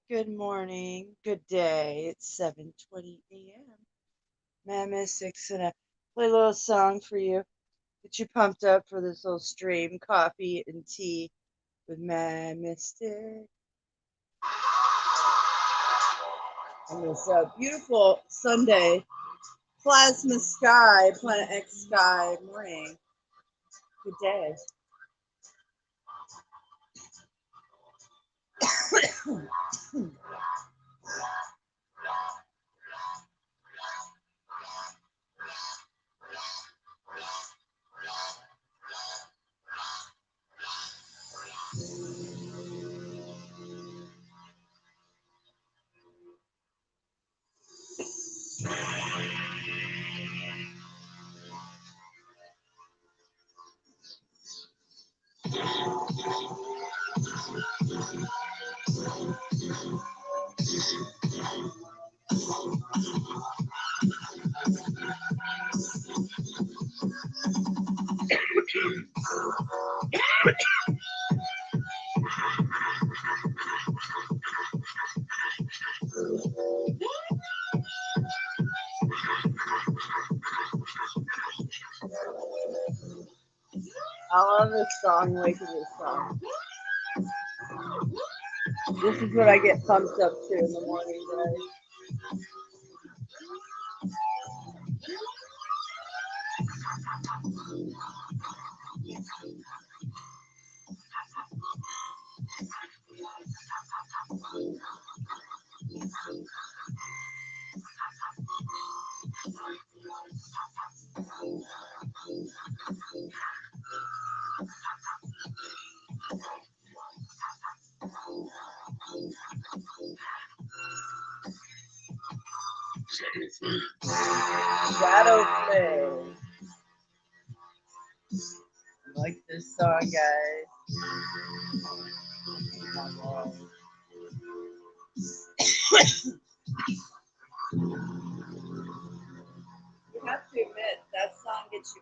Good morning, good day. It's 7:20 a.m. Mammoth 6 and I play a little song for you. Get you pumped up for this little stream. Coffee and tea with Mammoth Stick. On this beautiful Sunday plasma sky, Planet X sky morning. Good day. I love this song. Wake of this song. This is what I get pumped up to in the morning, guys. Shadow Play. I like this song, guys. You have to admit, that song gets you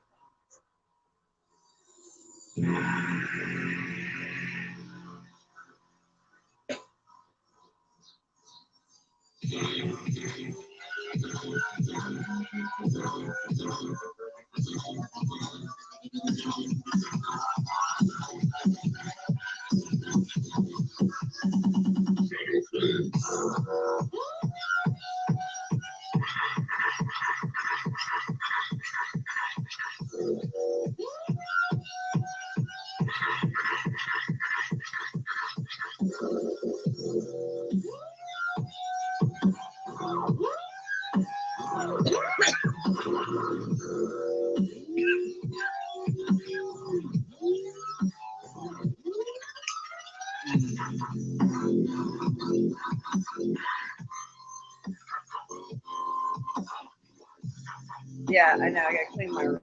Yeah, I know. I gotta clean my room.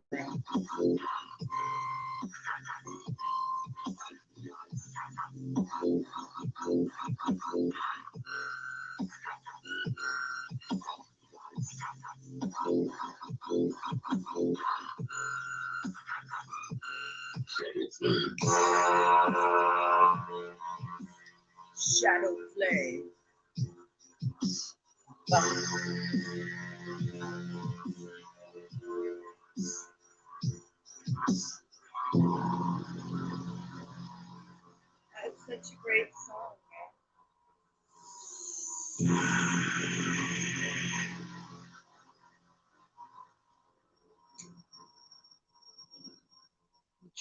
Shadow Play. That's such a great song.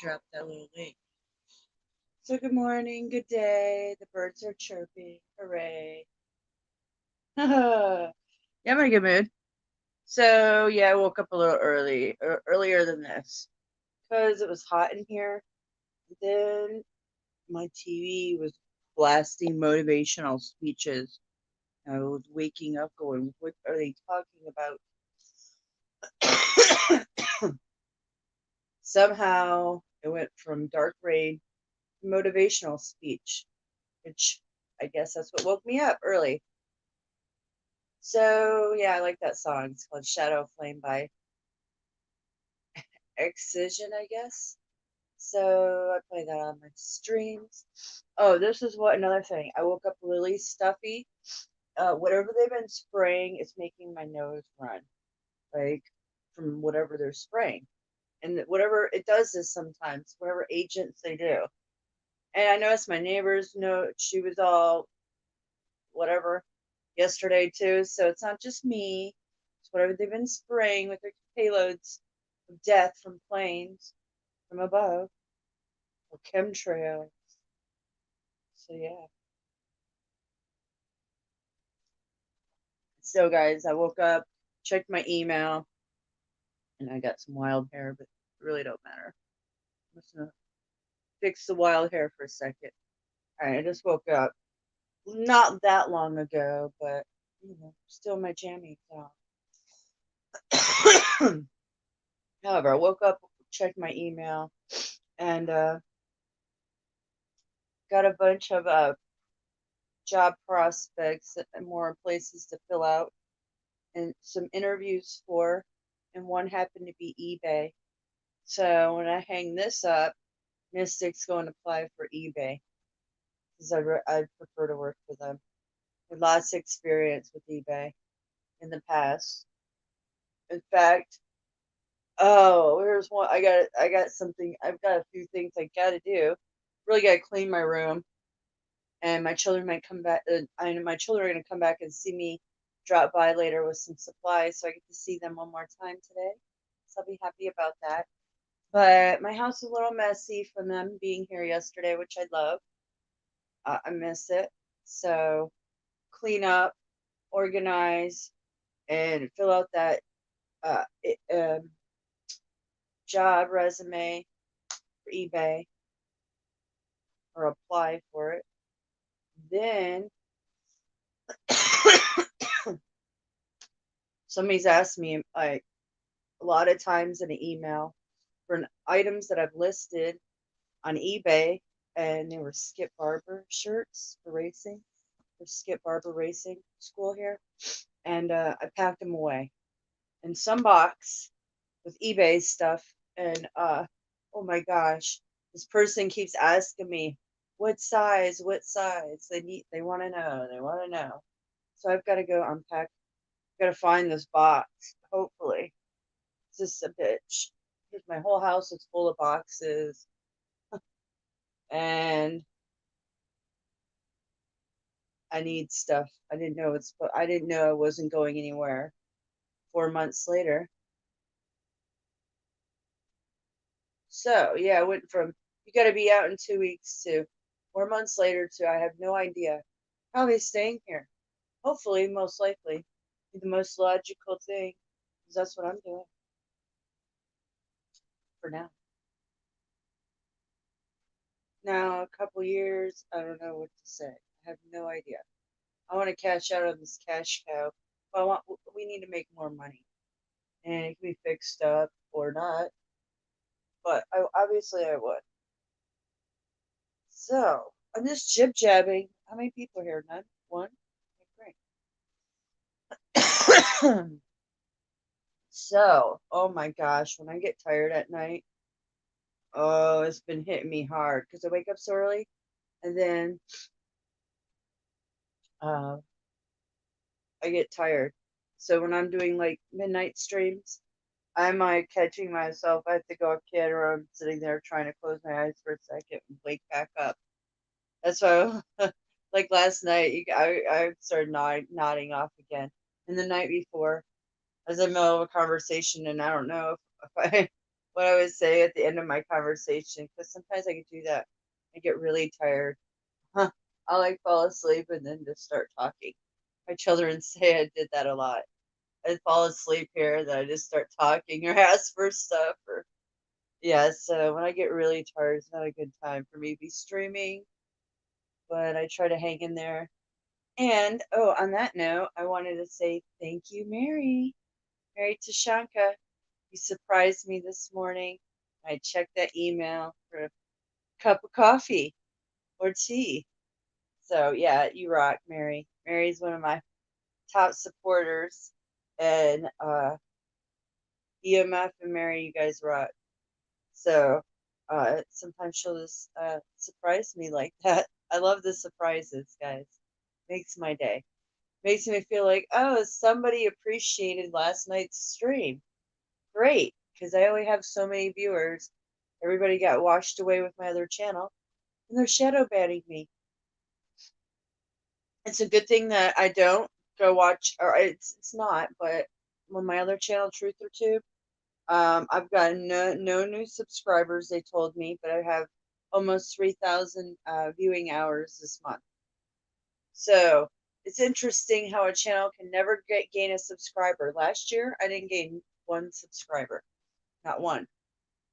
Drop that little link. So good morning, good day. The birds are chirping. Hooray. Yeah, I'm in a good mood. So yeah, I woke up a little early, or earlier than this, because it was hot in here. Then my TV was blasting motivational speeches. I was waking up going, what are they talking about? Somehow it went from dark rain to motivational speech, which I guess that's what woke me up early. So yeah, I like that song. It's called Shadow Flame by Excision, I guess. So I play that on my streams. Oh, this is what another thing. I woke up really stuffy. Whatever they've been spraying is making my nose run, like from whatever they're spraying. And whatever it does is sometimes whatever agents they do. And I noticed my neighbor's note, she was all whatever yesterday too. So it's not just me. It's whatever they've been spraying with their payloads of death from planes from above or chemtrails. So yeah. So guys, I woke up, checked my email, and I got some wild hair, but it really don't matter. I'm just gonna fix the wild hair for a second. All right, I just woke up not that long ago, but still my jammies on. However, I woke up, checked my email, and got a bunch of job prospects and more places to fill out, and some interviews for, and one happened to be eBay. So when I hang this up, Mystic's going to apply for eBay because I prefer to work for them. With lots of experience with eBay in the past. In fact, oh, here's one. I got something. I've got a few things I got to do. Really got to clean my room, and my children might come back. I know my children are going to come back and see me drop by later with some supplies, so I get to see them one more time today. So I'll be happy about that. But my house is a little messy from them being here yesterday, which I love. I miss it. So clean up, organize, and fill out that uh, it, um, job resume for eBay or apply for it. Then somebody's asked me like a lot of times in an email for items that I've listed on eBay, and they were Skip Barber shirts for racing, for Skip Barber Racing School here, and I packed them away in some box with eBay stuff, and oh my gosh, this person keeps asking me what size, what size. They want to know, they want to know. So I've got to go unpack. Got to find this box. Hopefully, it's just a bitch. Because my whole house is full of boxes, and I need stuff. I didn't know I wasn't going anywhere. 4 months later. So yeah, I went from you got to be out in 2 weeks to 4 months later to I have no idea. Probably staying here. Hopefully, most likely, be the most logical thing because that's what I'm doing for now. Now, a couple years, I don't know what to say. I have no idea. I want to cash out on this cash cow. But we need to make more money, and it can be fixed up or not. But obviously, I would. So I'm just jib jabbing. How many people here? None. One. Okay, great. So, oh my gosh, when I get tired at night, oh, it's been hitting me hard because I wake up so early, and then uh, I get tired. So when I'm doing like midnight streams, I'm like catching myself. I have to go kid, or I'm sitting there trying to close my eyes for a second and wake back up. That's why, like last night, I started nodding off again. And the night before, I was in the middle of a conversation, and I don't know if I what I would say at the end of my conversation because sometimes I could do that. I get really tired. I'll like fall asleep and then just start talking. My children say I did that a lot. I'd fall asleep here, then I just start talking or ask for stuff or yeah. So when I get really tired, it's not a good time for me to be streaming, but I try to hang in there. And oh, on that note, I wanted to say thank you, Mary. Mary Tashanka. You surprised me this morning. I checked that email for a cup of coffee or tea. So yeah, you rock, Mary. Mary's one of my top supporters, and EMF and Mary, you guys rock. So Sometimes she'll just surprise me like that. I love the surprises, guys. Makes my day. Makes me feel like, oh, somebody appreciated last night's stream. Great, because I only have so many viewers. Everybody got washed away with my other channel, and they're shadow banning me. It's a good thing that I don't go watch, or it's not, but when my other channel, Truther Tube, I've got no new subscribers. They told me, but I have almost 3,000 viewing hours this month. So it's interesting how a channel can never gain a subscriber. Last year, I didn't gain one subscriber, not one.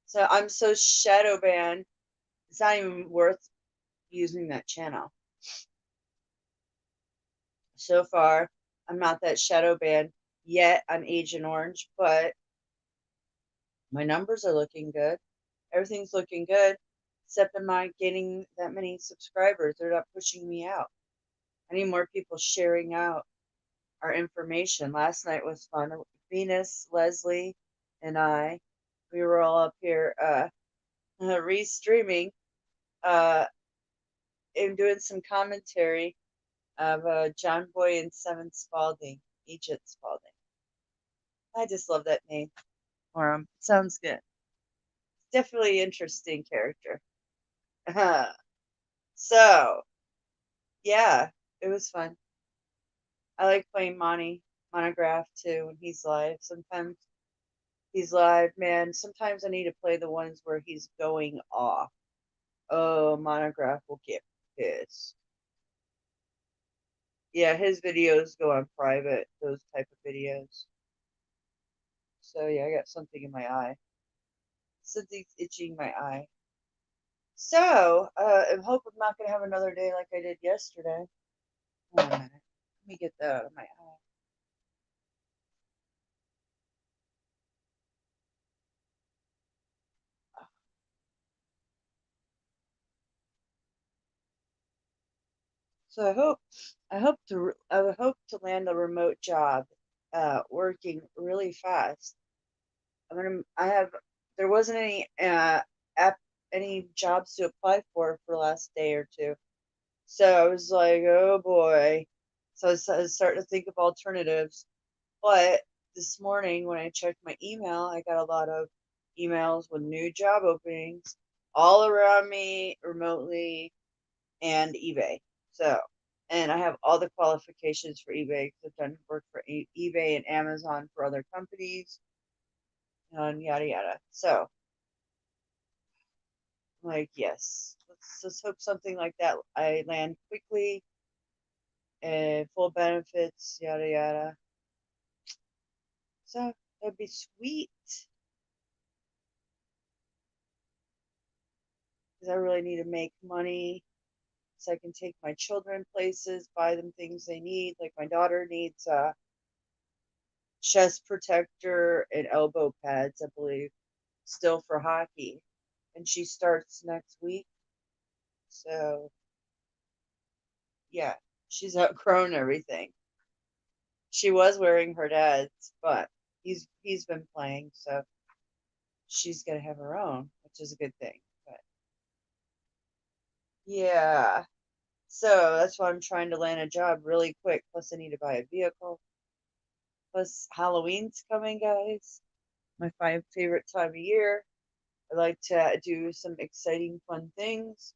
So I'm so shadow banned. It's not even worth using that channel. So far, I'm not that shadow banned yet on Agent Orange, but my numbers are looking good. Everything's looking good, except I'm not getting that many subscribers. They're not pushing me out. I need more people sharing out our information. Last night was fun. Venus, Leslie, and we were all up here restreaming and doing some commentary of John Boy and Seven Spalding, Egypt Spalding. I just love that name for him. Sounds good. Definitely interesting character. So, yeah, it was fun. I like playing Monograph too when he's live. Sometimes he's live, man. Sometimes I need to play the ones where he's going off. Oh, Monograph will get pissed. Yeah, his videos go on private, those type of videos. So yeah, I got something in my eye. Something's itching my eye. So, I hope I'm not gonna have another day like I did yesterday. Hold on a minute. Let me get that out of my eye. So I would hope to land a remote job, working really fast. I have, there wasn't any jobs to apply for the last day or two. So I was like, oh boy. So I was starting to think of alternatives. But this morning when I checked my email, I got a lot of emails with new job openings all around me remotely and eBay. So, and I have all the qualifications for eBay because I've done work for eBay and Amazon for other companies and yada yada. So, like, yes, let's just hope something like that I land quickly and full benefits, yada yada. So that'd be sweet because I really need to make money so I can take my children places, buy them things they need. Like my daughter needs a chest protector and elbow pads, I believe, still for hockey, and she starts next week. So yeah, she's outgrown everything. She was wearing her dad's, but he's been playing, so she's gonna have her own, which is a good thing. But yeah, so that's why I'm trying to land a job really quick. Plus, I need to buy a vehicle. Plus, Halloween's coming, guys. My favorite time of year. I like to do some exciting, fun things.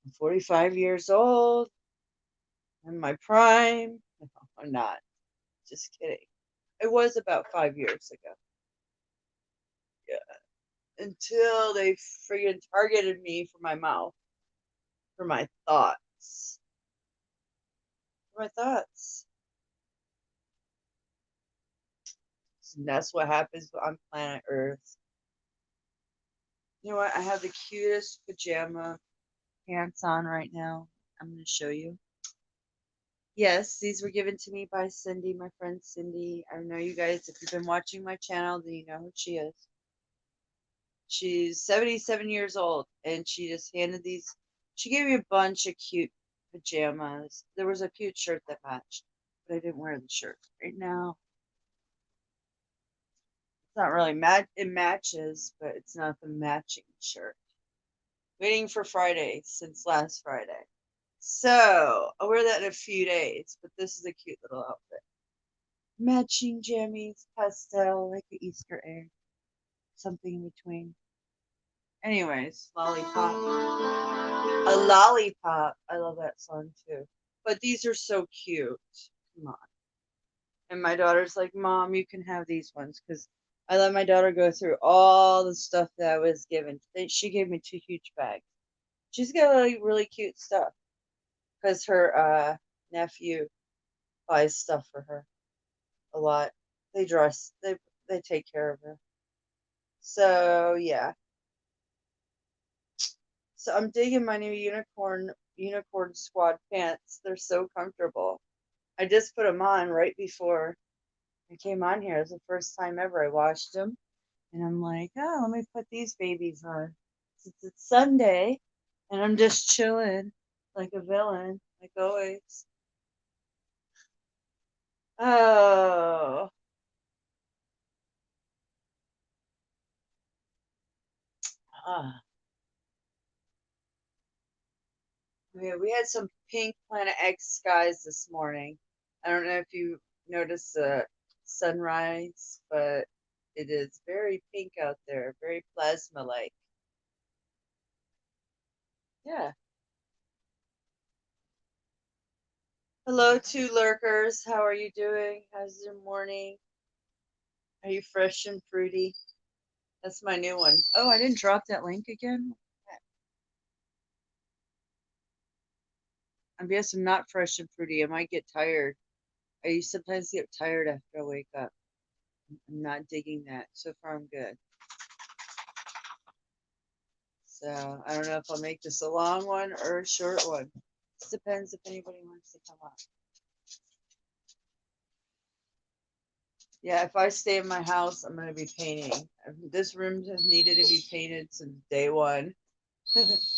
I'm 45 years old. I'm in my prime. No, I'm not. Just kidding. It was about 5 years ago. Yeah. Until they friggin' targeted me for my mouth, for my thoughts. For my thoughts. And that's what happens on planet Earth. You know what? I have the cutest pajama pants on right now. I'm going to show you. Yes, these were given to me by Cindy, my friend Cindy. I know you guys, if you've been watching my channel, then you know who she is. She's 77 years old, and she just handed these. She gave me a bunch of cute pajamas. There was a cute shirt that matched, but I didn't wear the shirt right now. It's not really it matches, but it's not the matching shirt. Waiting for Friday since last Friday. So I'll wear that in a few days, but this is a cute little outfit. Matching jammies, pastel, like an Easter egg. Something in between. Anyways, lollipop. A lollipop. I love that song too. But these are so cute. Come on. And my daughter's like, Mom, you can have these ones because I let my daughter go through all the stuff that I was given. She gave me 2 huge bags. She's got like really cute stuff because her nephew buys stuff for her a lot. They dress, they take care of her. So yeah. So I'm digging my new unicorn squad pants. They're so comfortable. I just put them on right before I came on here. It's the first time ever I washed them. And I'm like, oh, let me put these babies on. Since it's Sunday and I'm just chilling like a villain, like always. Oh. Ah. Yeah, we had some pink Planet X skies this morning. I don't know if you noticed the sunrise, but it is very pink out there, very plasma like. Yeah. Hello, two lurkers. How are you doing? How's your morning? Are you fresh and fruity? That's my new one. Oh, I didn't drop that link again? I guess I'm not fresh and fruity. I might get tired. I sometimes get tired after I wake up. I'm not digging that. So far, I'm good. So I don't know if I'll make this a long one or a short one. It depends if anybody wants to come up. Yeah, if I stay in my house, I'm going to be painting. This room has needed to be painted since day one.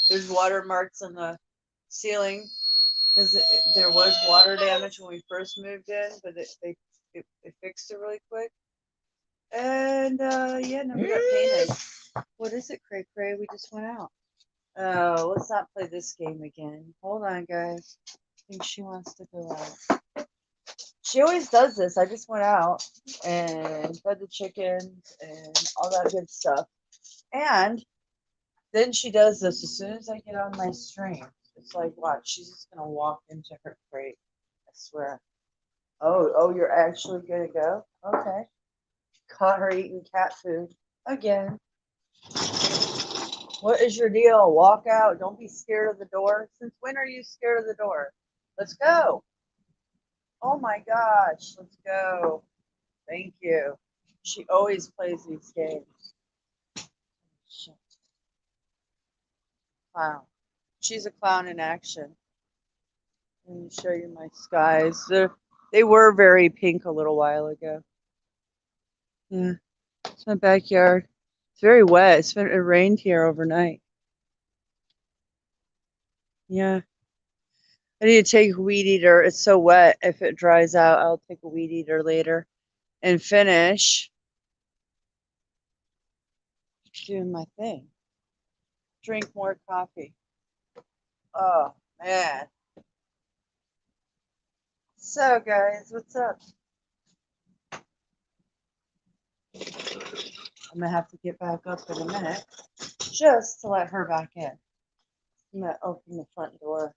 There's watermarks on the ceiling because there was water damage when we first moved in, but they fixed it really quick. And yeah, no, we got painted. What is it, Cray Cray? We just went out. Oh, let's not play this game again. Hold on, guys. I think she wants to go out. She always does this. I just went out and fed the chickens and all that good stuff. And then she does this as soon as I get on my stream. It's like, watch, she's just gonna walk into her crate. I swear. Oh, you're actually gonna go? Okay. Caught her eating cat food again. What is your deal? Walk out. Don't be scared of the door. Since when are you scared of the door? Let's go. Oh my gosh. Let's go. Thank you. She always plays these games. Shit. Clown. She's a clown in action. Let me show you my skies. They were very pink a little while ago. Yeah. It's my backyard. It's very wet. It rained here overnight. Yeah. I need to take a weed eater. It's so wet. If it dries out, I'll take a weed eater later and finish doing my thing. Drink more coffee. Oh, man. So, guys, what's up? I'm going to have to get back up in a minute just to let her back in. I'm going to open the front door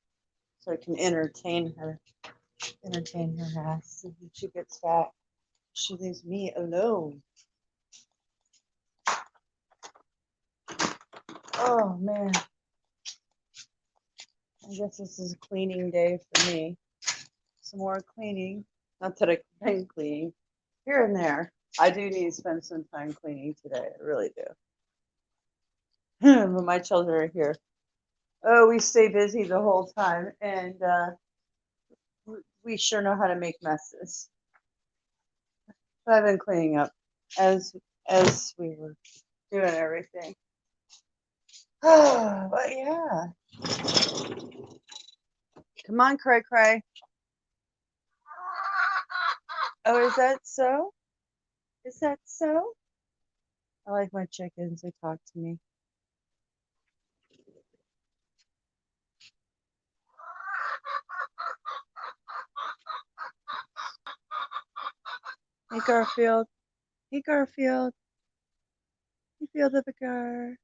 so I can entertain her ass when she gets back. She leaves me alone. Oh, man. I guess this is a cleaning day for me. Some more cleaning. Not that I complain cleaning. Here and there. I do need to spend some time cleaning today. I really do. But my children are here. Oh, we stay busy the whole time. And we sure know how to make messes. But I've been cleaning up as we were doing everything. But yeah. Come on, Cray Cray. Oh, is that so? Is that so? I like my chickens. They talk to me. Hey, Garfield. Hey, Garfield. You feel the car.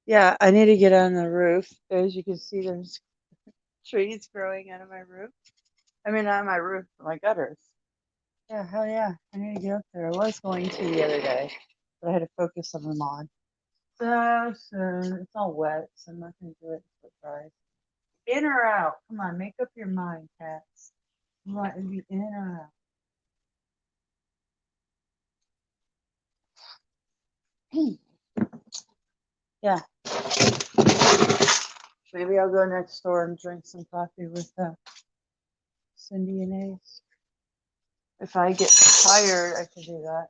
Yeah, I need to get on the roof. As you can see, there's trees growing out of my roof. I mean, not my roof, my gutters. Yeah, hell yeah. I need to get up there. I was going to the other day, but I had to focus on the lawn. So it's all wet, so I'm not going to do it until it dries. In or out? Come on, make up your mind, cats. You want to be in or out? Yeah. Maybe I'll go next door and drink some coffee with Cindy and Ace. If I get tired, I can do that.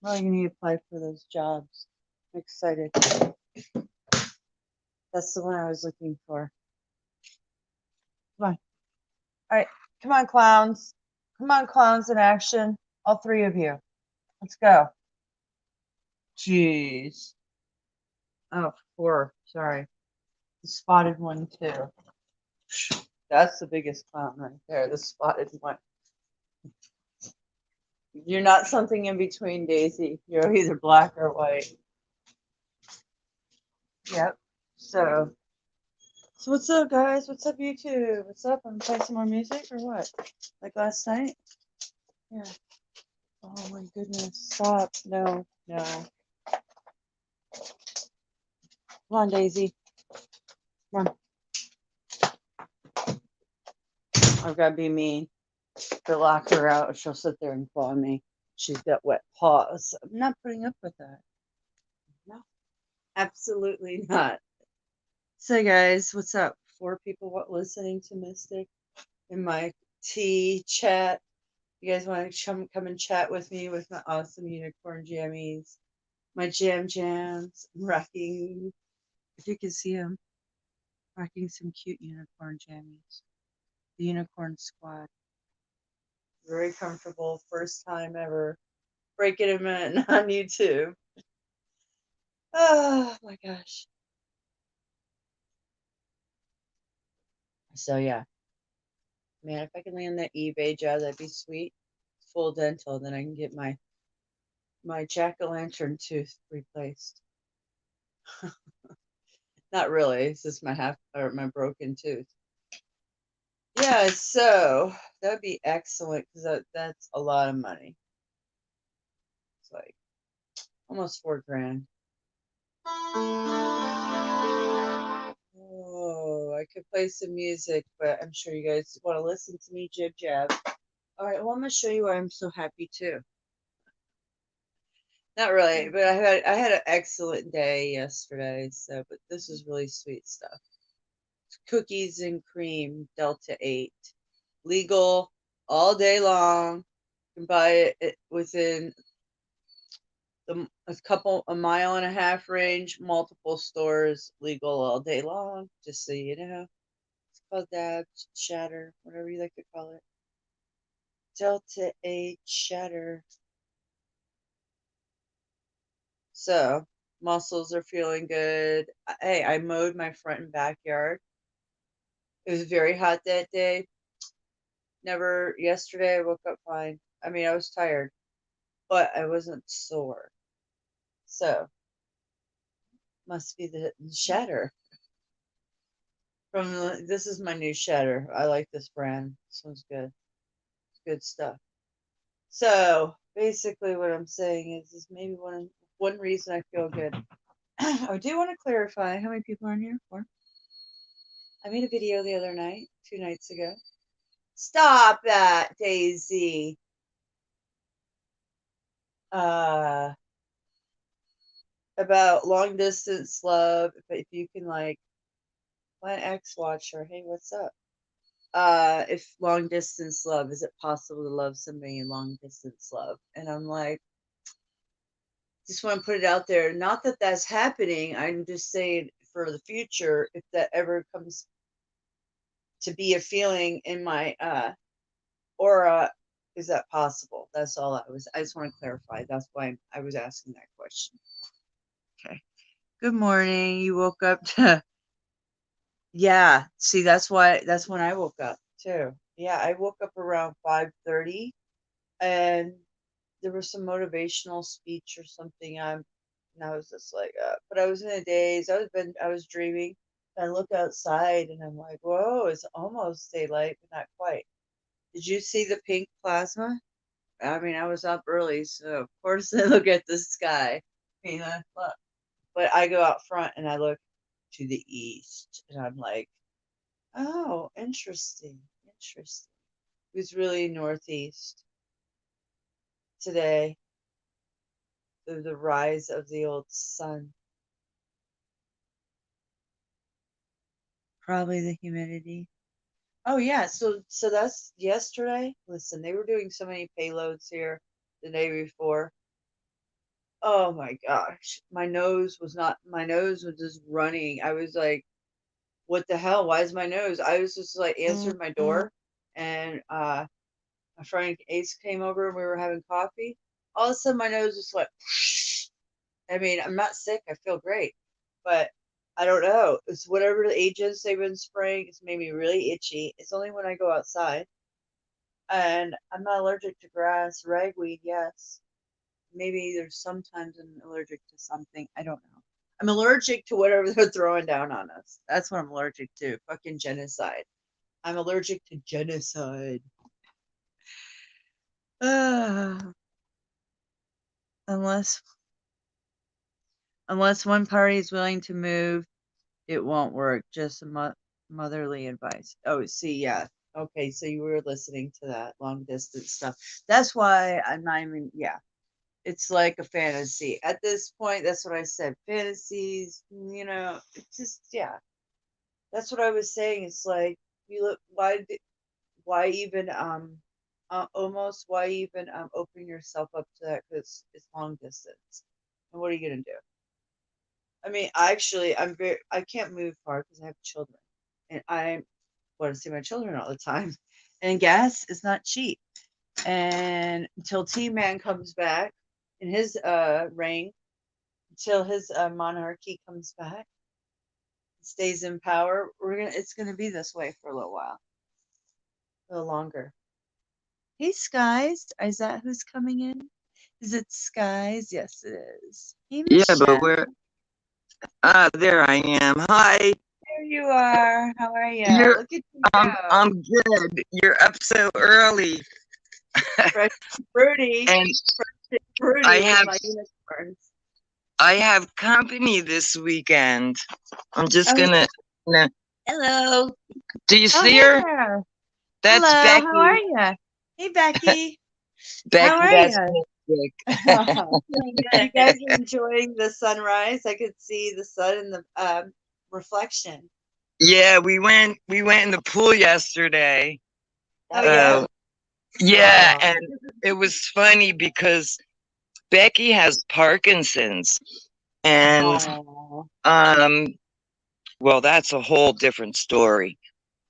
Well, you need to apply for those jobs. I'm excited. That's the one I was looking for. Come on. All right. Come on, clowns. Come on, clowns in action. All three of you. Let's go. Jeez. Oh, four. Sorry. The spotted one, too. That's the biggest clown right there. The spotted one. You're not something in between, Daisy. You're either black or white. Yep. So what's up, guys? What's up, YouTube? What's up? I'm playing some more music or what? Like last night? Yeah. Oh my goodness. Stop. No. Come on, Daisy. Come on. I've got to be mean. To lock her out, she'll sit there and claw me. She's got wet paws. I'm not putting up with that. No. Absolutely not. So, guys, what's up? 4 people listening to Mystic in my tea chat. You guys want to come and chat with me with my awesome unicorn jammies, my jams. I'm rocking, if you can see them, rocking some cute unicorn jammies. The Unicorn Squad. Very comfortable. First time ever breaking them in on YouTube. Oh my gosh. So yeah, man, if I can land that eBay job, that'd be sweet. Full dental, then I can get my jack-o'-lantern tooth replaced. Not really. It's just my broken tooth. Yeah, so that'd be excellent because that's a lot of money. It's like almost 4 grand. Oh, I could play some music, but I'm sure you guys want to listen to me jib jab. All right, well, I'm gonna show you why I'm so happy too. Not really, but I had an excellent day yesterday. So, but this is really sweet stuff. Cookies and cream, Delta 8, legal all day long. You can buy it within a mile and a half range, multiple stores, legal all day long. Just so you know, it's called Dab Shatter, whatever you like to call it. Delta 8 Shatter. So muscles are feeling good. Hey, I mowed my front and backyard. It was very hot that day. Never yesterday. I woke up fine. I mean, I was tired, but I wasn't sore. So must be the shatter this is my new shatter. I like this brand. This one's good. It's good stuff. So basically, what I'm saying is maybe one reason I feel good. I do want to clarify how many people are in here for. I made a video the other night, 2 nights ago. Stop that, Daisy. About long distance love. If you can like, my ex watcher. Hey, what's up? If long distance love, is it possible to love somebody in long distance love? And I'm like, just want to put it out there. Not that that's happening. I'm just saying for the future, if that ever comes to be a feeling in my aura, Is that possible? That's all I just want to clarify. That's why I was asking that question. Okay. Good morning. You woke up to, yeah. See, that's when I woke up too. Yeah, I woke up around 5:30 and there was some motivational speech or something. And I was just like, but I was in a daze. I was dreaming. And I look outside and I'm like, whoa, it's almost daylight, but not quite. Did you see the pink plasma? I mean, I was up early, so of course I look at the sky. I mean, look. But I go out front and I look to the east, and I'm like, oh, interesting, interesting. It was really northeast today. The rise of the old sun. Probably the humidity. Oh yeah, so that's yesterday. Listen, they were doing so many payloads here the day before. Oh my gosh. My nose was just running. I was like, what the hell? Why is my nose? I was just like answered my door and my friend Ace came over and we were having coffee. All of a sudden my nose just went I mean, I'm not sick, I feel great. But I don't know. It's whatever the agents they've been spraying, it's made me really itchy. It's only when I go outside. And I'm not allergic to grass, ragweed, yes. Maybe there's sometimes I'm allergic to something. I don't know. I'm allergic to whatever they're throwing down on us. That's what I'm allergic to. Fucking genocide. I'm allergic to genocide. Unless one party is willing to move, it won't work. Just motherly advice. Oh, see, yeah. Okay, so you were listening to that long distance stuff. That's why I'm not even. Yeah, it's like a fantasy at this point. That's what I said. Fantasies, it's just, yeah, that's what I was saying. It's like, you look, why even almost, why even open yourself up to that, because it's long distance, and what are you gonna do? I mean, I can't move far because I have children, and I want to see my children all the time, and gas is not cheap, and until T-Man comes back in his reign, until his monarchy comes back, stays in power, it's gonna be this way for a little while, a little longer. Hey, Skies, is that who's coming in? Is it Skies? Yes, it is. Hey, Yeah, but Michelle. there I am. Hi. There you are. How are you? You're Look at you go. I'm good. You're up so early. Fresh and fruity. And Fresh and fruity I with have my unicorns. I have company this weekend. I'm just Oh, yeah. gonna no. Hello. Do you Oh, see hey her? there. That's Hello. How are Becky. you? Hey, Becky. How Becky, are that's you? Nick. Doing You guys are good. enjoying the sunrise? I could see the sun in the reflection. Yeah, we went in the pool yesterday. Oh, yeah. Yeah, Oh. and it was funny because Becky has Parkinson's, and Oh. um well, that's a whole different story.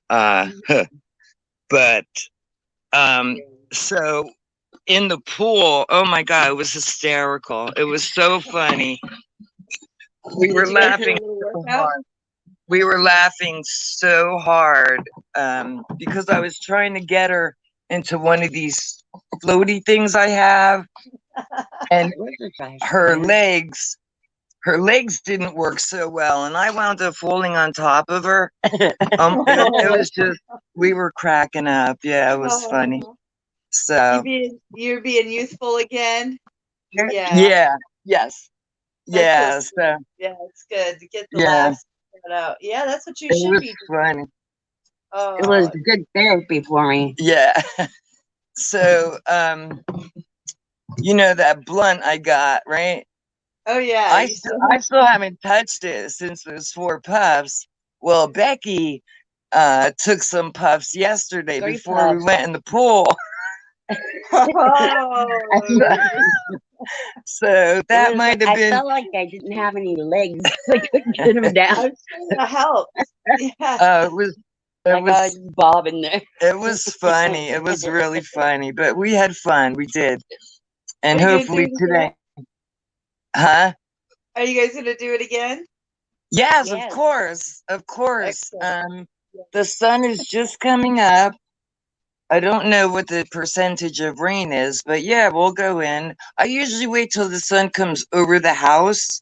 Uh, but um, so in the pool, oh my God, it was hysterical. It was so funny. We Did were you guys do a laughing little so workout? hard. We were laughing so hard because I was trying to get her into one of these floaty things I have, and her legs her legs didn't work so well, and I wound up falling on top of her. It Oh. was just, we were cracking up. Yeah, it was funny. Oh. So You're being youthful again? Yeah. yeah, yes, That's so yeah. sweet. So Yeah, it's good to get the yeah, laughs out. Yeah, that's what you it should was be doing. funny. It was Oh, good therapy for me. Yeah. So that blunt I got, right? oh yeah. I You still still I still haven't touched it since those 4 puffs. Well, Becky took some puffs yesterday 3 before we puffs. went in the pool. Oh, So It that was. might have I been, felt like I didn't have any legs. I couldn't get them down. I'm sure that helps. Yeah. it was It I got was Bob in there. it was funny. It was really funny, but we had fun. We did. And Are you gonna do hopefully it again? today, huh? Are you guys gonna do it again? Yes, of Yes. course. Of course. Excellent. The sun is just coming up. I don't know what the percentage of rain is, but yeah, we'll go in. I usually wait till the sun comes over the house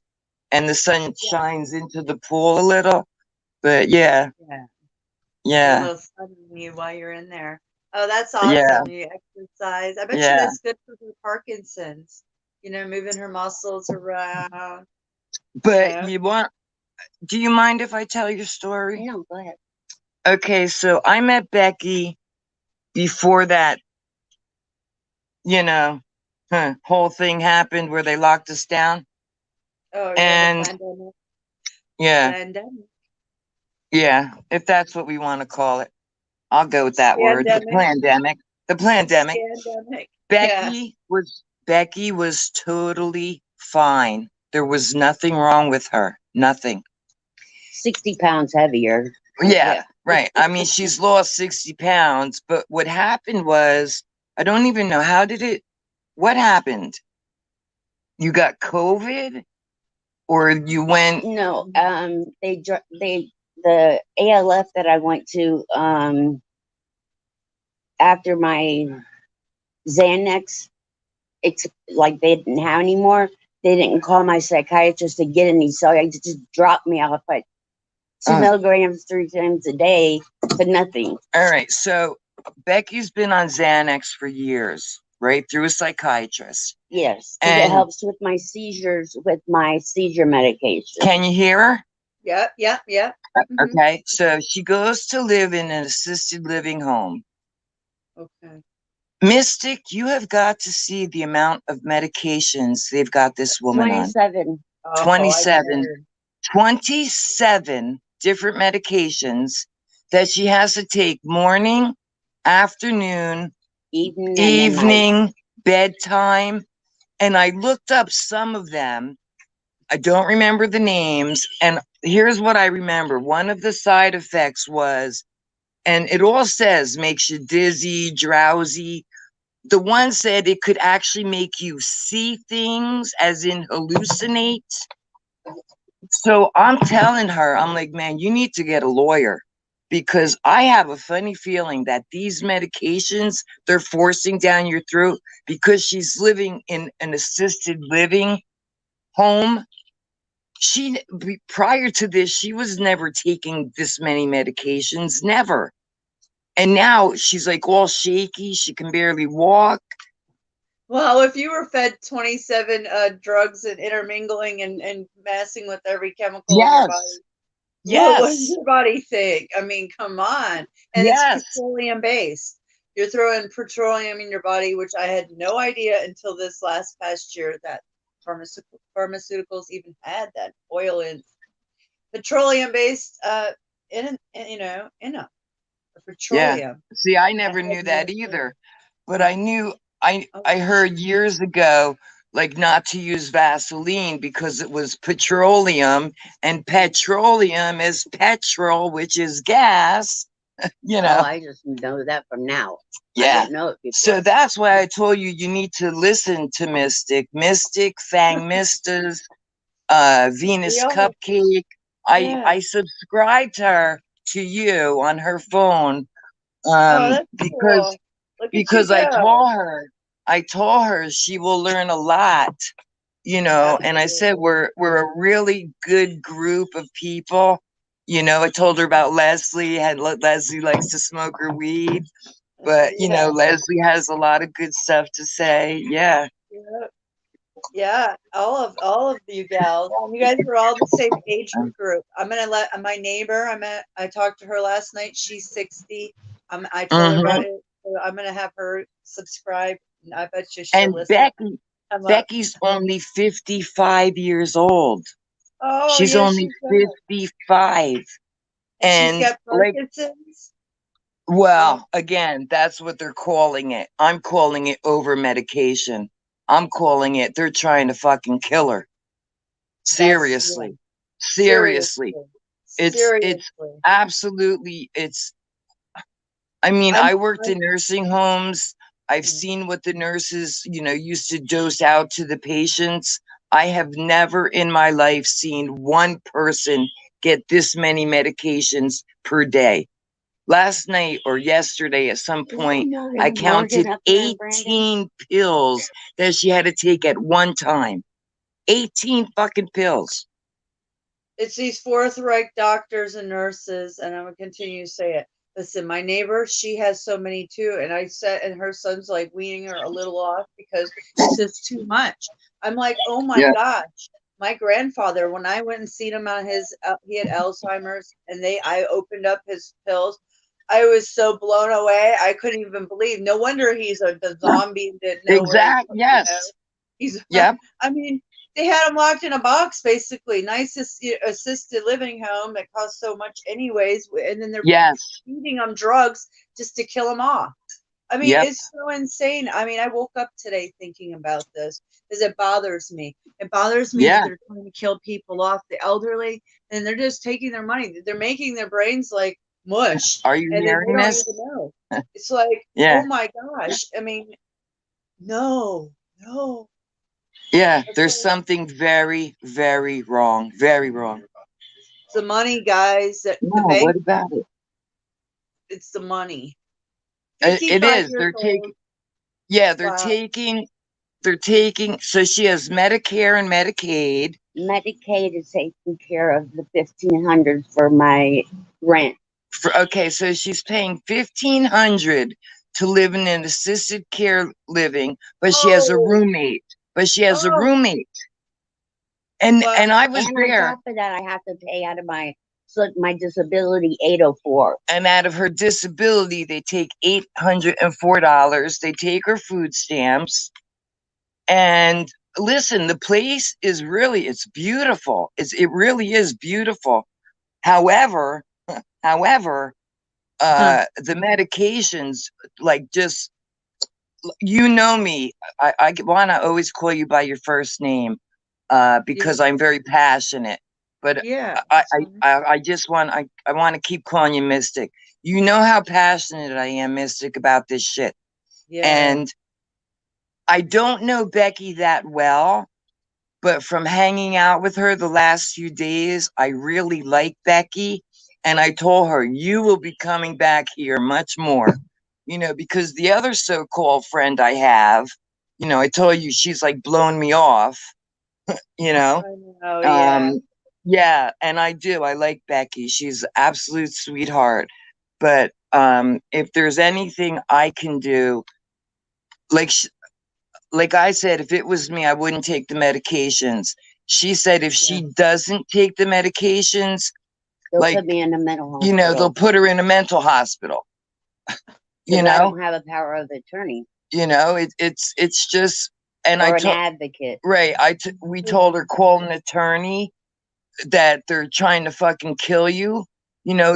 and the sun shines into the pool a little. But yeah, Yeah. Get a yeah, little sun on you while you're in there. Oh, that's yeah, awesome. You exercise. I bet you yeah. that's good for her Parkinson's. Moving her muscles around. But Yeah. do you mind if I tell your story? No, go ahead. Okay, so I met Becky before that, you know, whole thing happened where they locked us down. Oh yeah, the And pandemic. yeah, Pandemic. yeah, if that's what we want to call it. I'll go with that word. The Scandemic. pandemic. The pandemic. Scandemic. Yeah. Becky was totally fine. There was nothing wrong with her. Nothing. 60 pounds heavier. Yeah, Yeah. right. I mean, she's lost 60 pounds, but what happened was, I don't even know what happened? You got COVID or you went, No, the ALF that I went to after my Xanax, it's like they didn't have anymore. They didn't call my psychiatrist to get any, so I just dropped me off at 2 uh, milligrams 3 times a day for nothing. all right. So Becky's been on Xanax for years, right? Through a psychiatrist. Yes, because it And helps with my seizures, with my seizure medication. can you hear her? Yep. Yep. Yep. Okay. So she goes to live in an assisted living home. Okay. Mystic, you have got to see the amount of medications they've got this woman on. 27. Oh, 27, 27 different medications that she has to take morning, afternoon, Evening and at night. evening, bedtime. And I looked up some of them. I don't remember the names. And here's what I remember. One of the side effects was, and it all says makes you dizzy, drowsy. The one said it could actually make you see things, as in hallucinate. So I'm telling her, I'm like, man, you need to get a lawyer because I have a funny feeling that these medications they're forcing down your throat because she's living in an assisted living home. Prior to this, she was never taking this many medications, never. And now she's like all shaky. She can barely walk. Well, if you were fed 27 drugs and intermingling and messing with every chemical in your body, what does Yes. your body think? I mean, come on. And it's Yes. petroleum based. You're throwing petroleum in your body, which I had no idea until this last past year that pharmaceuticals even had that oil in petroleum based in Yeah. petroleum. See, I never knew that either. But I heard years ago, like not to use Vaseline because it was petroleum, and petroleum is petrol, which is gas, you know. Oh, I just know that from now. I Yeah. didn't know it before. So that's why I told you need to listen to Mystic, Fang Mistas, Venus Yeah. Cupcake. I subscribed her to you on her phone That's because cool. Look at because you I go. told her she will learn a lot, and I said we're a really good group of people. I told her about Leslie, Leslie likes to smoke her weed, but Leslie has a lot of good stuff to say. Yeah. Yeah, all of you gals. And you guys are all the same age group. I'm gonna let my neighbor. I talked to her last night. She's 60. I told her about it. So I'm gonna have her subscribe. And I bet you she'll And listen. Becky's only 55 years old. Oh, She's yeah, only 55. And she's got like, Parkinson's. well, again, that's what they're calling it. I'm calling it over medication. I'm calling it they're trying to fucking kill her. Seriously. Seriously. It's absolutely, I mean, I'm- I worked in nursing homes. I've seen what the nurses, used to dose out to the patients. I have never in my life seen one person get this many medications per day. Last night or yesterday at some point, I counted up there, Brandon? 18 pills that she had to take at one time. 18 fucking pills. It's these Fourth Reich doctors and nurses, and I'm gonna continue to say it. Listen, my neighbor, she has so many too, and I said, and her son's like weaning her a little off because it's just too much. I'm like, oh my Yeah. gosh. My grandfather, when I went and seen him on his, he had Alzheimer's, and I opened up his pills. I was so blown away. I couldn't even believe. No wonder he's the zombie and didn't know where Exactly. Yes. he's. Yep. I mean, they had him locked in a box, basically. Nice assisted living home that costs so much, anyways. And then they're Yes. feeding him drugs just to kill him off. I mean, Yep. it's so insane. I mean, I woke up today thinking about this because it bothers me. It bothers me that Yeah. they're trying to kill people off, the elderly, and they're just taking their money. They're making their brains like mush, Are you and then they hearing don't this? even know. It's like, Yeah. oh my gosh. I mean, no. Yeah. That's There's why- something very, very wrong. Very wrong. It's the money, guys. The No, bank. what about it? It's the money. It 55 is. years They're old. taking. Yeah, they're Wow. taking. They're taking. So she has Medicare and Medicaid. Medicaid is taking care of the 1,500 for my rent. Okay, so she's paying 1,500 to live in an assisted care living, but she has a Oh. roommate. But she has a Oh. roommate. And Wow. and I was And there. on top of that, I have to pay out of my disability 804. And out of her disability, they take $804. They take her food stamps. And listen, the place is really, it's beautiful. It really is beautiful. However, the medications, like, just, you know me, I want to always call you by your first name, because I'm very passionate. But Yeah. I just want to keep calling you Mystic. You know how passionate I am, Mystic, about this shit. Yeah. And I don't know Becky that well, but from hanging out with her the last few days, I really like Becky. And I told her, you will be coming back here much more, because the other so-called friend I have, I told you she's like blown me off, you know. I know, yeah. Yeah, and I do. I like Becky. She's an absolute sweetheart. But if there's anything I can do, like I said, if it was me, I wouldn't take the medications. She said if she doesn't take the medications, They'll like, put me in a mental hospital. they'll put her in a mental hospital. 'Cause I don't have a power of attorney It's just, and or I an advocate. Right, we told her, call an attorney, that they're trying to fucking kill you.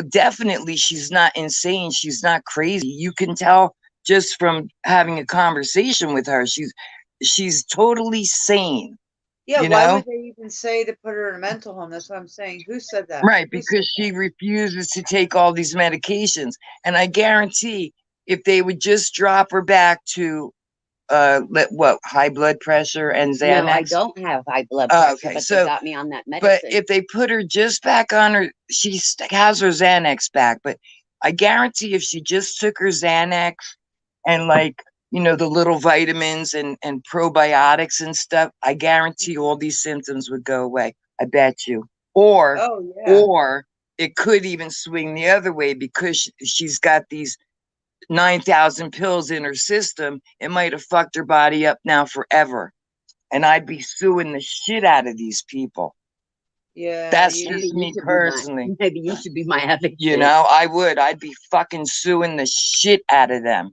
Definitely she's not insane. She's not crazy. You can tell just from having a conversation with her. She's totally sane. Yeah, you why know? would they even say to put her in a mental home? That's what I'm saying. Who said that? Right, Who said because she refuses to take all these medications. And I guarantee if they would just drop her back to high blood pressure and Xanax. No, I don't have high blood Oh, pressure, okay, but so- they got me on that But medicine. if they put her just back on her, she has her Xanax back. But I guarantee if she just took her Xanax and, like, the little vitamins and probiotics and stuff, I guarantee all these symptoms would go away. I bet you. Or Oh, yeah. or it could even swing the other way because she's got these 9,000 pills in her system. It might have fucked her body up now forever. And I'd be suing the shit out of these people. Yeah. That's you just need- me personally. Maybe you should be my advocate. I would. I'd be fucking suing the shit out of them.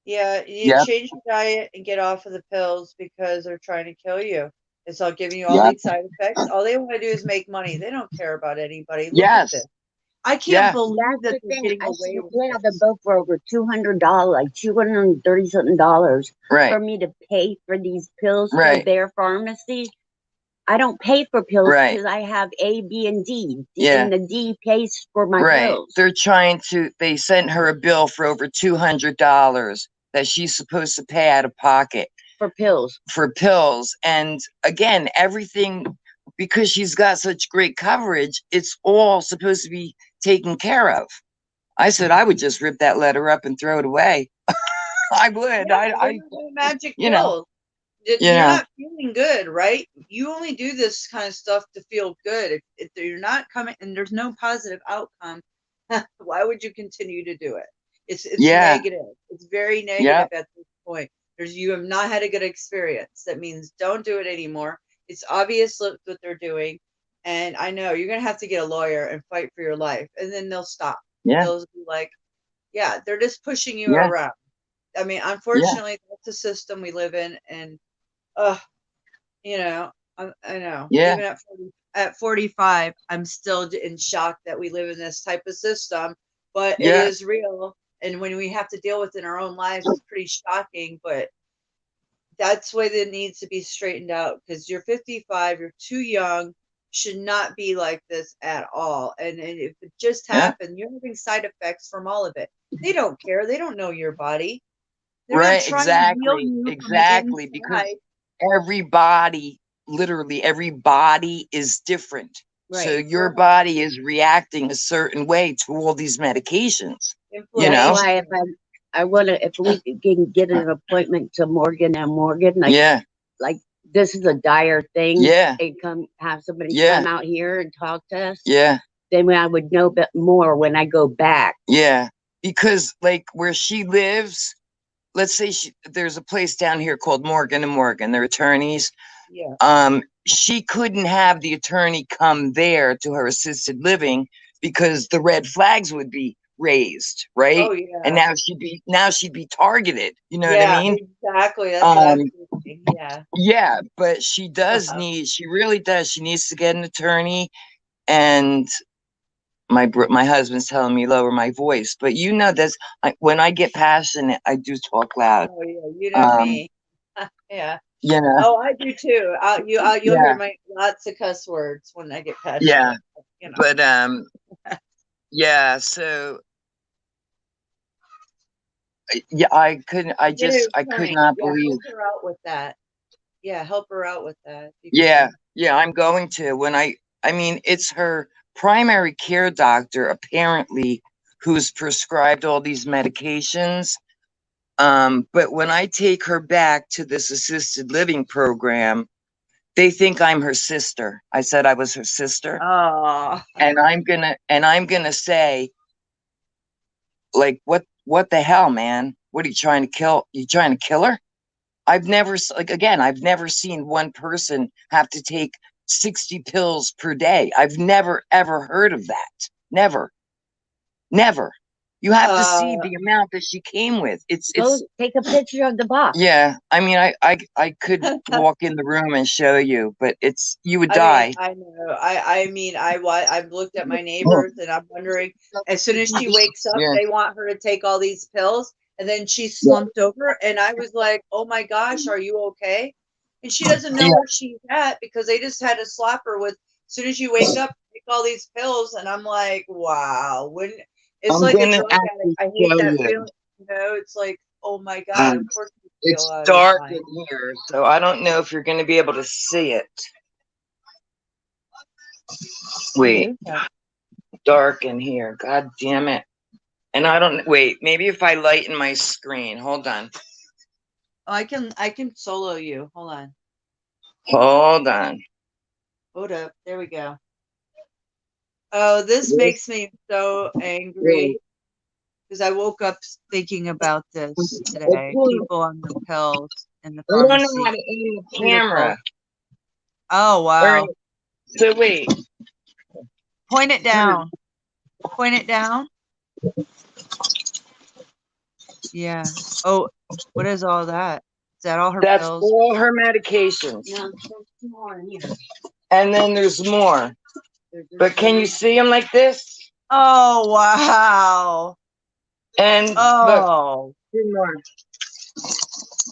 Yeah, you Yep. change your diet and get off of the pills because they're trying to kill you. It's all giving you all Yep. these side effects. All they want to do is make money. They don't care about anybody. Look Yes. at this. I can't Yeah. believe That's that the they're thing. getting I away see, with yeah, they're this. both for over $200, like $230 something for Right. me to pay for these pills Right. for their pharmacy. I don't pay for pills Right. because I have A, B, and D. Yeah. And the D pays for my Right. pills. They sent her a bill for over $200 that she's supposed to pay out of pocket For pills. for pills. And again, everything, because she's got such great coverage, it's all supposed to be taken care of. I said I would just rip that letter up and throw it away. I would. Yeah, they're not doing magic you know, pills. You're not feeling good, right? You only do this kind of stuff to feel good. If you're not coming and there's no positive outcome, why would you continue to do it? It's Yeah. negative. It's very negative at this point. You have not had a good experience. That means don't do it anymore. It's obvious what they're doing. And I know you're gonna have to get a lawyer and fight for your life, and then they'll stop. Yeah. They'll be like, yeah, they're just pushing you Yeah. around. I mean, unfortunately, that's the system we live in, and you know, I know. Yeah. Even at 45, I'm still in shock that we live in this type of system, but it Yeah. is real. And when we have to deal with it in our own lives, it's pretty shocking. But that's why it needs to be straightened out, because you're 55, you're too young, should not be like this at all. And if it just Yeah. happened, you're having side effects from all of it. They don't care. They don't know your body. They're not Right. trying to heal Exactly. you from the Exactly. Because inside. everybody, literally every body is different. So Right. your body is reacting a certain way to all these medications. You know? That's why if we can get an appointment to Morgan and Morgan, Yeah. like this is a dire thing. Yeah. And have somebody Yeah. come out here and talk to us. Yeah. Then I would know a bit more when I go back. Yeah. Because like where she lives, let's say there's a place down here called Morgan and Morgan, they're attorneys. Yeah. She couldn't have the attorney come there to her assisted living because the red flags would be raised, right? Oh yeah. And now she'd be targeted. You know what I mean? Exactly. That's what I'm thinking. Yeah. Yeah, but she really does. She needs to get an attorney. And my husband's telling me lower my voice, but this. When I get passionate, I do talk loud. Oh yeah, you know me. Yeah. You know. Oh, I do too. You'll hear my lots of cuss words when I get passionate. Yeah. You know. But yeah. So yeah, I could not believe. Help her out with that. Yeah, help her out with that. Yeah, I'm going to. I mean, it's her primary care doctor, apparently, who's prescribed all these medications. But when I take her back to this assisted living program, they think I'm her sister. I said I was her sister. Oh. And I'm gonna say, like, what the hell, man? What are you trying to kill? You trying to kill her? I've never seen one person have to take 60 pills per day. I've never, ever heard of that. Never. You have to see the amount that she came with. Go take a picture of the box. Yeah. I mean, I could walk in the room and show you, but you would die. I know. I've looked at my neighbors and I'm wondering, as soon as she wakes up, they want her to take all these pills. And then she slumped over, and I was like, "Oh my gosh, are you okay?" And she doesn't know where she's at because they just had to slap her with. As soon as you wake up, take all these pills, and I'm like, "Wow!" It's like a drug addict. I hate that feeling. You know, it's like, "Oh my god!" Of course, it's dark in here, so I don't know if you're going to be able to see it. Wait, dark in here. God damn it. And maybe if I lighten my screen, hold on. Oh, I can solo you. Hold on. Hold up. There we go. Oh, this makes me so angry because I woke up thinking about this today. People on the pills in the pharmacy. I don't know how to aim the camera. Oh, wow. So wait. Point it down. Point it down. Yeah. Oh, what is all that? Is that all her pills? That's all her medications. No, there's more in here. And then there's more. But can you see them like this? Oh, wow. And look, 2 more.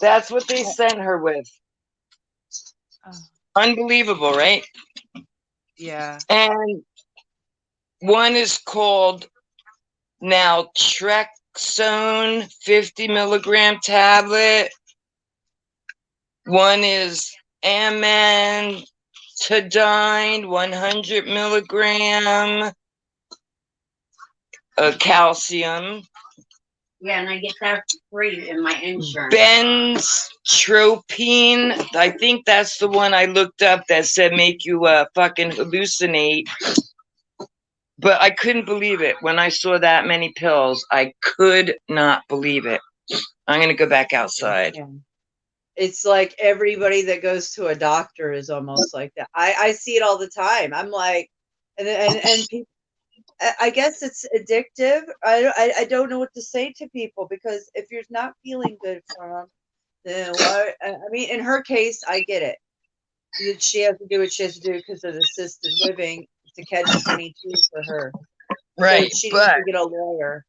That's what they sent her with. Unbelievable, right? Yeah. And one is called naltrexone 50 milligram tablet. One is amantadine 100 milligram calcium. Yeah, and I get that free in my insurance. Benztropine. I think that's the one I looked up that said make you fucking hallucinate. But I couldn't believe it when I saw that many pills. I could not believe it. I'm gonna go back outside. Yeah. It's like everybody that goes to a doctor is almost like that. I see it all the time. I'm like, and people, I guess it's addictive. I don't know what to say to people, because if you're not feeling good from them, then why? I mean, in her case, I get it. She has to do what she has to do because of the assisted living. It's a catch-22 for her. Right, So she needs but to get a lawyer.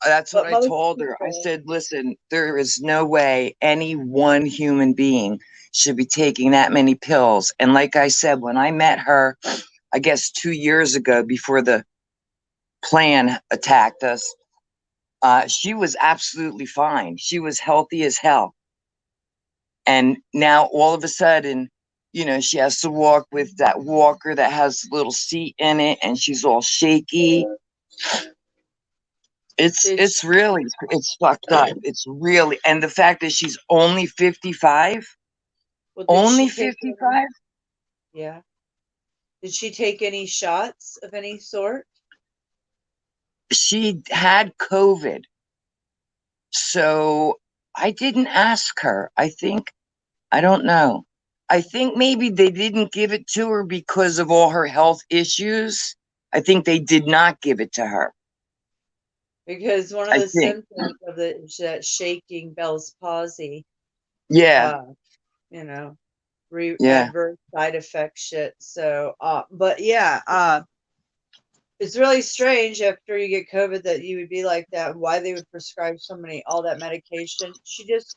that's what But I most told her. I people, said, listen, there is no way any one human being should be taking that many pills. And like I said, when I met her, I guess 2 years ago, before the plan attacked us, she was absolutely fine. She was healthy as hell. And now all of a sudden, you know, she has to walk with that walker that has a little seat in it, and she's all shaky. It's really, it's fucked up. It's really, and the fact that she's only 55, well, only 55. Yeah. Did she take any shots of any sort? She had COVID. So I didn't ask her. I don't know. I think maybe they didn't give it to her because of all her health issues. I think they did not give it to her. Because one of I the think. symptoms of that shaking Bell's palsy, Yeah. you know, Yeah. adverse side effect shit. So, but yeah, it's really strange after you get COVID that you would be like that. Why they would prescribe all that medication.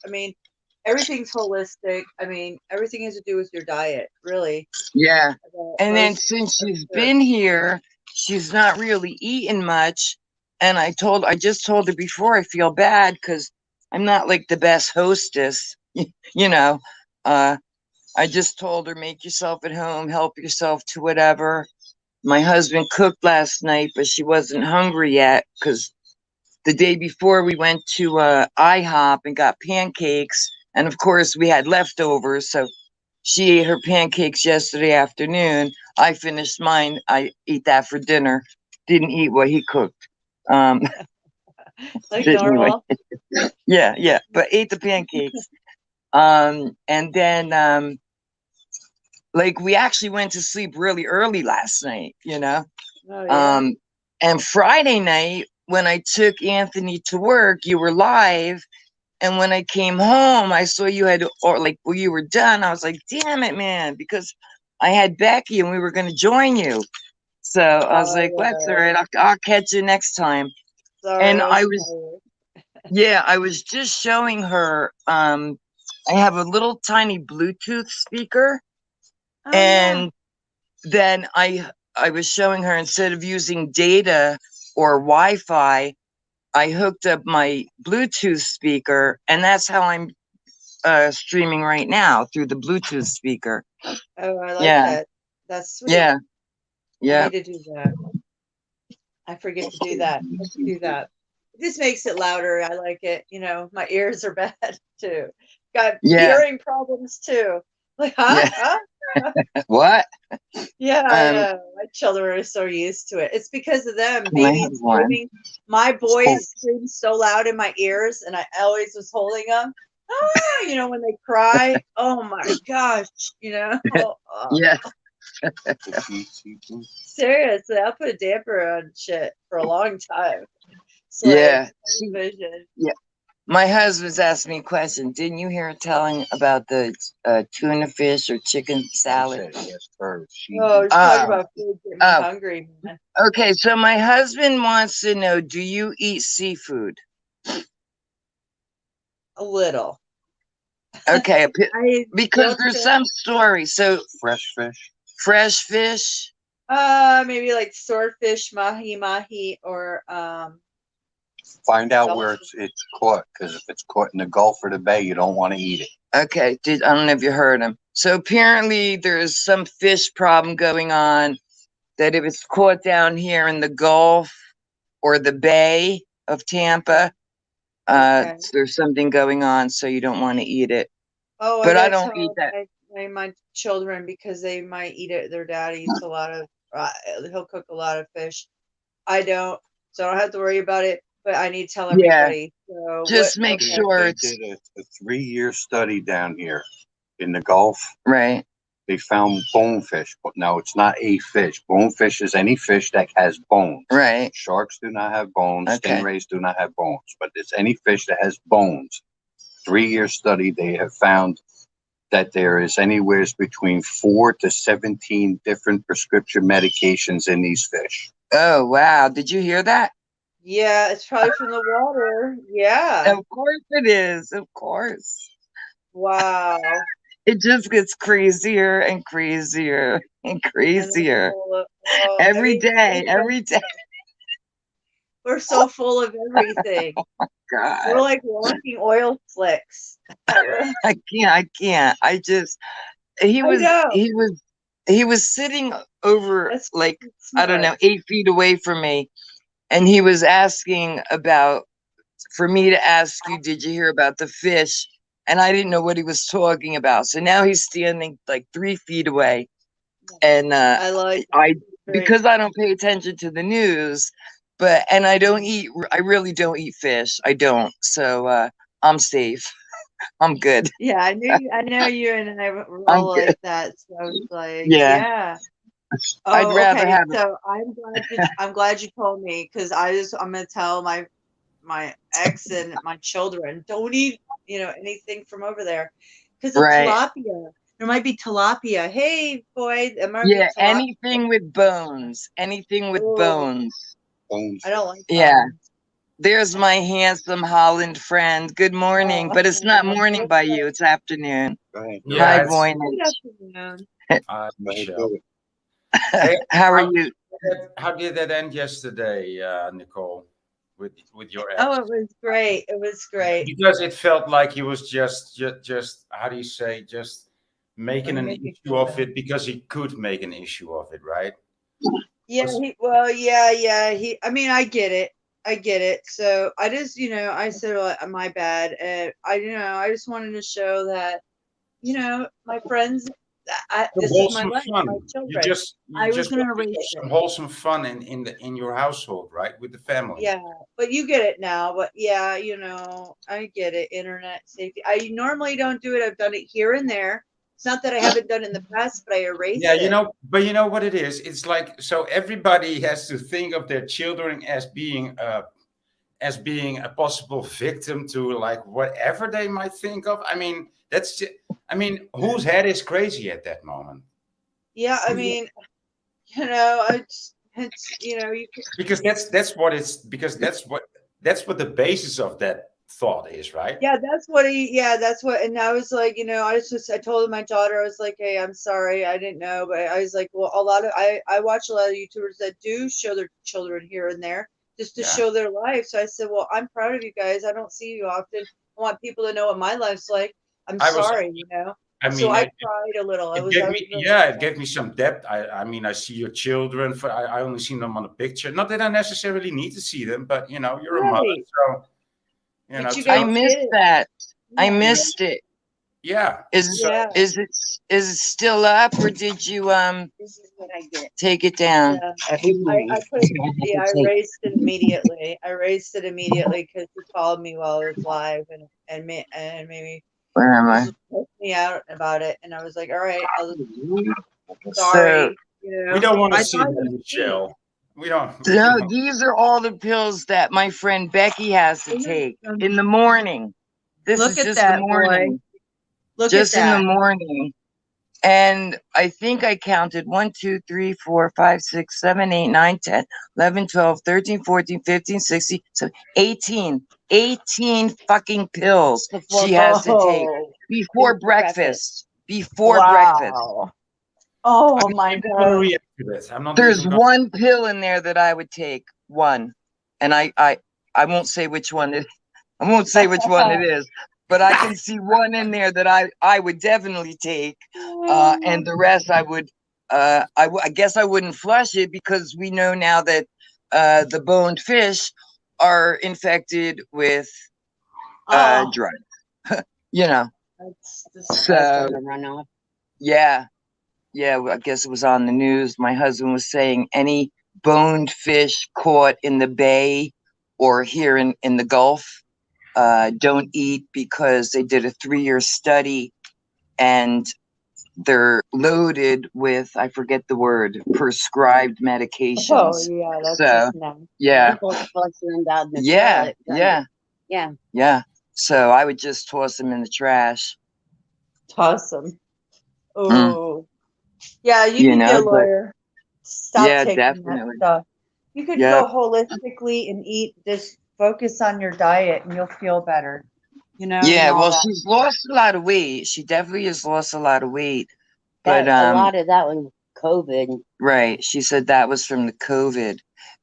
I mean, everything's holistic. I mean, everything has to do with your diet, really. Yeah. And then Most since are she's sure. been here, she's not really eating much. And I just told her before, I feel bad because I'm not like the best hostess, you know. I just told her, make yourself at home, help yourself to whatever. My husband cooked last night, but she wasn't hungry yet because the day before we went to IHOP and got pancakes. And of course, we had leftovers. So she ate her pancakes yesterday afternoon. I finished mine. I ate that for dinner. Didn't eat what he cooked. Like Anyway. normal. Yeah. But ate the pancakes. And then like we actually went to sleep really early last night, you know. Oh, yeah. And Friday night when I took Anthony to work, you were live. And when I came home, I saw you had, or like, well, you were done. I was like, damn it, man, because I had Becky and we were going to join you. So I was like, well, that's all right. I'll catch you next time. Sorry, And I was yeah, I was just showing her, I have a little tiny Bluetooth speaker. Oh, And then I was showing her, instead of using data or Wi-Fi, I hooked up my Bluetooth speaker, and that's how I'm streaming right now, through the Bluetooth speaker. Oh, I like Yeah. that. That's sweet. Yeah. I Yeah. need to do that. I forget to do that. Let's do that. It just makes it louder. I like it. You know, my ears are bad too. Got Yeah. hearing problems too. Like, Yeah. huh? What? Yeah, I know. My children are so used to it. It's because of them. I Babies have one. screaming. My boys scream so loud in my ears, and I always was holding them. You know, when they cry. Oh my gosh, you know. Yeah. Seriously, I'll put a damper on shit for a long time. So Yeah. vision. Yeah. My husband's asked me a question. Didn't you hear her telling about the tuna fish or chicken salad? Oh, she's talking about food getting me hungry, man. Okay, so my husband wants to know, do you eat seafood? A little. Okay, because grilled there's fish. some story. So Fresh fish. fresh fish. Maybe like swordfish, mahi, or Find out where Dolphin. it's caught, because if it's caught in the Gulf or the Bay, you don't want to eat it. Okay, I don't know if you heard him. So apparently there's some fish problem going on, that if it's caught down here in the Gulf or the Bay of Tampa, Okay. there's something going on, so you don't want to eat it. Oh, But I gotta don't eat tell that. my children because they might eat it. Their dad eats a lot of. He'll cook a lot of fish. I don't, so I don't have to worry about it. But I need to tell Yeah, everybody. So just what? make Okay. sure They it's did a 3-year study down here in the Gulf. right. They found bonefish, but no, it's not a fish. Bonefish is any fish that has bones. Right. Sharks do not have bones. Okay. Stingrays do not have bones, but it's any fish that has bones. 3-year study, they have found that there is anywhere between 4 to 17 different prescription medications in these fish. Oh wow! Did you hear that? Yeah, it's probably from the water. Yeah. Of course it is. Of course. Wow. It just gets crazier and crazier and And they're crazier full of- oh, every day. Every day. We're so full of everything. We're God, like walking oil slicks. I can't. He I was know. he was sitting over That's like smart. I don't know 8 feet away from me, and he was asking for me to ask you, did you hear about the fish? And I didn't know what he was talking about. So now he's standing like 3 feet away, and I like because I don't pay attention to the news, and I really don't eat fish. I don't. So I'm safe. I'm good. Yeah, I know you and I I'm roll good. like that. So I was like, Yeah. yeah. I'd rather okay. have it. So I'm glad you told me because I'm gonna tell my ex and my children don't eat anything from over there because of Right. tilapia. There might be tilapia. Hey, boy, there might be Yeah, tilapia. anything with bones. Anything with Ooh. bones. Bones. I don't like Yeah. bones. There's my handsome Holland friend. Good morning. Oh, But it's not yeah. morning by you, it's afternoon. Go ahead. Yeah, Hi, it's- Voynich. Good afternoon. Go ahead, Michelle. do it. Hey, How are you? How did that end yesterday, Nicole, with your ex? Oh, it was great. It was great. Because it felt like he was just how do you say, just making an Making issue of it because he could make an issue of it, right? Yeah, I mean, I get it. So I just, I said, well, my bad. And I just wanted to show that, my friends, this is my Wholesome life, fun. my You children. just I was gonna wanted to erase have some it. wholesome fun in your household, right, with the family. Yeah, but you get it now. But yeah, I get it. Internet safety. I normally don't do it. I've done it here and there. It's not that I haven't done it in the past, but I erased Yeah, it. but you know what it is? It's like, so everybody has to think of their children as being a possible victim to like whatever they might think of. I mean, whose head is crazy at that moment? Yeah, I mean, it's you can, Because that's what the basis of that thought is, right? yeah, that's what, and I was like, I told my daughter, I was like, hey, I'm sorry, I didn't know, but I was like, well, I watch a lot of YouTubers that do show their children here and there just to Yeah. show their life. So I said, well, I'm proud of you guys. I don't see you often. I want people to know what my life's like. I'm sorry. I So mean, I cried a little. it gave me some depth. I mean, I see your children. I only see them on a picture. Not that I necessarily need to see them, but you're a mother, Right. so But you I guys missed did. that. I Yeah. missed it. yeah. Yeah. Is it still up, or did you This is what I get. take it down? Yeah. Every I morning. I erased it immediately. I erased it immediately because he called me while it was live and maybe Where am I? pissed me out about it. And I was like, all right, So sorry. We don't want to I see thought it them, was Michelle. We don't. no, these are all the pills that my friend Becky has to take in the morning. This Look is at just that, the morning. Look Just at in that. the morning. And I think I counted 1, 2, 3, 4, 5, 6, 7, 8, 9, 10, 11, 12, 13, 14, 15, 16, 18 fucking pills she has to take. before breakfast. Before breakfast. Wow. Oh I'm my not even gonna god. react to this. I'm not There's even gonna. one pill in there that I would take. One. And I won't say which one it I won't say which one it is, but I can see one in there that I would definitely take. And the rest I would I guess I wouldn't flush it because we know now that the boned fish are infected with Oh, drugs. You know. that's That's So gonna run off. yeah. Yeah, well, I guess it was on the news. My husband was saying any boned fish caught in the bay or here in the Gulf, don't eat because they did a 3-year study and they're loaded with, I forget the word, prescribed Oh medications. yeah, that's So, just nasty. yeah, People flushing them down the yeah, toilet. yeah, Yeah. yeah. So I would just toss them in the trash. Toss them. Mm, Oh, yeah, you you need know, a but lawyer. Stop yeah, taking that definitely. stuff. You could Yep. go holistically and eat. Just focus on your diet, and you'll feel better. You know, and Yeah, all well, that. she's lost a lot of weight. She definitely has lost a lot of weight. But That a lot of that was COVID. right, she said that was from the COVID.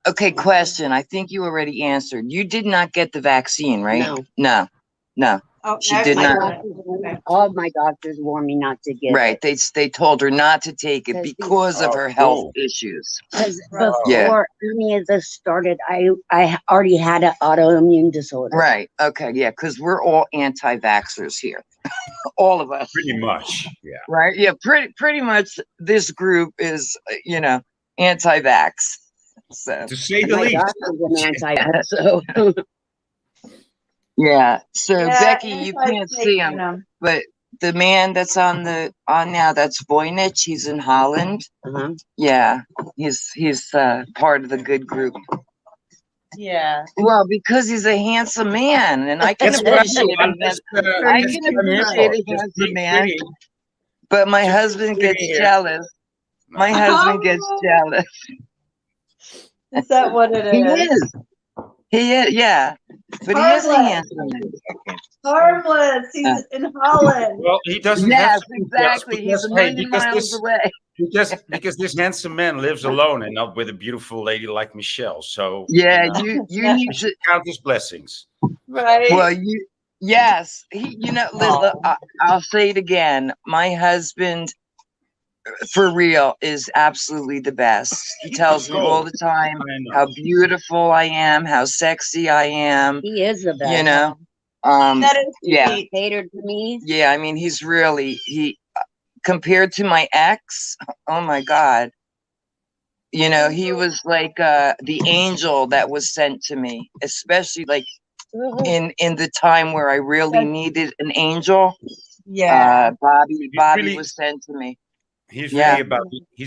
Okay, question. I think you already answered. You did not get the vaccine, right? No. No. No. Oh, She did My not. doctors, Okay. all my doctors warned me not to get Right. it. They told her not to take it Because because of Oh, her health cool. issues. Because Right. Yeah. before any of this started, I already had an autoimmune disorder. Right. Okay. Yeah, because we're all anti-vaxxers here. All of us. Pretty much. Yeah. Right. Yeah, pretty much this group is, anti-vax. So To say And the my least. doctor's an anti so yeah. So Yeah, Becky, you can't see him, anti-snake, but the man that's on now, that's Voynich. He's in Holland. Yeah, he's part of the good group. Yeah. Well, because he's a handsome man, and I can That's what I'm appreciate doing. I'm a just, handsome. I that's can what I'm here appreciate for. a Just handsome being man, pretty. but my Just husband being gets here. jealous. No. My husband gets jealous. Is that what it He is? is. He is. Yeah, but he is a Harmless. handsome man. Harmless. He's in Holland. Well, he doesn't have Yes, to be jealous exactly. He's because, a hey, million because miles this away. because this handsome man lives alone and not with a beautiful lady like Michelle. So Yeah, you know, you need we to. should count his blessings. Right. Well, yes, Aw. I'll say it again. My husband, for real, is absolutely the best. He tells me all the time I know. how beautiful I am, how sexy I am. he is the best. You know, That is yeah, sweet. Catered to me. yeah. I mean, he compared to my ex. Oh my God. He was like the angel that was sent to me, especially like in the time where I really needed an angel. Yeah. Bobby really- was sent to me. He's Yeah.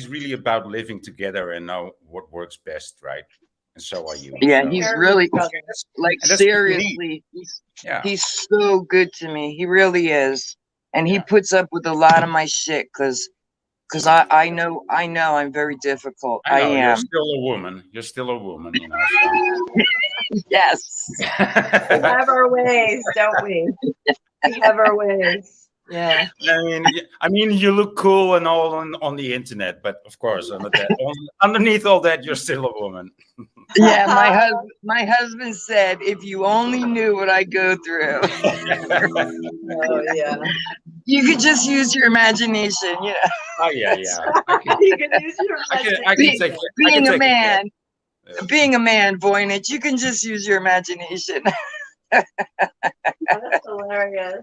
really about living together and know what works best, right? And so are you. Yeah, So- he's really That's- like and that's what you seriously. yeah. He's so good to me. He really is, and he Yeah. puts up with a lot of my shit because I know I'm very difficult. I know, you're am. still a woman. You're still a woman, you know. So. Yes. We have our ways, don't we? We have our ways. Yeah. I mean, you look cool and all on the internet, but of course, underneath all that, you're still a woman. Yeah, my husband said, if you only knew what I go through, Oh yeah. you could just use your imagination. Oh yeah. You can use your I can imagination. take Being a it. man, Yeah. being a man, Voynich, you can just use your imagination. That's hilarious.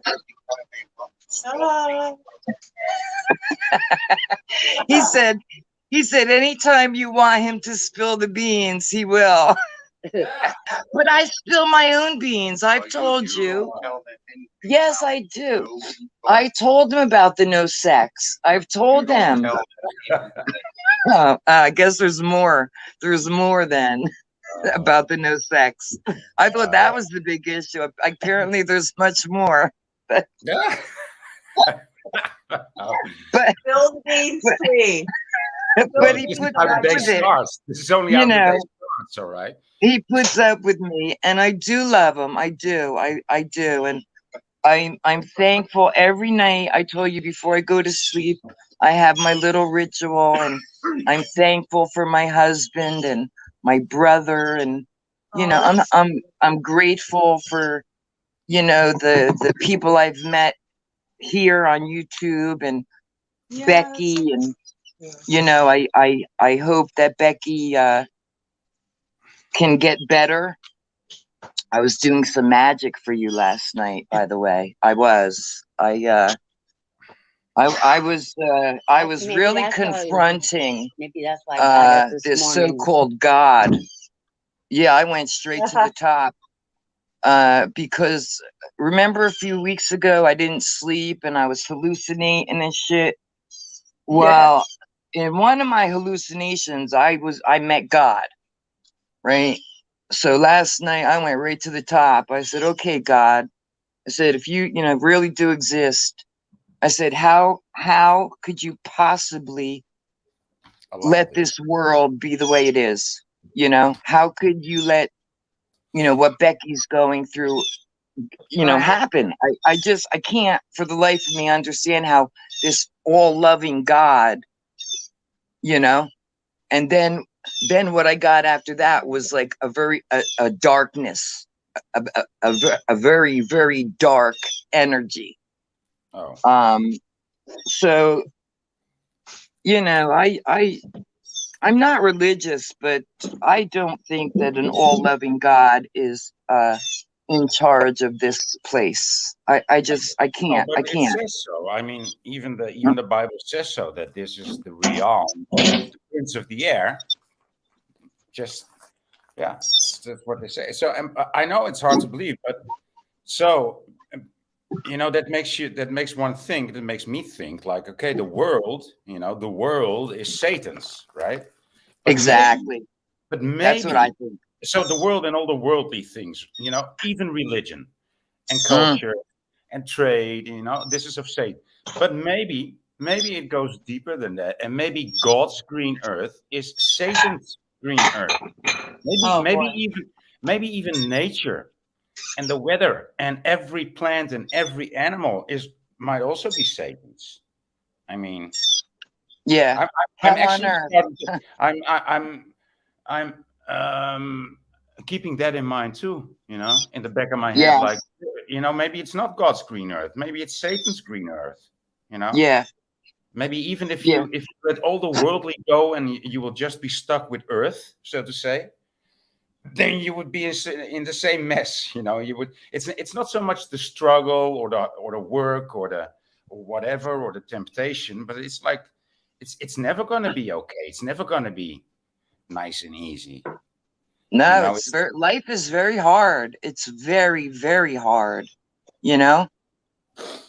Ah. He said, anytime you want him to spill the beans, he will. But I spill my own beans. I've told you. Yes, I do. I told him about the no sex. I've told him. Oh, I guess there's more. There's more then about the no sex. I thought that was the big issue. Apparently, there's much more. Yeah. But Spill the beans free. but he This is puts how up the day with it. starts. This is only You how the know. day starts, all right? He puts up with me, and I do love him. I do. I do. And I'm thankful every night. I told you before I go to sleep, I have my little ritual, and I'm thankful for my husband and my brother, and you Oh, know, that's I'm grateful for, you know, the people I've met here on YouTube, and yeah, Becky, that's and yeah. you know, I hope that Becky can get better. I was doing some magic for you last night, by the way. I was. I was Maybe really that's why. confronting Maybe that's why I got up this this morning. so-called God. Yeah, I went straight to the top. Because remember a few weeks ago I didn't sleep and I was hallucinating and shit. Yeah. Well, in one of my hallucinations, I met God, right? So last night I went right to the top. I said, "Okay, God," I said, "if you really do exist," I said, "how could you possibly Allow let this. this world be the way it is? How could you let what Becky's going through Right. happen? I can't for the life of me understand how this all loving God, you know, and then what I got after that was like a darkness, a very, very dark energy. Oh, So, I'm not religious, but I don't think that an all loving God is in charge of this place. I no, can't. but I it can't. says so. I mean, even the Bible says so, that this is the realm of the prince of the air. Just yeah, that's what they say. So I know it's hard to believe, but so that makes one think. That makes me think like, okay, the world is Satan's, right? But maybe, Exactly. but That's what I maybe, think. so the world and all the worldly things, even religion and Mm, culture and trade, this is of Satan. But maybe it goes deeper than that, and maybe God's green earth is Satan's green earth. Maybe, Oh maybe boy. even, maybe even nature and the weather and every plant and every animal might also be Satan's. I mean, yeah. I'm Hell on actually earth. starting to, I'm keeping that in mind too. In the back of my head, Yeah. like maybe it's not God's green earth, maybe it's Satan's green earth. Yeah. Maybe even if Yeah. you let all the worldly go and you will just be stuck with earth, so to say, then you would be in the same mess. You would. It's not so much the struggle or the work or whatever or the temptation, but it's like it's never going to be okay. It's never going to be nice and easy. No, It's life is very hard. It's very, very hard, you know?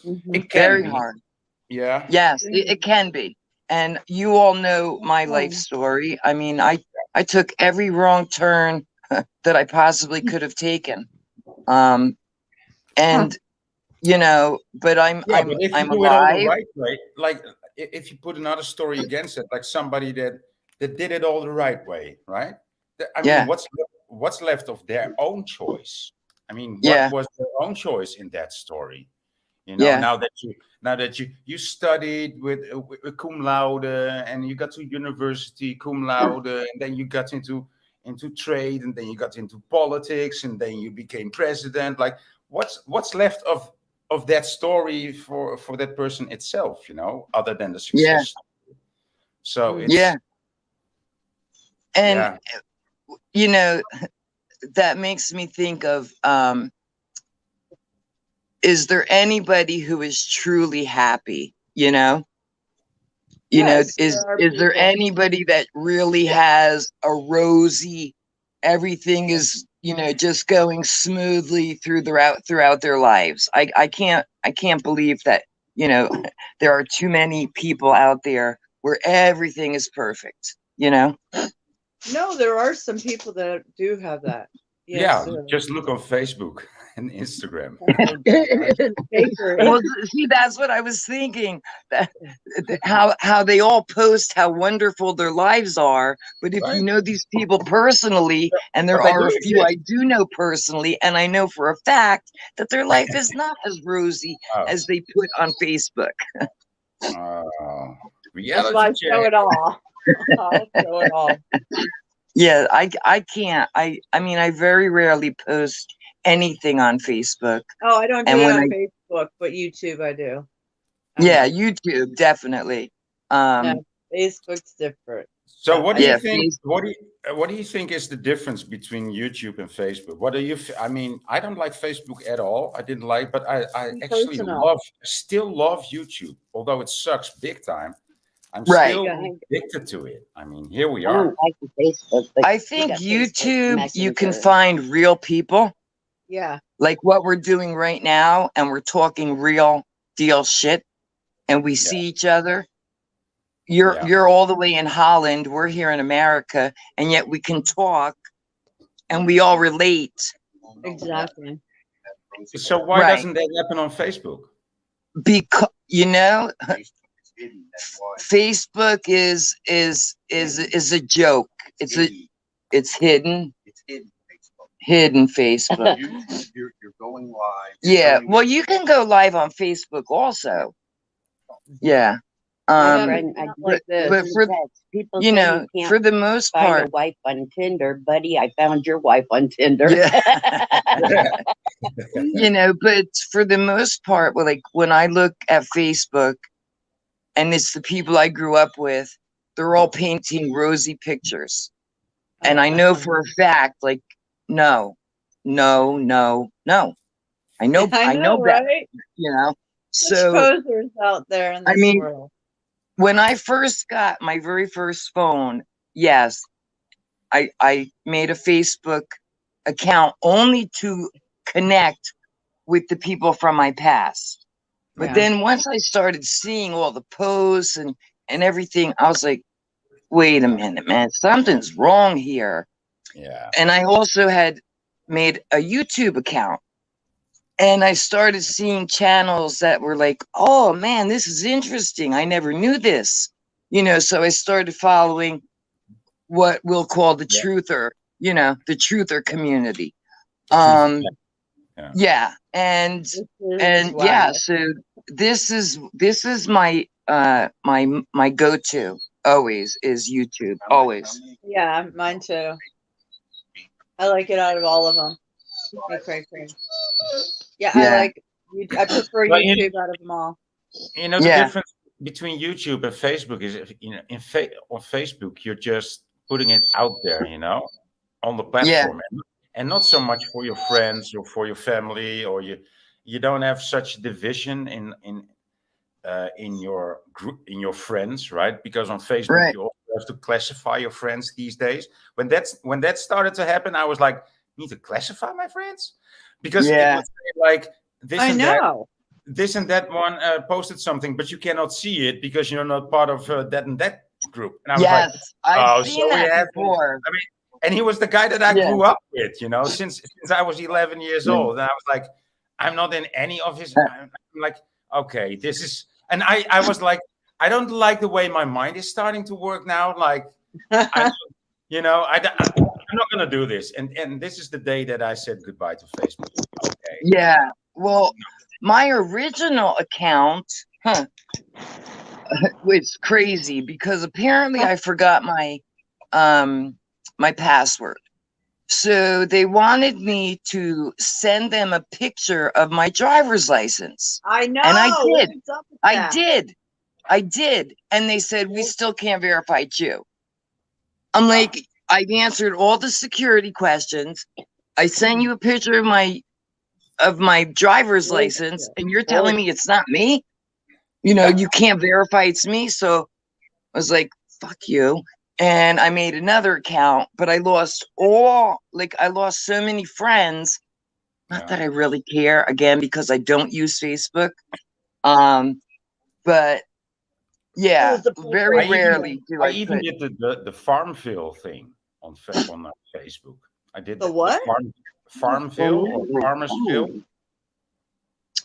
Mhm. it can Very be, hard. yeah. Yes, it can be. And you all know my life Oh. story. I mean, I took every wrong turn that I possibly could have taken. Um, and but Yeah, but if you I'm do it all the alive. right way, like if you put another story against it, like somebody that did it all the right way, right? I mean, Yeah, what's left of their own choice? I mean, what yeah, was their own choice in that story? yeah, Now that you studied with cum laude and you got to university cum laude, and then you got into trade, and then you got into politics, and then you became president. Like, what's left of that story for that person itself, other than the yeah, success? So yeah. it's And yeah. you know, that makes me think of is there anybody who is truly happy? Yes, Is there are is there people. anybody that really has a rosy, everything is, just going smoothly throughout their lives? I can't believe that, you know, there are too many people out there where everything is perfect. No, there are some people that do have that. Yeah, sir. just look on Facebook and Instagram. Paper. Well, see, that's what I was thinking. That how they all post how wonderful their lives are, but if you Right. know these people personally, and there But they are do a few exist. I do know personally, and I know for a fact that their life is not as rosy Oh, as they put on Facebook. oh, That's why I reality show check. it all. I'll show it all. Yeah, I can't. I mean, I very rarely post anything on Facebook. Oh, I don't do And it when on Facebook, but YouTube I do. Yeah, YouTube, definitely. No, Facebook's different. So what do you Yeah, think? What do you think is the difference between YouTube and Facebook? What do you? I mean, I don't like Facebook at all. I didn't like, but I actually Personal. still love YouTube, although it sucks big time. I'm Right. still Yeah. addicted to it. I mean, here we I are. don't like the Facebook, but I we think got Facebook YouTube, you can Messenger. find real people, Yeah. like what we're doing right now, and we're talking real deal shit, and we see each other. Yeah. You're all the way in Holland, we're here in America, and yet we can talk and we all relate. Exactly. So why Right. doesn't that happen on Facebook? Because It's hidden, that's why. Facebook is a joke. It's Hidden. it's hidden, It's hidden Facebook. hidden Facebook. You're going live. Yeah, doing well, it. you can go live on Facebook also. Yeah. I know, Friend, but I not like this. but for people you say know, you can't for the most find part, a wife on Tinder, buddy. I found your wife on Tinder. yeah. You know, but for the most part, well, like when I look at Facebook and it's the people I grew up with, they're all painting rosy pictures. And I know for a fact, like, no. I know better, right? you know. Such So posers out there in I this mean, world. when I first got my very first phone, yes, I made a Facebook account only to connect with the people from my past. But Yeah. then once I started seeing all the posts and everything, I was like, wait a minute, man, something's wrong here. Yeah. And I also had made a YouTube account. And I started seeing channels that were like, oh man, this is interesting. I never knew this. You know, so I started following what we'll call the Yeah. truther, you know, the truther community. Yeah. Yeah. And This is and wow. yeah, so this is my my go-to always is YouTube. Always. Yeah, mine too. I like it out of all of them. Hey, Craig. Yeah, Yeah. I prefer Well, you- YouTube out of them all. You know, the Yeah. difference between YouTube and Facebook is, if, you know, on Facebook, you're just putting it out there, you know, on the platform, and not so much for your friends or for your family, or you don't have such division in your group, in your friends, right? Because on Facebook, Right. you also have to classify your friends these days. When that started to happen, I was like, need to classify my friends, because it Yeah. would say like this I and that. know. This and that one posted something, but you cannot see it because you're not part of that and that group. And I was like, Yes, I've oh, seen so we that have- before. and he was the guy that I Yeah. grew up with, you know, since I was 11 years Yeah. old. And I was like, I'm not in any of his. I'm like, okay, this is, and I was like, I don't like the way my mind is starting to work now. Like, you know, I'm not gonna do this. And this is the day that I said goodbye to Facebook. Okay. Yeah. Well, my original account, it's crazy because apparently I forgot my my password. So they wanted me to send them a picture of my driver's license. I know. And I did. What's up with I that? did. And they said, we still can't verify you. I'm like, I've answered all the security questions. I sent you a picture of my driver's license, and you're telling me it's not me? You know, you can't verify it's me. So I was like, fuck you. And I made another account, but I lost so many friends. Not Yeah. that I really care, again, because I don't use Facebook. But yeah, was the point very where I even- rarely do I I even put. did the Farmville thing on Facebook. I did The what? Farmville or Farmersville.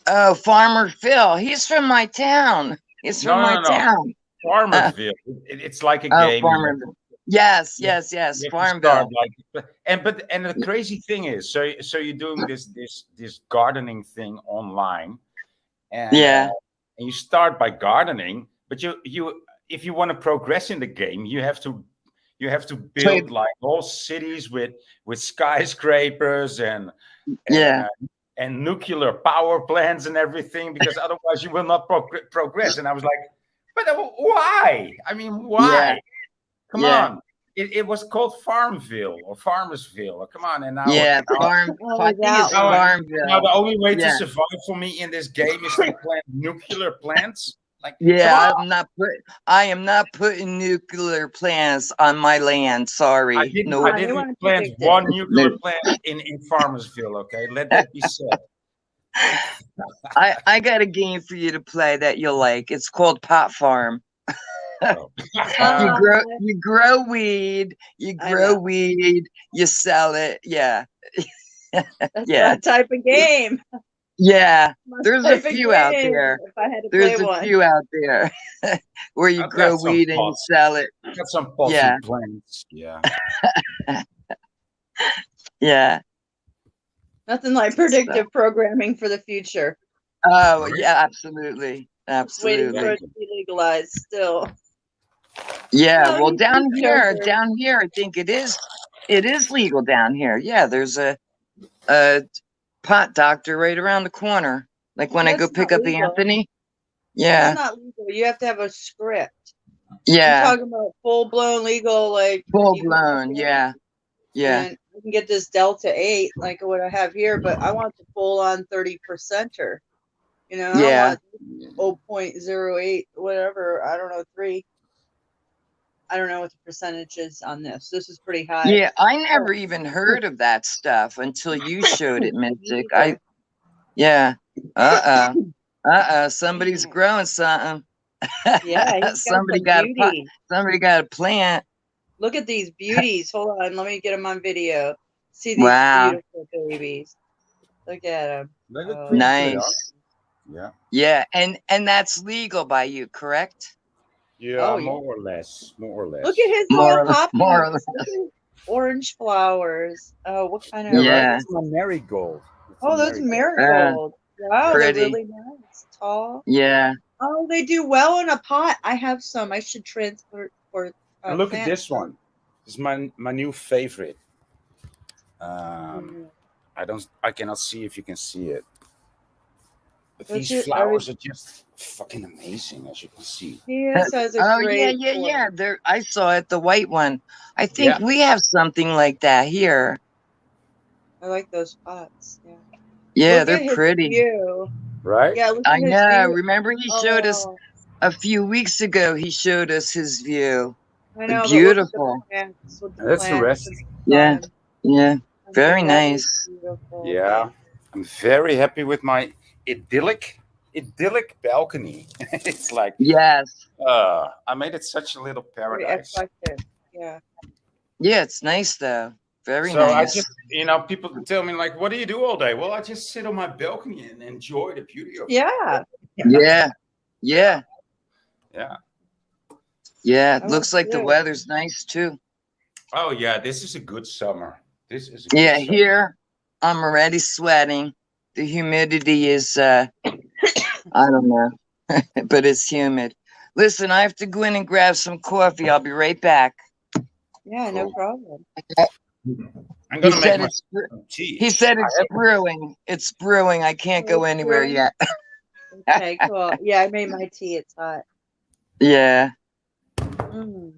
Oh, Farmer Phil. He's from my town. He's from my No. town. Farmerville. It's like a Oh, game. Farmerville. Yes, You yes, yes. you have to start Farmville. like, and the crazy thing is, so you're doing this gardening thing online, and Yeah. and you start by gardening, but you if you want to progress in the game, you have to build like whole cities with skyscrapers and Yeah. and nuclear power plants and everything, because otherwise you will not progress. And I was like, but why? I mean, why? Come Yeah. on. It was called Farmville or Farmersville. Or come on. And now, Yeah. now, Farm. Oh, I think it's that one. Farmville. now the only way to Yeah. survive for me in this game is to plant nuclear plants. Like, Yeah, come on. I am not putting nuclear plants on my land. Sorry. I didn't, No. I You didn't wanna plant predict it. one nuclear plant in Farmersville. Okay, let that be said. I got a game for you to play that you'll like. It's called Pot Farm. So, You grow weed, you I grow know. weed, you sell it. Yeah. That's Yeah. my type of game. Yeah. My There's a type of few out game, there. If I had to There's play a one. few out there where you I've got grow some weed and you pots. sell it. I got some potty Yeah. plants. Yeah. Yeah. Nothing like predictive programming for the future. Oh, Right. yeah, absolutely. Just waiting for Absolutely. it to be legalized still. Yeah, Oh, well, you down keep here, joking. I think it is legal down here. Yeah, there's a pot doctor right around the corner. Like when I go That's pick not up legal. Anthony. It's Yeah, not legal. You have to have a script. I'm yeah, talking about full blown legal, like full you can walk blown. in Yeah, yeah, and I can get this Delta 8 like what I have here, but I want the full on 30%er. You know, I yeah. don't want 0.08, whatever. I don't know, 3. I don't know what the percentage is on this. This is pretty high. Yeah, I never even heard of that stuff until you showed it, Mystic. Yeah. Somebody's growing something. Yeah, he's got Somebody some got a pot. beauty. Somebody got a plant. Look at these beauties. Hold on, let me get them on video. See these Wow. beautiful babies. Look at them. They look Oh. pretty good, Nice. huh? Yeah, and that's legal by you, correct? Yeah, Oh, yeah. more or less. Look at his More all or less- popping. more or less. Look at orange flowers. Oh, what kind of? Yeah, Yeah. right. It's a marigold. Oh, those marigold. Wow, pretty. they're really nice. Tall. Yeah. Oh, they do well in a pot. I have some. I should transport for. And look at plant. this one. This is my new favorite. I cannot see if you can see it. But What's these it? flowers are just fucking amazing, as you can see. This has a Oh great yeah. form. There, I saw it, the white one. I think Yeah. we have something like that here. I like those pots. Yeah. Yeah, Look they're at his pretty. view. Right? Yeah, look I at his know. view. Remember, he showed us Oh, a few weeks ago. He showed us his view. I know, Beautiful. But look at the plants with the That's the plants rest. and Yeah. sun. Yeah. I Very think that is nice. beautiful. Yeah. I'm very happy with my idyllic balcony. It's like, Yes. I made it such a little Very paradise. eclectic. Yeah. Yeah, it's nice though. Very So nice. I just, people tell me like, what do you do all day? Well, I just sit on my balcony and enjoy the beauty of it. Yeah. Yeah. Yeah. Yeah. Yeah. I It looks like like the too. weather's nice too. Oh yeah, this is a good summer. This is a Yeah, good summer. here I'm already sweating. The humidity is I don't know, but it's humid. Listen, I have to go in and grab some coffee. I'll be right back. Yeah, no Cool. problem. I'm He gonna said make it's some tea. he said it's brewing. It's brewing. I can't go It's anywhere brewing? yet. Okay, cool. Yeah, I made my tea. It's hot. Yeah. Mm.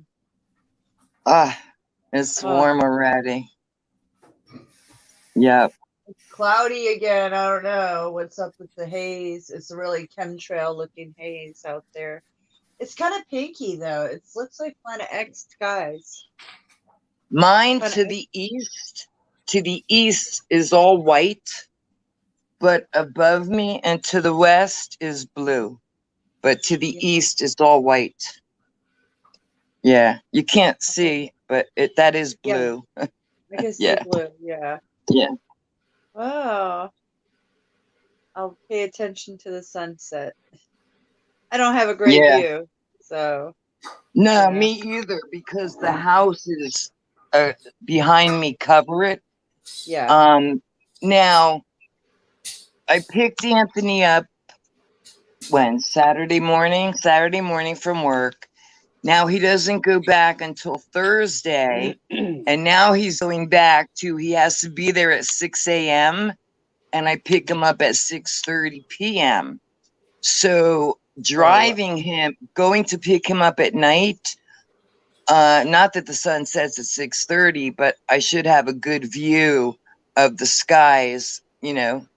Ah, it's Oh. warm already. Yep. It's cloudy again. I don't know what's up with the haze. It's a really chemtrail looking haze out there. It's kind of pinky though. It looks like Planet X skies. Mine But to the east is all white, but above me and to the west is blue. But to the Yeah. east is all white. Yeah, you can't see, but that is Yeah. blue. I can see Yeah. blue. Yeah. Yeah. Oh, I'll pay attention to the sunset. I don't have a great Yeah. view, so No, yeah. me either, because the houses behind me cover it. Yeah. Now I picked Anthony up when Saturday morning from work. Now he doesn't go back until Thursday, and now he's going back to, he has to be there at 6 a.m. and I pick him up at 6:30 p.m. So driving him, going to pick him up at night, not that the sun sets at 6:30, but I should have a good view of the skies,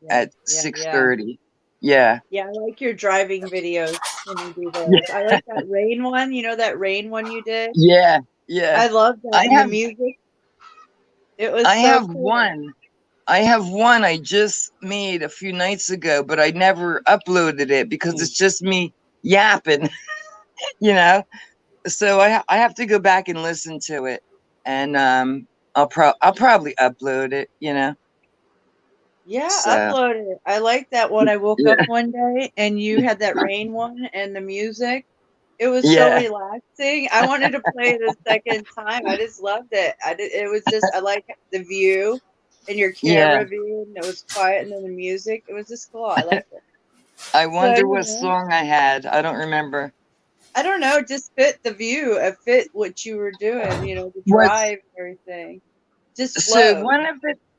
Yeah. at Yeah. 6:30. Yeah. Yeah, I like your driving videos when you do Yeah. those. I like that rain one. You know that rain one you did? Yeah. Yeah. I love that. I And the have music. It was I so have cool. one. I have one I just made a few nights ago, but I never uploaded it because it's just me yapping, you know. So I have to go back and listen to it, and I'll probably upload it, Yeah, So upload it. I like that one. I woke up yeah, one day and you had that rain one and the music. It was so yeah, relaxing. I wanted to play it a second time. I just loved it. It was just, I like the view and your yeah. camera view, and it was quiet, and then the music. It was just cool. I liked it. I So, wonder what song I had. I don't remember. I don't know, just fit the view, fit what you were doing, the What's drive and everything. Just so flow.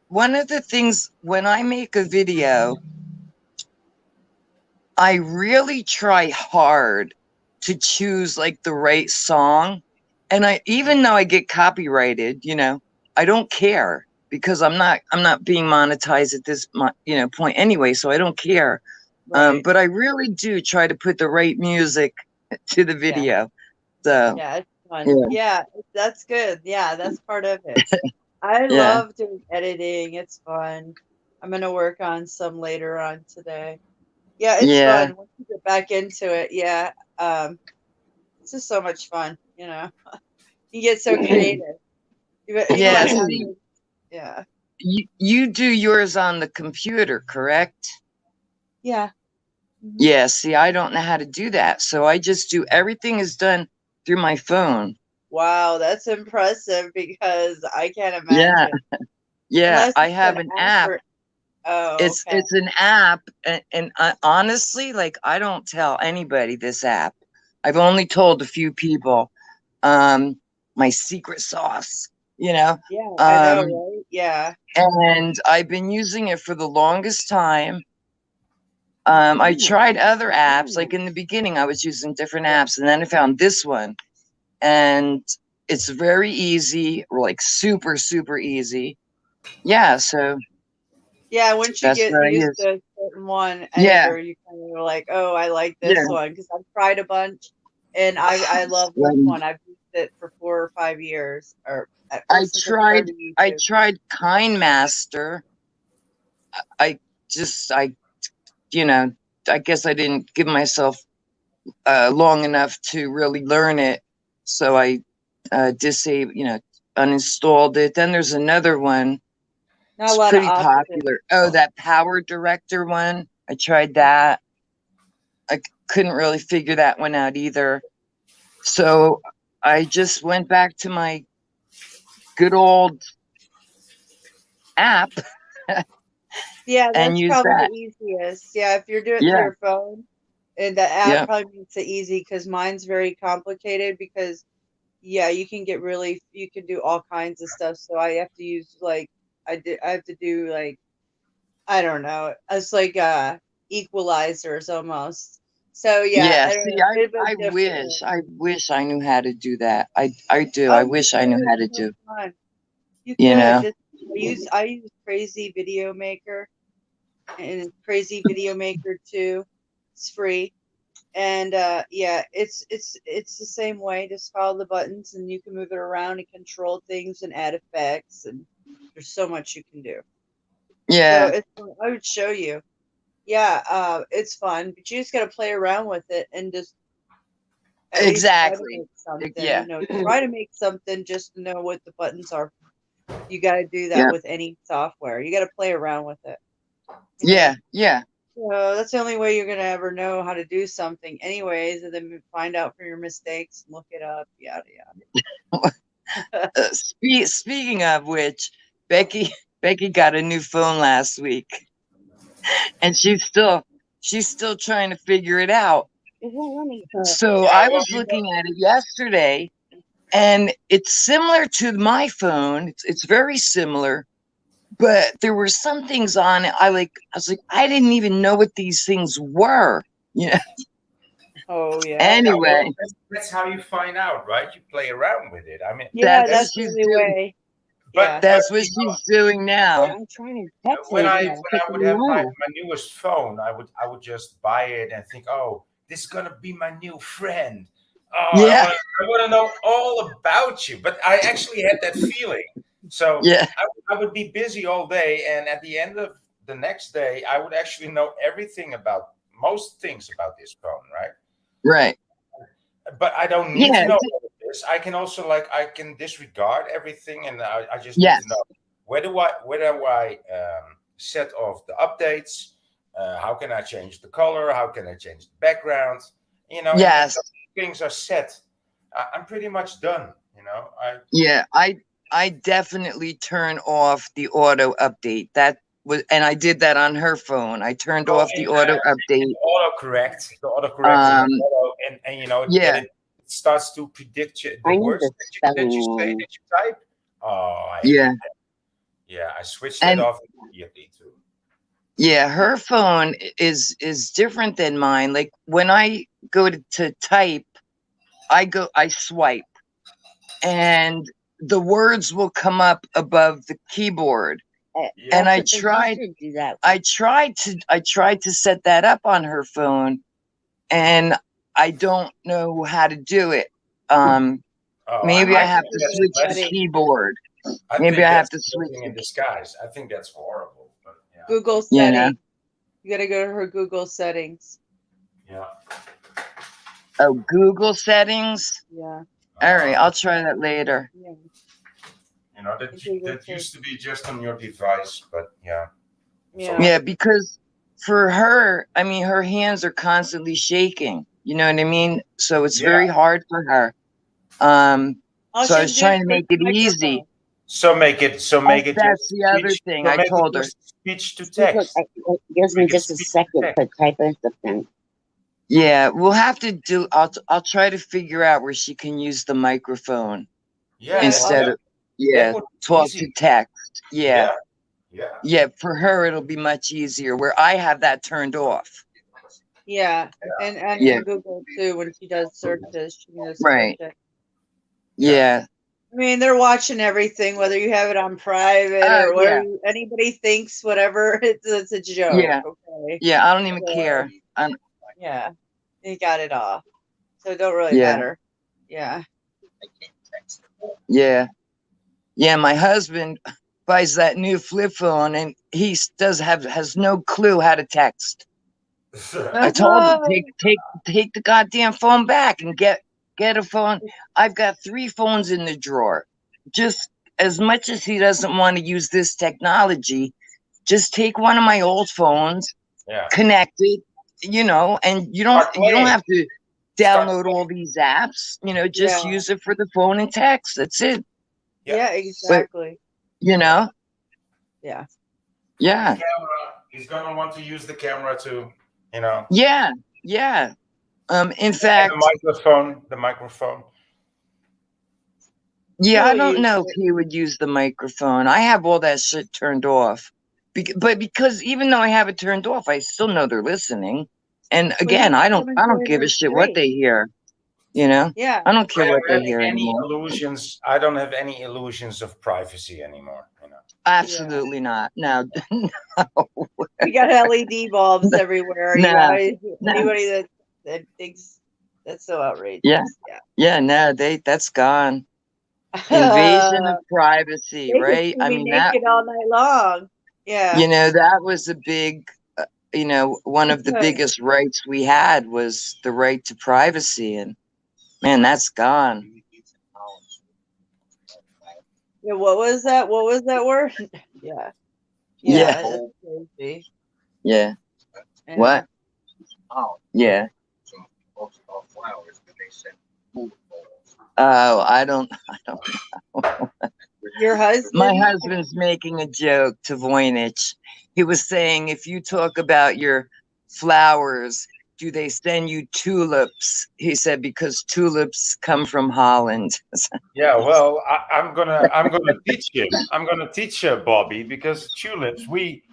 one of the things when I make a video, I really try hard to choose like the right song. And even though I get copyrighted, I don't care because I'm not being monetized at this point anyway, so I don't care. Right. But I really do try to put the right music to the Yeah. video. So Yeah, it's fun. yeah, Yeah, that's good. Yeah, that's part of it. I yeah, love doing editing. It's fun. I'm gonna work on some later on today. Yeah, it's yeah, fun once you get back into it. Yeah, it's just so much fun. You get so creative. Even yeah. like See, yeah, you do yours on the computer, correct? yeah. Mhm. Yeah, see, I don't know how to do that. So I just do everything is done through my phone. Wow, that's impressive because I can't Yeah, imagine yeah. unless I it's have an an app app. or. Oh, okay. It's an app, and honestly, like I don't tell anybody this app. I've only told a few people. My secret sauce, you know. Yeah, I know, Um, right? Yeah. and I've been using it for the longest time. I tried other apps. Like in the beginning, I was using different apps, and then I found this one, and it's very easy, like super, super easy. Yeah, so Yeah, once you that's get what I used use. to a certain one Yeah, editor, you kind of are like, oh, I like yeah. this one because I've tried a bunch, and I love this one. I've used it for 4 or 5 years, or ever since I started I YouTube. tried KindMaster. I I you know I guess I didn't give myself long enough to really learn it, so I uninstalled it. Then there's another one. Not a It's lot of pretty options. popular. Oh, that Power Director one. I tried that. I couldn't really figure that one out either. So I just went back to my good old app Yeah, and that's used probably that. the easiest. Yeah, if you're doing it through Yeah, your phone, and the app yeah, probably makes it easy because mine's very complicated because yeah, you can do all kinds of stuff. So I have to use like I have to do like I don't know. It's like equalizers almost. So yeah, yeah. I don't See, know. It's a bit different. I wish I knew how to do that. I do. Oh, I you wish I knew could. how It's to so do. fun. You You could know. just I use Crazy Video Maker, and it's Crazy Video Maker 2. It's free. And yeah, it's the same way. Just follow the buttons and you can move it around and control things and add effects, and there's so much you can do. So Yeah. it's fun. I would show you. Yeah, it's fun, but you just got to play around with it and just at least try to Exactly. make something. Yeah. Try to make something just to know what the buttons are You got to do that Yeah. with any software. You got to play around with it. Yeah, yeah. So that's the only way you're gonna ever know how to do something, anyways, and then find out from your mistakes, look it up, yada yada. Speaking of which, Becky got a new phone last week, and she's still trying to figure it out. So Yeah, I well, was looking at it yesterday, and it's similar to my phone. It's very similar, but there were some things on it. I was like, I didn't even know what these things were. You know. Oh yeah. Anyway, that's how you find out, right? You play around with it. I mean, Yeah, that's that's what the she's only doing. way. but Yeah. That's what you know, she's doing now. I'm trying to text when it. I It's would taking have my long. newest phone, I would just buy it and think, oh, this is gonna be my new friend. Oh, Yeah. I want to know all about you. But I actually had that feeling. So Yeah. I would be busy all day, and at the end of the next day, I would actually know everything about most things about this phone, right? Right. But I don't need Yeah. to know all of this. I can also I can disregard everything, and I just need Yes. to know where do I set off the updates? How can I change the color? How can I change the background? You know, and when Yes. those things are set, I'm pretty much done. You know, Yeah. I definitely turn off the auto update. That was, and I did that on her phone. I turned off the auto update. the autocorrect, Um. and you know Yeah. that it starts to predict the I need words the that you say, spelling. that you type. Oh, I Yeah. hate that. Yeah, I switched that And off immediately too. yeah, her phone is different than mine. Like when I go to type, I swipe, and the words will come up above the keyboard. And I That's what they tried used to do that. I tried to set that up on her phone, and I don't know how to do it. Oh, Maybe I have think to that's switch the blessing. keyboard. I Maybe think I have that's to switch. blessing in disguise. I think that's horrible, but yeah, Google You know. settings. You gotta go to her Google settings. yeah. Oh, Google settings. Yeah. All right, I'll try that later. Yeah. You know The Google that used to be just on your device, but yeah. Yeah. Yeah, because for her, I mean, her hands are constantly shaking. You know what I mean? So it's Yeah. very hard for her. All So I she was has to do trying is to make it push the easy. microphone. So make it That's just the other speech. thing So I make told it her. just speech to Look, text. it gives me Make it just a speech to second text. to type in something. Yeah, we'll have to do. I'll try to figure out where she can use the microphone Yeah, instead of that would be talk easy. to text. Yeah, Yeah. yeah. For her, it'll be much easier. Where I have that turned off. Yeah. And Yeah. Google too, when she does searches, she can just Right. search it. Yeah. I mean, they're watching everything, whether you have it on private or whatever. Yeah. Anybody thinks whatever, it's a joke. Yeah. Okay. Yeah. I don't even So, care. Yeah. You got it off. So it don't really Yeah. matter. Yeah. Yeah. Yeah. My husband buys that new flip phone, and he has no clue how to text. I told him take the goddamn phone back and get a phone. I've got 3 phones in the drawer. Just as much as he doesn't want to use this technology, just take one of my old phones, Yeah. connect it, you know, and you don't have to download all these apps. You know, just Yeah. use it for the phone and text. That's it. Yeah, exactly. You know? Yeah. Yeah. He's gonna want to use the camera too. You know. Yeah. Yeah. In fact, the microphone. yeah, I He'll don't use know it. if he would use the microphone. I have all that shit turned off. But because even though I have it turned off, I still know they're listening. And again, I don't give a shit what they hear. You know? Yeah. I don't care I what don't they have hear any anymore. illusions. I don't have any illusions of privacy anymore. You know. Absolutely not. No. We got LED bulbs everywhere. No, You guys, no. anybody that thinks that's so outrageous. Yeah. Yeah, no, that's gone. Invasion of privacy, They right? could I see me mean, that, naked all night long. Yeah. you know, that was a big, you know, one of the Okay. biggest rights we had was the right to privacy. And man, that's gone. Yeah, what was that? What was that word? Yeah. Yeah. That's crazy. Yeah. Yeah. What? Oh, Yeah. so most of flowers, but they send food balls. Oh, I don't. Your husband? My husband's making a joke to Voynich. He was saying, if you talk about your flowers, do they send you tulips? He said, because tulips come from Holland. Yeah, well, I'm gonna teach him. I'm gonna teach Bobby, because tulips, we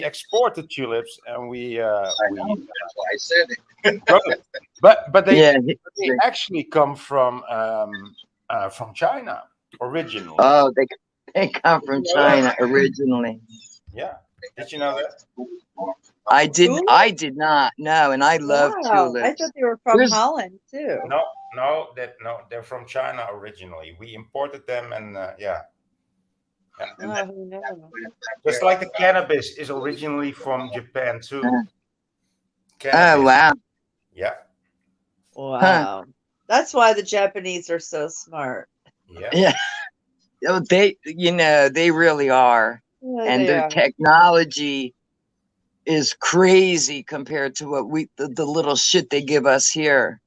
export the tulips, and we I know, that's why I said it. grow it. But they Yeah. they actually come from China originally. Oh, they come from China originally. Yeah, did you know that? I Tulips? did not know, and I love Wow, tulips. I thought they were from There's- Holland too. No, they're from China originally. We imported them, and yeah. Oh, who knows? Just like the cannabis is originally from Japan too. Oh Cannabis. wow. Yeah, Wow. That's why the Japanese are so smart. yeah. Yeah. Oh, they really are. Yeah, And they their are. technology is crazy compared to what the little shit they give us here.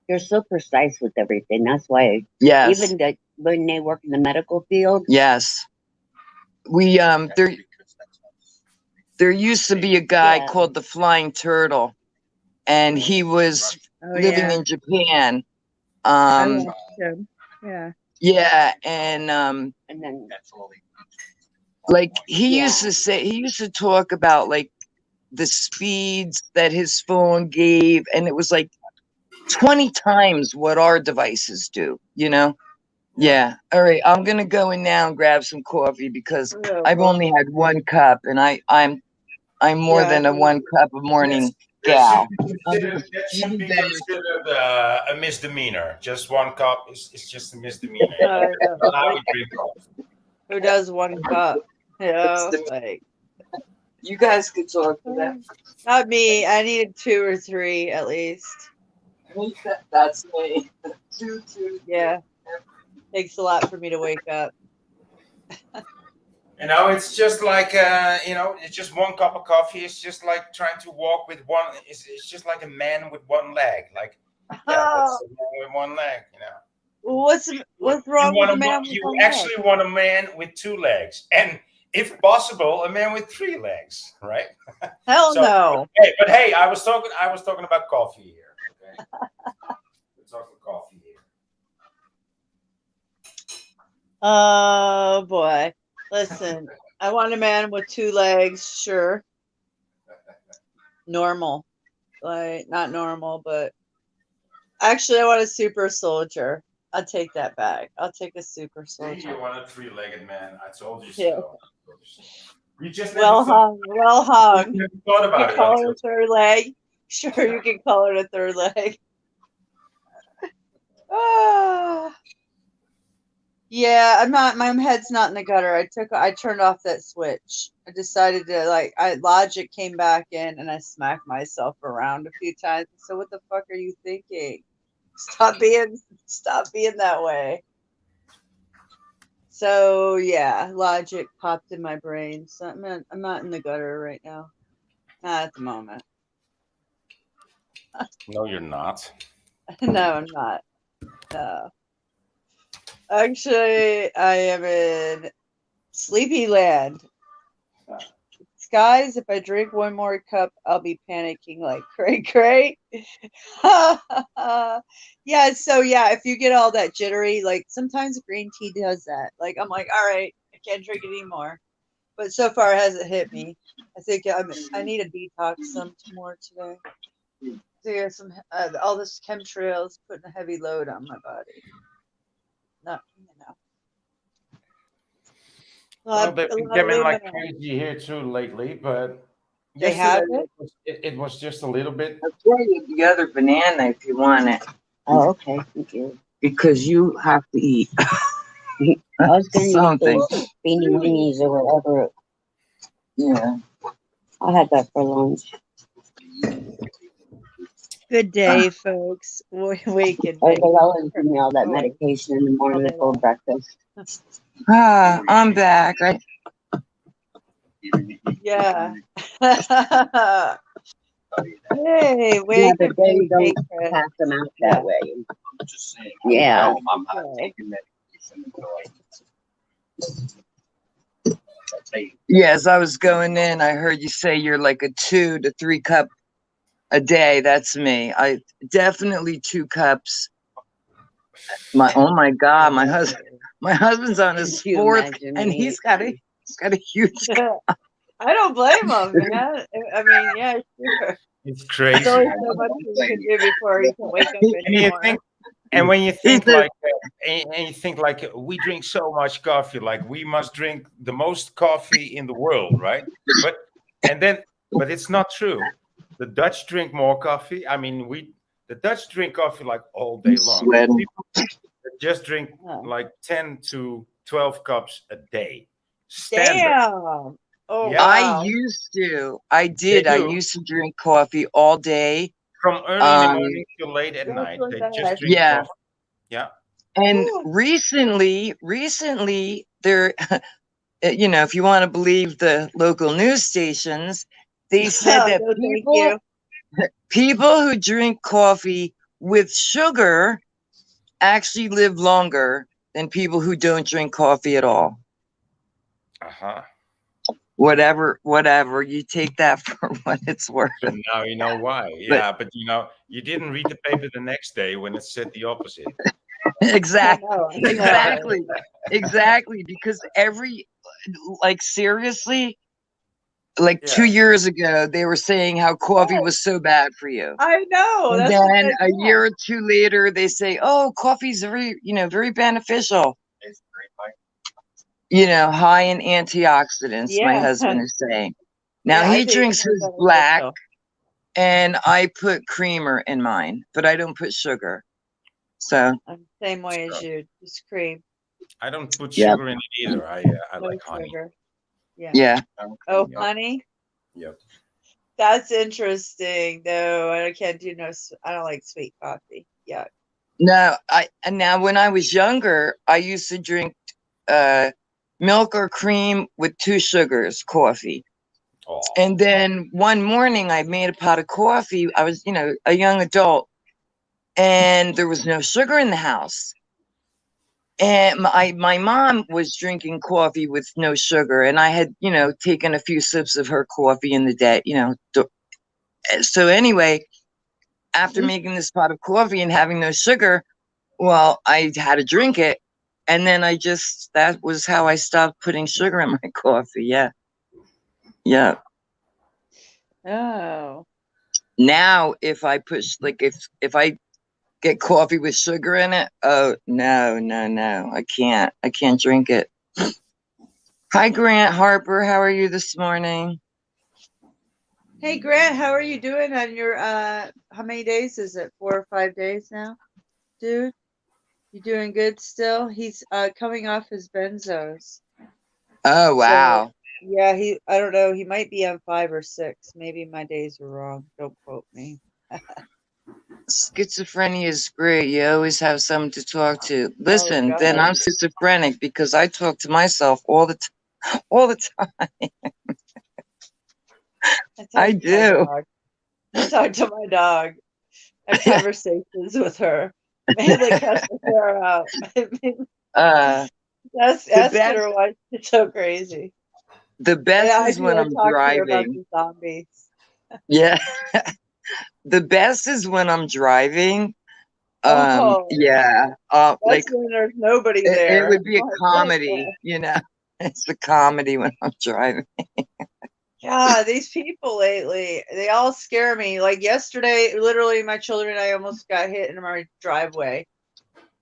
They're so precise with everything. That's why Yes. even when they work in the medical field, Yes. We there used to be a guy Yeah. called the Flying Turtle, and he was Oh, living yeah. in Japan. I watched him. Yeah. Yeah, and and then like he Yeah. used to talk about like the speeds that his phone gave, and it was like 20 times what our devices do, Yeah. All right. I'm gonna go in now and grab some coffee because Oh, I've well, only had one cup, and I'm more Yeah, than a I- 1 cup of morning That gal. should be considered a misdemeanor. Just 1 cup is just a misdemeanor. I know. Allow we drink coffee. Who does 1 cup? It's Like You guys could talk to that. not me. I needed 2 or 3 at least. That's me. Two. Yeah. Takes a lot for me to wake up. It's just like it's just 1 cup of coffee. It's just like trying to walk with one. It's just like a man with 1 leg. Like, yeah, that's a man with 1 leg. What's wrong with a man with You one leg? actually want a man with 2 legs, and if possible, a man with 3 legs, right? Hell So- no. Hey, I was talking about coffee here. Okay, we're talking coffee here. Oh boy. Listen, I want a man with 2 legs, sure. Normal. Like not normal, but actually I want a super soldier. I'll take that back. I'll take a super You soldier. want a 3-legged man? I told you Yeah. so. You just Well never thought, hung, well hung. you never thought You about can it. call until- it a 3rd leg. Sure, you can call it a 3rd leg. Ah. Yeah, I'm not. My head's not in the gutter. I turned off that switch. I decided to logic came back in, and I smacked myself around a few times. So what the fuck are you thinking? Stop being that way. So yeah, logic popped in my brain. So I'm not in the gutter right now. Not at the moment. No, you're not. No, I'm not. No. Actually, I am in Sleepy Land. Guys, if I drink 1 more cup, I'll be panicking like cray. Yeah, so yeah, if you get all that jittery, like sometimes green tea does that. Like I'm like, all right, I can't drink it anymore. But so far it hasn't hit me. I think I need a detox some more today. So yeah, all this chemtrails putting a heavy load on my body. No. Well, they've been coming like crazy here too lately, but They have yesterday it was just a little bit. I'll throw you the other banana if you want it, oh, okay, thank you. because you have to eat I was going to something. eat those beanie weenies or whatever. Yeah. I had that for lunch. Good day, folks. We can Oh, make they always give me all that Oh, medication in the morning they before don't. breakfast. I'm back. Yeah. Hey, Yeah, wake but up, they big don't secret. pass them out Yeah. that way. I'm just saying. Yeah. No, I'm not Yeah. taking medication until I take. Yes, I was going in. I heard you say you're like a 2 to 3 cup a day. That's me. I definitely 2 cups. Oh my God, my husband's on his Could you 4th, imagine and me? he's got a huge. I don't blame him, man. I mean, yeah, sure. It's There's crazy. only so much he can do before he can wake up And you anymore. think, and when you think said- like, and you think like, we drink so much coffee, like we must drink the most coffee in the world, right? But it's not true. The Dutch drink more coffee. I mean, the Dutch drink coffee like all day long. Sweating. People just drink Oh. like 10 to 12 cups a day. Standard. Damn. Oh, Yeah. wow. I used to. I did. They I do. used to drink coffee all day. From early in the morning till late at That's night, what they that just is. drink Yeah. coffee. Yeah. And Ooh. recently, there, if you want to believe the local news stations, they said that No, thank you. people who drink coffee with sugar actually live longer than people who don't drink coffee at all. Uh-huh. Whatever, you take that for what it's worth. So now you know why. Yeah, but you didn't read the paper the next day when it said the opposite. Exactly. I know. Exactly. Because seriously, like Yeah. 2 years ago, they were saying how coffee was so bad for you. I know. And That's what then I a year or 2 later, they say, oh, coffee's very, very beneficial. It's great, Mike. High in antioxidants, my Yeah. husband is saying. Now Yeah, I he think drinks it's his beneficial. black, and I put creamer in mine, but I don't put sugar. So I'm the same way as you. Just cream. I don't put Yeah. sugar in it either. I No like honey. sugar. Yeah. yeah. Oh, Yeah. honey? Yep. That's interesting. No, I can't do I don't like sweet coffee. Yeah. No, now when I was younger, I used to drink milk or cream with 2 sugars, coffee. Oh. And then one morning I made a pot of coffee. I was, a young adult, and there was no sugar in the house. And my mom was drinking coffee with no sugar, and I had, taken a few sips of her coffee in the day, So anyway, after making this pot of coffee and having no sugar, well, I had to drink it. And then that was how I stopped putting sugar in my coffee. Yeah. Yeah. Oh. Now, if I push, if I get coffee with sugar in it, oh, no. I can't drink it. Hi, Grant Harper. How are you this morning? Hey, Grant, how are you doing on your, how many days is it? 4 or 5 days now? Dude, you doing good still? He's, coming off his benzos. Oh, wow. So, yeah, I don't know. He might be on 5 or 6. Maybe my days are wrong. Don't quote me. Schizophrenia is great. You always have someone to talk to. Listen, God. then I'm schizophrenic because I talk to myself all the time. I do. I talk to my dog. I have conversations with her. Mainly cuss her out. That's asking her why she's so crazy. The best is when I'm driving. About the zombies. Yeah. The best is when I'm driving. Yeah. That's when there's nobody there. It would be a comedy, It's a comedy when I'm driving. God, these people lately, they all scare me. Like yesterday, literally, my children and I almost got hit in our driveway.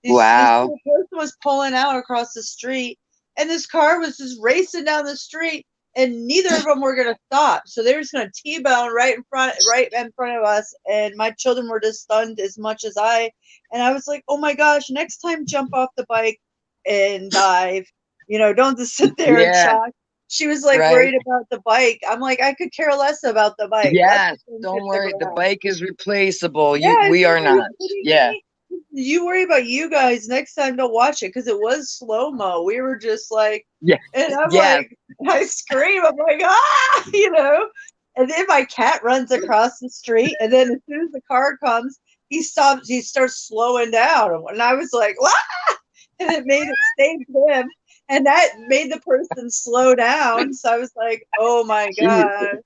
Wow. This person was pulling out across the street, and this car was just racing down the street, and neither of them were going to stop. So they were just going to T-bone right in front of us, and my children were just stunned as much as I. And I was like, oh my gosh, next time jump off the bike and dive. Don't just sit there and She was like Right. worried about the bike. I'm like, I could care less about the bike. Let Yes, the thing hit don't worry. The ground. bike is replaceable. Yeah, We are are you not. kidding Yeah. me? You worry about you guys next time. Don't watch it because it was slow mo. We were just like, Yeah. and I'm Yeah. like, I scream. I'm like, ah, you know. And then my cat runs across the street, and then as soon as the car comes, he stops. He starts slowing down, and I was like, ah! And it made it saved him, and that made the person slow down. So I was like, oh my god.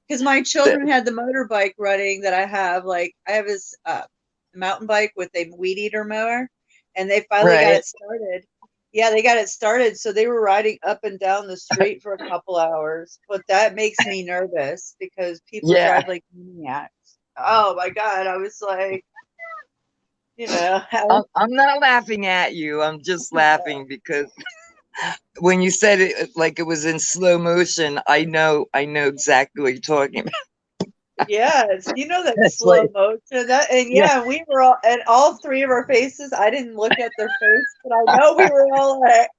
Because my children had the motorbike running that I have. Like I have this mountain bike with a weed eater mower, and they finally got Right. it started. Yeah, they got it started, so they were riding up and down the street for a couple hours. But that makes me nervous because people Yeah. drive like maniacs. Oh my god, I was like, you know, I'm not laughing at you. I'm just laughing because when you said it like it was in slow motion, I know exactly what you're talking about. yes, you know that It's slow like, motion. That and yeah. yeah, we were all and all three of our faces. I didn't look at their face, but I know we were all like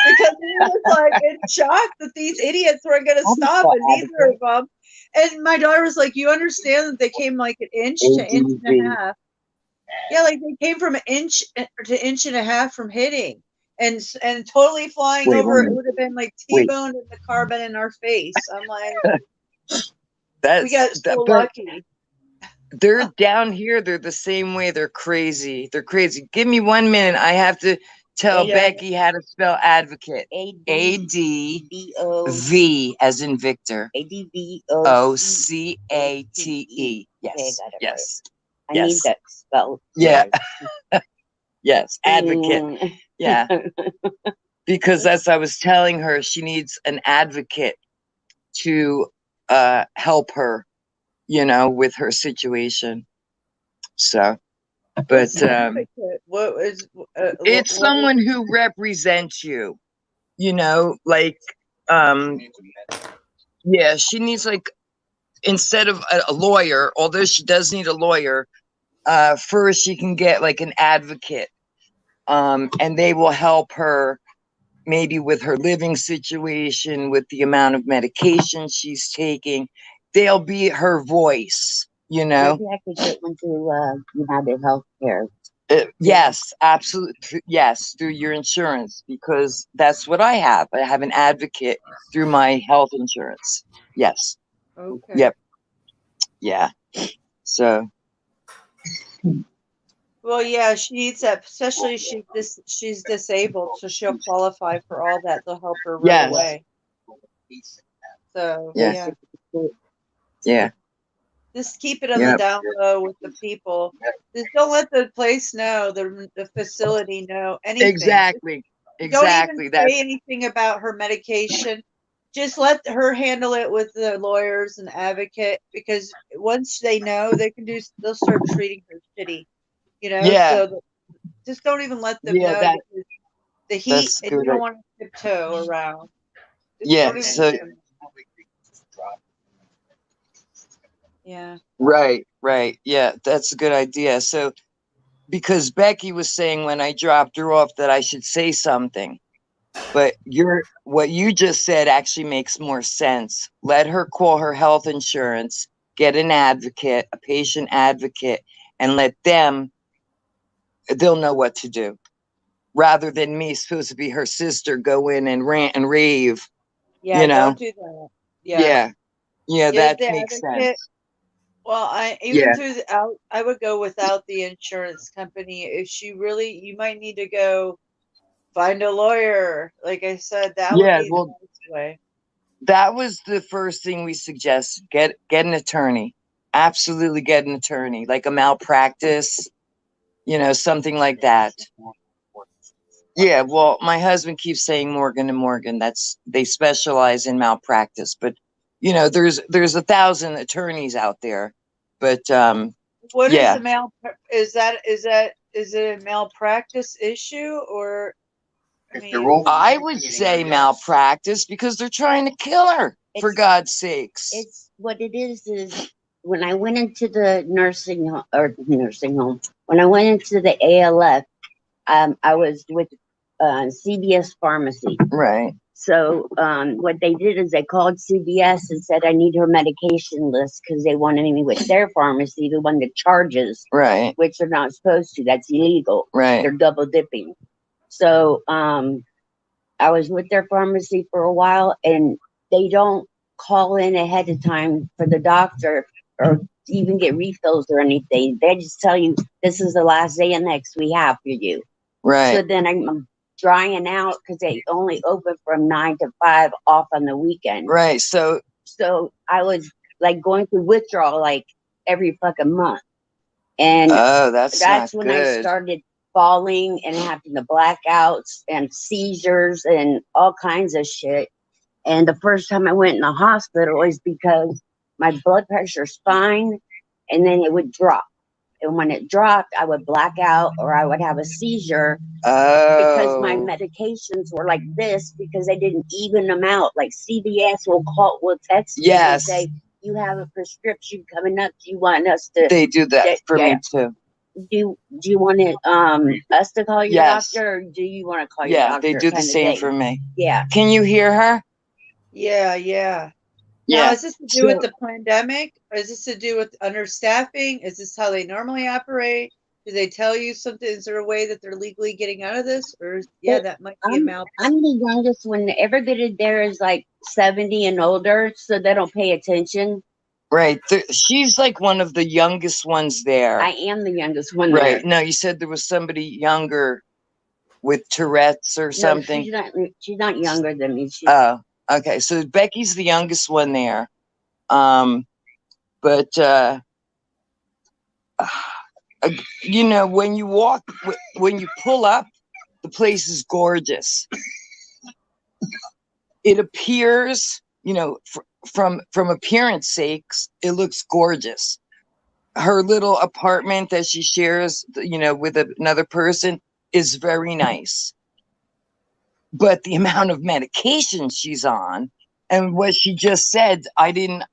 because we were like in shock that these idiots weren't going to stop, and neither of them. And my daughter was like, "You understand that they came like an inch to inch and a ADV. half? Yeah, like they came from an inch to inch and a half from hitting." And totally flying Wait, over, one it minute. would have been like Wait. T-boned and the car been in our face. I'm like, we That's got so but lucky. they're down here. They're the same way. They're crazy. They're crazy. Give me 1 minute. I have to tell Yeah. Becky how to spell advocate. ADV as in Victor. OCATE. Yes. got it Yes. I need Yes. that spelled. Yeah. Yes. Advocate. Mm. Yeah. Because as I was telling her, she needs an advocate to help her, you know, with her situation. So, but What is it's someone who represents you, you know, like yeah, she needs like instead of a lawyer, although she does need a lawyer, first she can get like an advocate, and they will help her maybe with her living situation, with the amount of medication she's taking. They'll be her voice, you know. Maybe I could get one through United Healthcare. Yes, absolutely. Yes, through your insurance, because that's what I have. I have an advocate through my health insurance. Yes. Okay. Yep. Yeah. So. Well, yeah, she needs that, especially she's disabled, so she'll qualify for all that. They'll help her right Yes. away. So Yes. yeah, Yeah. just keep it on the Yep. down low with the people. Just don't let the place know, the facility know anything. Exactly. Don't Exactly. even That's say anything about her medication. Just let her handle it with the lawyers and advocate, because once they know, they'll start treating her shitty, you know. Yeah. So just don't even let them Yeah, know that- because the heat, that's and you good. don't want to tiptoe around. Just Yeah, don't even so- let them- yeah. Right, right. Yeah, that's a good idea. So, because Becky was saying when I dropped her off that I should say something, but what you just said actually makes more sense. Let her call her health insurance, get an advocate, a patient advocate, and let them, they'll know what to do. Rather than me, supposed to be her sister, go in and rant and rave. Yeah, You know? don't do that. Yeah. Yeah. Yeah, Get that the makes advocate. sense. Well, Yeah. I would go without the insurance company. If she really, you might need to go find a lawyer. Like I said, that would Yeah, be well, the best way. that was the first thing we suggested. Get an attorney. Absolutely get an attorney, like a malpractice, you know, something like that. Yeah, well, my husband keeps saying Morgan and Morgan. They specialize in malpractice, but you know, there's 1,000 attorneys out there. But What yeah. is it a malpractice issue, or I mean, I would say malpractice because they're trying to kill her, for God's sakes. It's what it is when I went into the nursing home, when I went into the ALF, I was with CVS Pharmacy. Right. So what they did is they called CVS and said I need her medication list because they wanted me with their pharmacy, the one that charges, Right. which they're not supposed to. That's illegal. Right. They're double dipping. So I was with their pharmacy for a while, and they don't call in ahead of time for the doctor or even get refills or anything. They just tell you this is the last Xanax we have for you. Right. So then I'm drying out because they only open from 9 to 5 off on the weekend. Right. So So I was like going through withdrawal like every fucking month. And oh, that's that's not when I good. started falling and having the blackouts and seizures and all kinds of shit. And the first time I went in the hospital was because my blood pressure's fine and then it would drop. And when it dropped, I would black out or I would have a seizure because my Oh. medications were like this because they didn't even them out. Like CVS will text me and Yes. say, you have a prescription coming up. Do you want us to They do that for yeah. me too. do you want it us to call your Yes. doctor or do you want to call your Yeah, doctor? they do the kinda same thing. for me. Yeah. Can you hear her? Yeah, yeah. Now, Yeah. is this to do with So- the pandemic? Or is this to do with understaffing? Is this how they normally operate? Do they tell you something? Is there a way that they're legally getting out of this? Or yeah, that might be a malpractice. I'm the youngest one. Everybody there is like 70 and older, so they don't pay attention. Right. She's like one of the youngest ones there. I am the youngest one Right. there. No, you said there was somebody younger with Tourette's or something. No, she's not younger than me. She's Oh, okay. So Becky's the youngest one there. But you know, when you walk, when you pull up, the place is gorgeous. It appears, you know, from appearance sakes, it looks gorgeous. Her little apartment that she shares, you know, with another person is very nice. But the amount of medication she's on and what she just said, I didn't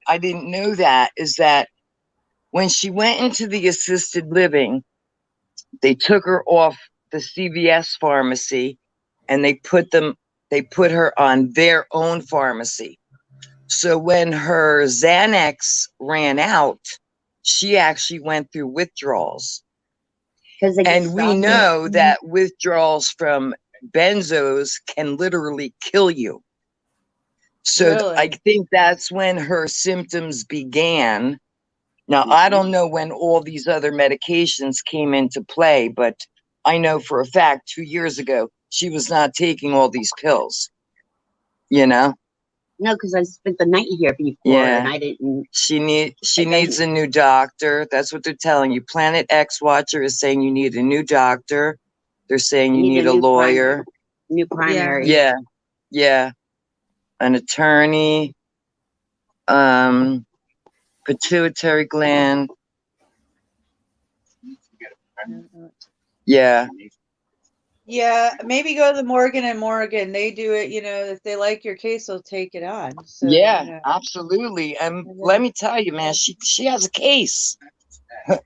know that, is that when she went into the assisted living, they took her off the CVS pharmacy and they put her on their own pharmacy. So when her Xanax ran out, she actually went through withdrawals. And we know that withdrawals from benzos can literally kill you. So Really? I think that's when her symptoms began. Now, I don't know when all these other medications came into play, but I know for a fact 2 years ago, she was not taking all these pills, you know? No, because I spent the night here before and I didn't. She needs a new doctor. That's what they're telling you. Planet X Watcher is saying you need a new doctor. They're saying you need a new lawyer. New primary. Yeah. Yeah. An attorney. Pituitary gland. Yeah. Yeah, maybe go to the Morgan and Morgan. They do it, you know, if they like your case, they'll take it on. So, Yeah, you know, absolutely. And And let then- me tell you, man, she has a case. if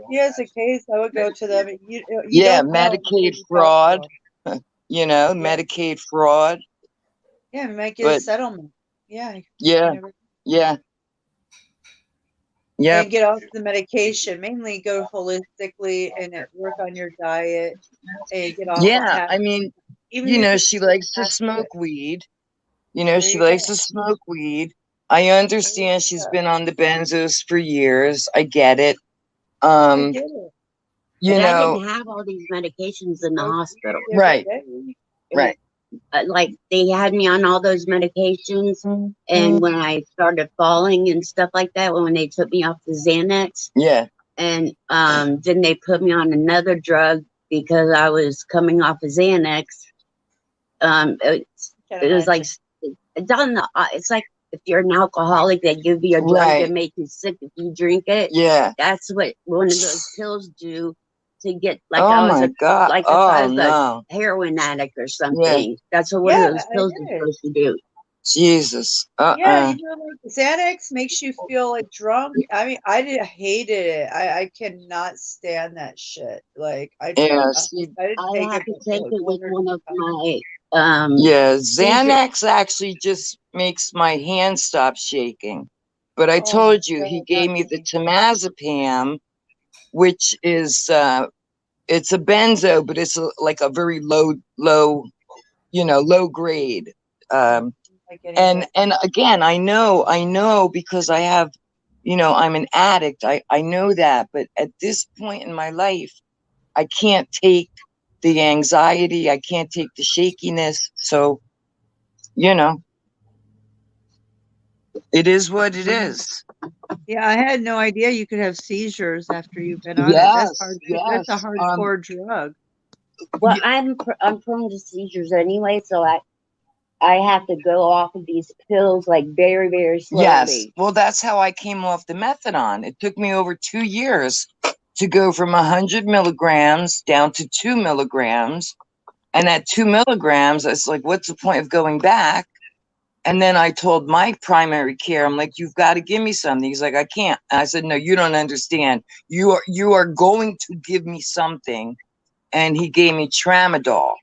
she has a case, I would go to them. You Yeah, don't know until Medicaid you talk fraud. to them. You know, Medicaid fraud. Yeah, we might get a But- settlement. Yeah. you Yeah, never- yeah. Yep. And get off the medication. Mainly go holistically and work on your diet and get off. the Yeah, tap- I mean, even you if know, it's she likes to just smoke weed. You know, There she you likes go. to smoke weed. I understand she's go. been on the benzos for years. I get it. I get it. You But I know, didn't have all these medications in the hospital. Yeah, Right. right. right. Like they had me on all those medications, and when I started falling and stuff like that, when they took me off the Xanax, Yeah. and then they put me on another drug because I was coming off of Xanax. It was like it's on the. It's like if you're an alcoholic, they give you a drug Right. to make you sick if you drink it. Yeah. That's what one of those pills do to get like oh I was my God. like if I Oh was a no. heroin addict or something. That's what one Yeah, of those I pills get is it. supposed to do. Jesus. Yeah, you know, like Xanax makes you feel like drunk. I mean, hated it. I cannot stand that shit. Like I Yeah. didn't I take had it. to but take for it with like one of my Yeah, seizure- Xanax actually just makes my hand stop shaking. But I Oh my told you, he God, gave me the temazepam, which is it's a benzo, but it's like a very low, low grade. like getting And that. again, I know because I have, I'm an addict. I know that, but at this point in my life, I can't take the anxiety. I can't take the shakiness. So, it is what it is. Yeah, I had no idea you could have seizures after you've been on it. That's Yes, hard. yes. That's a hardcore drug. well, I'm prone to seizures anyway, so I have to go off of these pills like very, very Yes. slowly. Well, that's how I came off the methadone. It took me over 2 years to go from 100 milligrams down to 2 milligrams. And at 2 milligrams, it's like, what's the point of going back? And then I told my primary care, I'm like, you've got to give me something. He's like, I can't. And I said, no, you don't understand. You are going to give me something. And he gave me tramadol.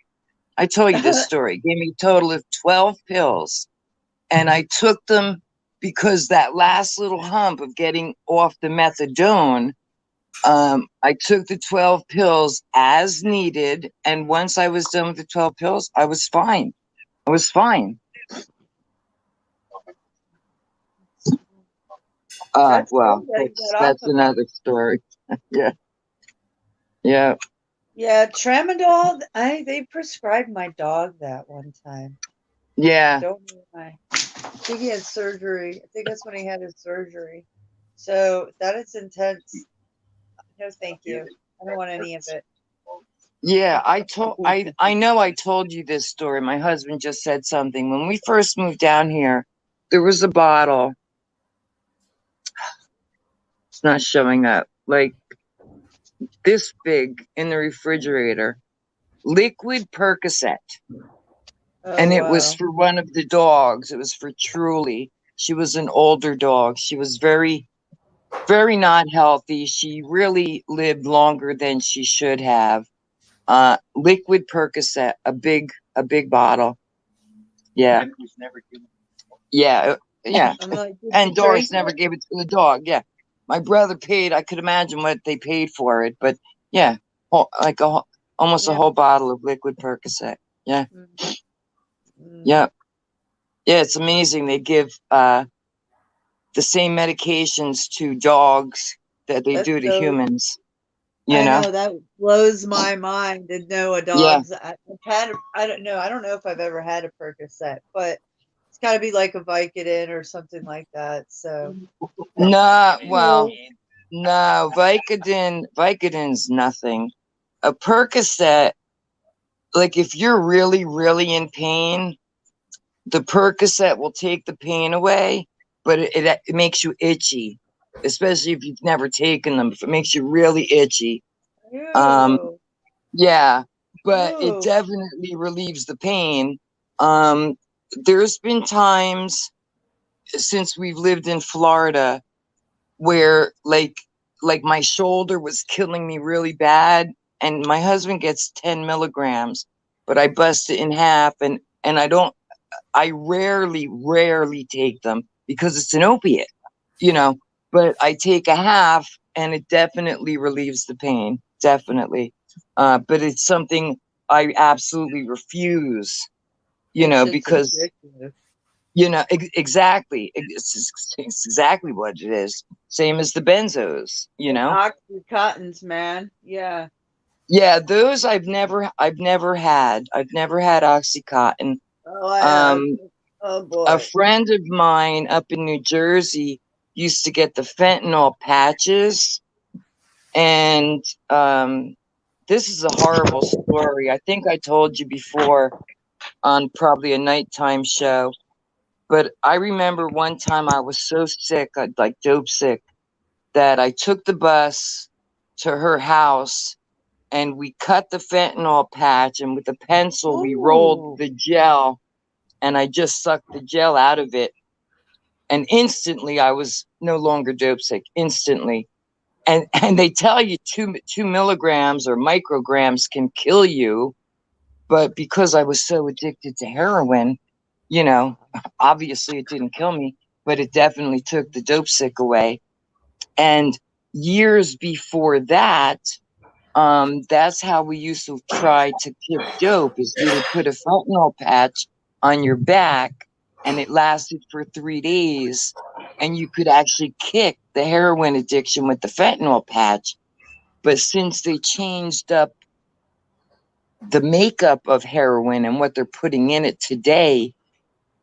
I told you this story. He gave me a total of 12 pills. And I took them because that last little hump of getting off the methadone, I took the 12 pills as needed. And once I was done with the 12 pills, I was fine. I was fine. That's Well, good that you got off that's of it. another story. Yeah. Yeah. Yeah, tramadol. They prescribed my dog that one time. I Yeah. don't know why. I think he had surgery. I think that's when he had his surgery. So that is intense. No, thank you. I don't want any of it. Yeah. I know I told you this story. My husband just said something. When we first moved down here, there was a bottle. It's not showing up. Like this big in the refrigerator. Liquid Percocet. Oh, And it was wow. for one of the dogs. It was for Truly. She was an older dog. She was very, very not healthy. She really lived longer than she should have. Liquid Percocet, a big bottle. Yeah. Yeah. Yeah. I'm like, did And you Doris drink never it? gave it to the dog. Yeah. My brother paid, I could imagine what they paid for it, but yeah, like almost a Yeah. whole bottle of liquid Percocet. Yeah. Mm. Yeah. Yeah. It's amazing. They give the same medications to dogs that they That's do to so. humans. I know that blows my mind to know a Yeah. dog's. I've had. I don't know. I don't know if I've ever had a Percocet, but it's got to be like a Vicodin or something like that. So. Nah, well, no, Vicodin's nothing. A Percocet, like if you're really, really in pain, the Percocet will take the pain away, but it makes you itchy, especially if you've never taken them. If it makes you really itchy, Ew. yeah, but it Ew. definitely relieves the pain. There's been times since we've lived in Florida where like my shoulder was killing me really bad, and my husband gets 10 milligrams, but I bust it in half, and I rarely take them because it's an opiate, but I take a half and it definitely relieves the pain, definitely. But it's something I absolutely refuse, It's just because ridiculous. exactly. It's exactly what it is. Same as the benzos, Oxycontins, man. Yeah. Yeah, those I've never had. I've never had Oxycontin. Oh, I have. Um, Oh a boy. friend of mine up in New Jersey used to get the fentanyl patches, and this is a horrible story. I think I told you before on probably a nighttime show. But I remember one time I was so sick, like dope sick, that I took the bus to her house and we cut the fentanyl patch, and with a pencil we rolled the gel, and I just sucked the gel out of it. And instantly I was no longer dope sick, instantly. And they tell you two milligrams or micrograms can kill you. But because I was so addicted to heroin, you know, obviously it didn't kill me, but it definitely took the dope sick away. And years before that, that's how we used to try to kick dope, is we would put a fentanyl patch on your back and it lasted for 3 days, and you could actually kick the heroin addiction with the fentanyl patch. But since they changed up the makeup of heroin and what they're putting in it today,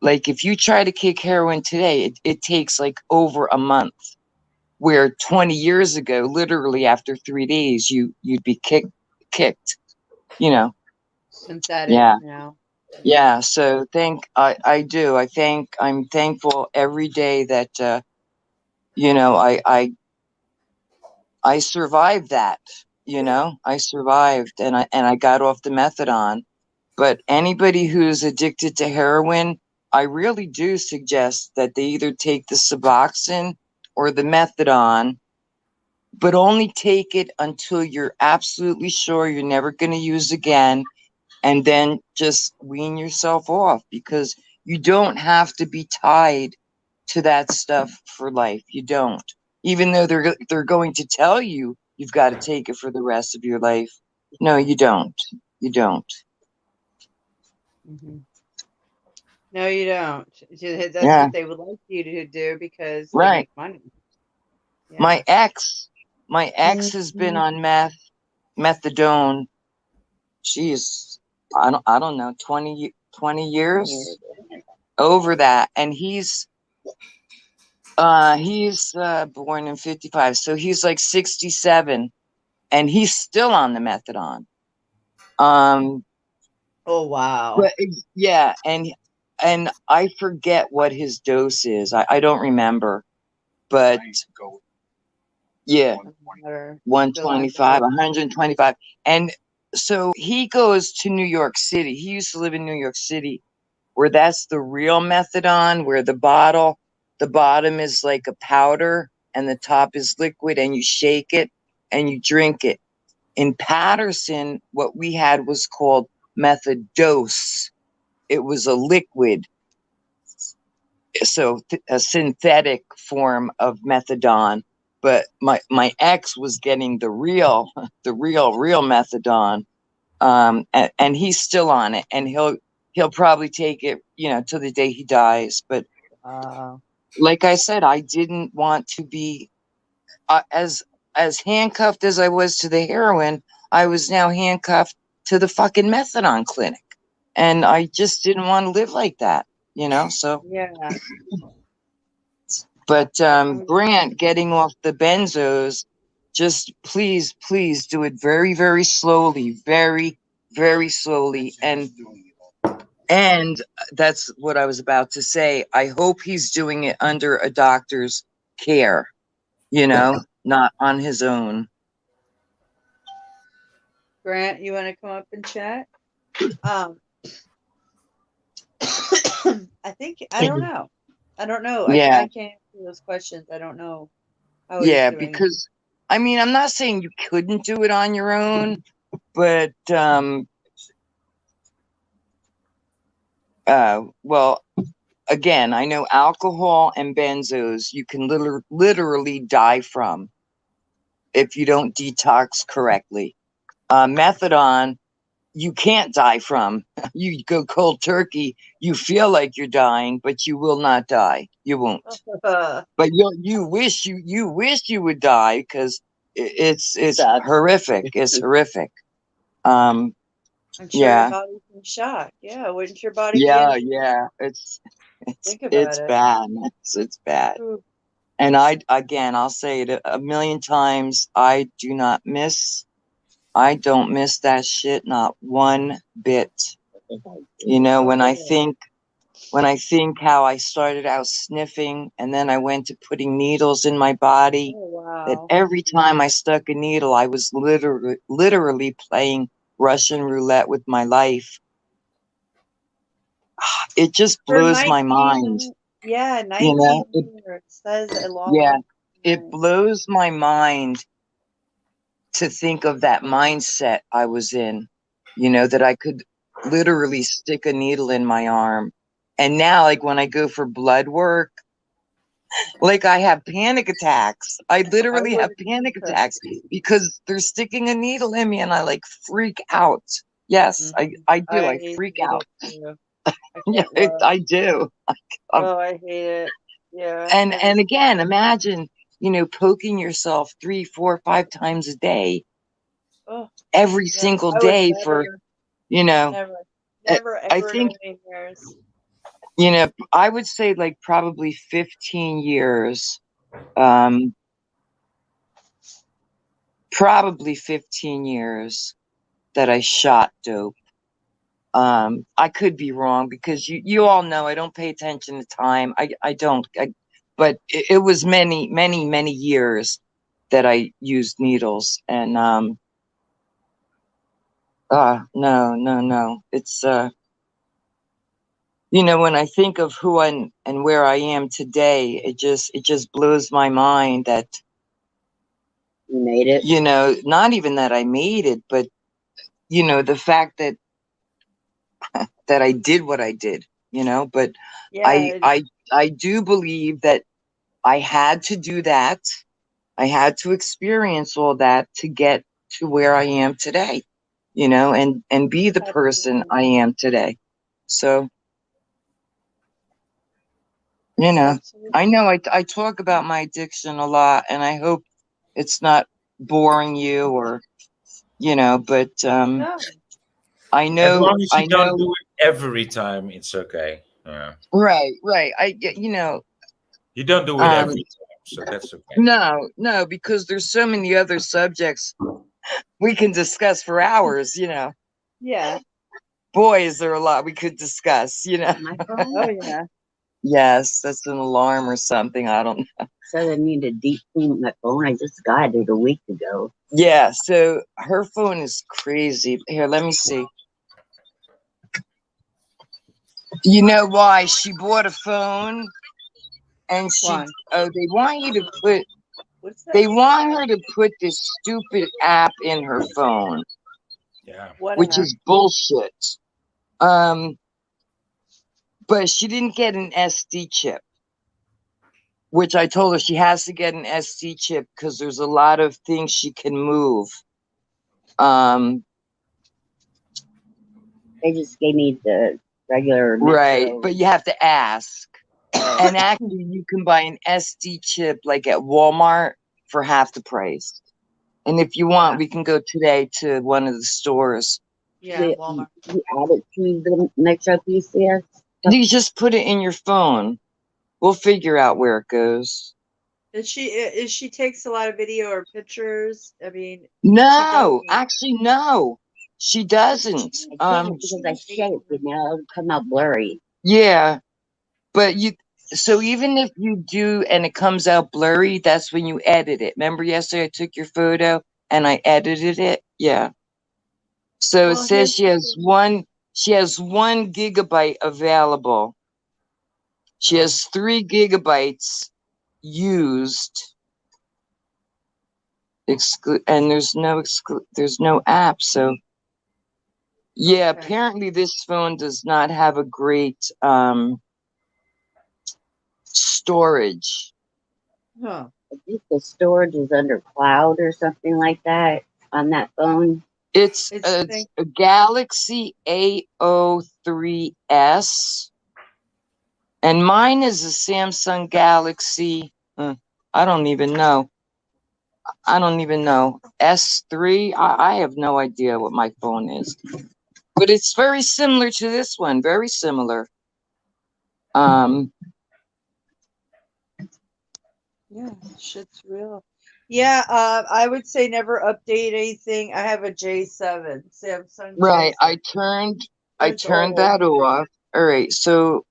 like if you try to kick heroin today, it takes like over a month. Where 20 years ago, literally after 3 days, you'd be kicked, you know. Synthetic Yeah. now. Yeah. So I'm thankful every day that you know, I survived that, you know. I survived, and I got off the methadone. But anybody who's addicted to heroin, I really do suggest that they either take the Suboxone or the methadone, but only take it until you're absolutely sure you're never going to use again, and then just wean yourself off, because you don't have to be tied to that stuff for life. You don't. Even though they're going to tell you you've got to take it for the rest of your life. No, you don't. You don't. Hmm. No, you don't. That's Yeah. what they would like you to do because they Right. make money. Yeah. My ex has been on methadone. She's, I don't know, 20 years over that. And he's born in 55. So he's like 67 and he's still on the methadone. Oh wow. But yeah. And I forget what his dose is. I don't remember, but yeah. 125, 125. And so he goes to New York City. He used to live in New York City, where that's the real methadone, where the bottom is like a powder and the top is liquid, and you shake it and you drink it. In Patterson, what we had was called methadose. It was a liquid, so a synthetic form of methadone. But my ex was getting the real methadone, and he's still on it, and he'll probably take it, you know, till the day he dies. But like I said, I didn't want to be as handcuffed as I was to the heroin. I was now handcuffed to the fucking methadone clinic, and I just didn't want to live like that, you know. So yeah. but Grant, getting off the benzos, just please do it very, very slowly, very, very slowly. And that's what I was about to say. I hope he's doing it under a doctor's care, you know, not on his own. Grant, you want to come up and chat? I think I don't know. Yeah. I can't answer those questions. I don't know how he's Yeah, doing. because I mean, I'm not saying you couldn't do it on your own, but well, again, I know alcohol and benzos you can literally die from if you don't detox correctly. Methadone, you can't die from. You go cold turkey, you feel like you're dying, but you will not die. You won't. But you wish you would die, because it's horrific. It's horrific. I'm sure yeah. your body's in shock. Yeah, wouldn't your body Yeah, be in yeah. It's Think about bad. It's bad. Ooh. And I'll say it a million times. I don't miss that shit, not one bit. You know, when I think how I started out sniffing and then I went to putting needles in my body, that every time I stuck a needle, I was literally playing Russian roulette with my life. It just blows my mind. Yeah, 19 years says a long Yeah, it blows my mind to think of that mindset I was in, you know, that I could literally stick a needle in my arm. And now, like when I go for blood work, like I have panic attacks. I literally have wouldn't panic do that. attacks because they're sticking a needle in me and I like freak out. Yes, I do. I freak hate out. it too. I Yeah, can't laugh. I do. Oh, I hate it. Yeah. And again, imagine, poking yourself 3, 4, 5 times a day, Oh, every no, single I would day for, never, I never I ever in a think, million years. I would say like probably 15 years. Um, probably 15 years that I shot dope. I could be wrong because you all know I don't pay attention to time. I don't. But it was many, many, many years that I used needles. And no. It's when I think of who and where I am today, it just blows my mind that You made it. not even that I made it, but the fact that I did what I did, but Yeah. I do believe that I had to do that. I had to experience all that to get to where I am today, and be the person I am today. So, Absolutely. I know I talk about my addiction a lot, and I hope it's not boring you or, but No. I As know, long as you don't do it every time, it's okay. Yeah. right. You don't do it every time, so that's okay. No, because there's so many other subjects we can discuss for hours, Yeah. Boy, is there a lot we could discuss, My phone Oh, yeah. Yes, that's an alarm or something. I don't know. said I need to deep clean my phone. I just got it a week ago. Yeah, so her phone is crazy. Here, let me see. You know why? She bought a phone and Why? they want you to put, What's that? they want her to put this stupid app in her phone, Yeah. What which app? is bullshit. But she didn't get an SD chip, which I told her she has to get an SD chip because there's a lot of things she can move. They just gave me the regular Right, Metro. but you have to ask. And actually, you can buy an SD chip like at Walmart for half the price. And if you want, we can go today to one of the stores. Yeah, Walmart. You add it to the Metro PCS. You just put it in your phone. We'll figure out where it goes. Is she takes a lot of video or pictures? I mean, No, actually, no, she doesn't. I can't because I shake, it'll come out blurry. Yeah, but so even if you do and it comes out blurry, that's when you edit it. Remember yesterday I took your photo and I edited it? Yeah. So it says she has 1 gigabyte available. She has 3 gigabytes used. And there's no app. So yeah, apparently this phone does not have a great storage. Huh. I think the storage is under cloud or something like that on that phone. It's a Galaxy A03s, and mine is a Samsung Galaxy. I don't even know. S3. I have no idea what my phone is, but it's very similar to this one. Very similar. Yeah, shit's real. Yeah, I would say never update anything. I have a J7 Samsung. Right. J7. I turned that off. All right. So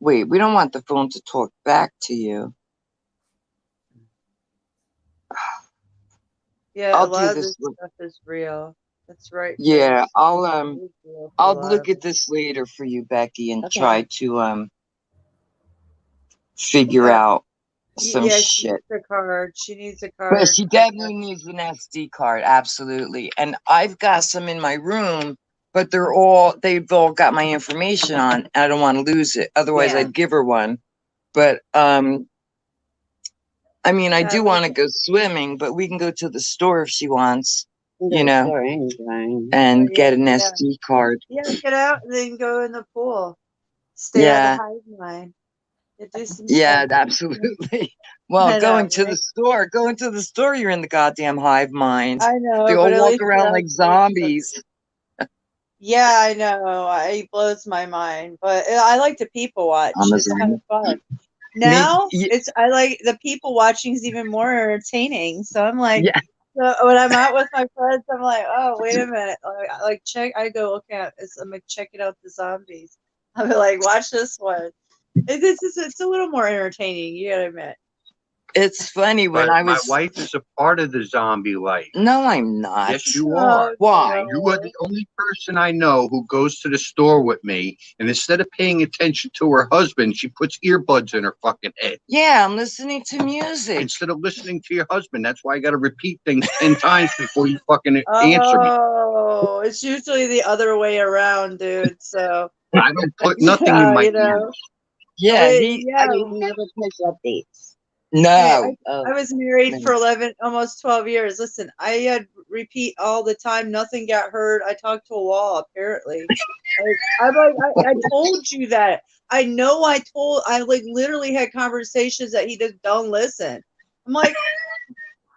wait, we don't want the phone to talk back to you. Yeah, a lot of this stuff is real. That's right. Yeah, I'll look at this later for you, Becky, and try to figure out some She shit. needs a card. She needs a card. But she definitely needs an SD card, absolutely. And I've got some in my room but they've all got my information on. I don't want to lose it. Otherwise Yeah. I'd give her one. But, I mean, I do want to go swimming, but we can go to the store if she wants, you know, Or anything. and get an Yeah. SD card. Yeah, get out and then go in the pool. Stay Yeah. out of the hive mind. Yeah, do some Yeah, stuff. absolutely. Well, I know, going to the right? store, you're in the goddamn hive mind. I know, They all but at walk least around you're like outside, so- zombies. Yeah, I know. It blows my mind, but I like to people watch. I'm a It's kind of zombie. fun. Now Me- I like the people watching is even more entertaining. So I'm like, Yeah. so when I'm out with my friends, I'm like, oh wait a minute, like check. I go, okay, I'm like checking out the zombies. I'm like, watch this one. It's a little more entertaining. You gotta admit. It's funny when But I my was. wife is a part of the zombie life. No, I'm not. Yes, you are. Why? You are the only person I know who goes to the store with me, and instead of paying attention to her husband, she puts earbuds in her fucking head. Yeah, I'm listening to music. Instead of listening to your husband, that's why I got to repeat things 10 times before you fucking answer me. Oh, it's usually the other way around, dude. So I don't put nothing in my you know. ears. Yeah, Wait, I didn't never push updates. no. Oh, I was married No. for 11, almost 12 years. Listen, I had repeat all the time. Nothing got heard. I talked to a wall, apparently. I'm like, I told you that. I know I like literally had conversations that he just don't listen. I'm like,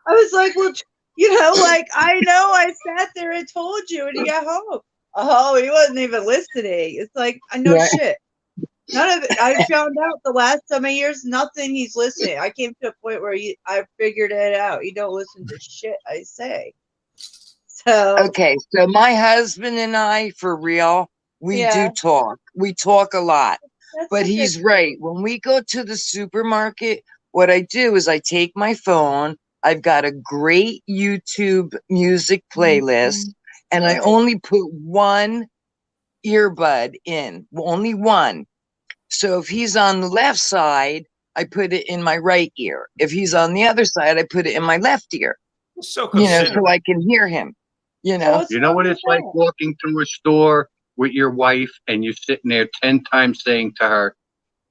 I was like, well, you know, like, I know I sat there and told you and he got home. Oh, he wasn't even listening. It's like, I know Right. shit. None of it. I found out the last so many years, nothing he's listening. I came to a point where I figured it out. You don't listen to shit I say. So Okay, so my husband and I, for real, we Yeah. do talk. We talk a lot. that's But a good he's thing. right. When we go to the supermarket, what I do is I take my phone. I've got a great YouTube music playlist, and I Right. only put one earbud in, only one. So if he's on the left side, I put it in my right ear. If he's on the other side, I put it in my left ear, So you know, considerate. so I can hear him, you So know. what's You know wrong what with it's like that? walking through a store with your wife and you're sitting there 10 times saying to her,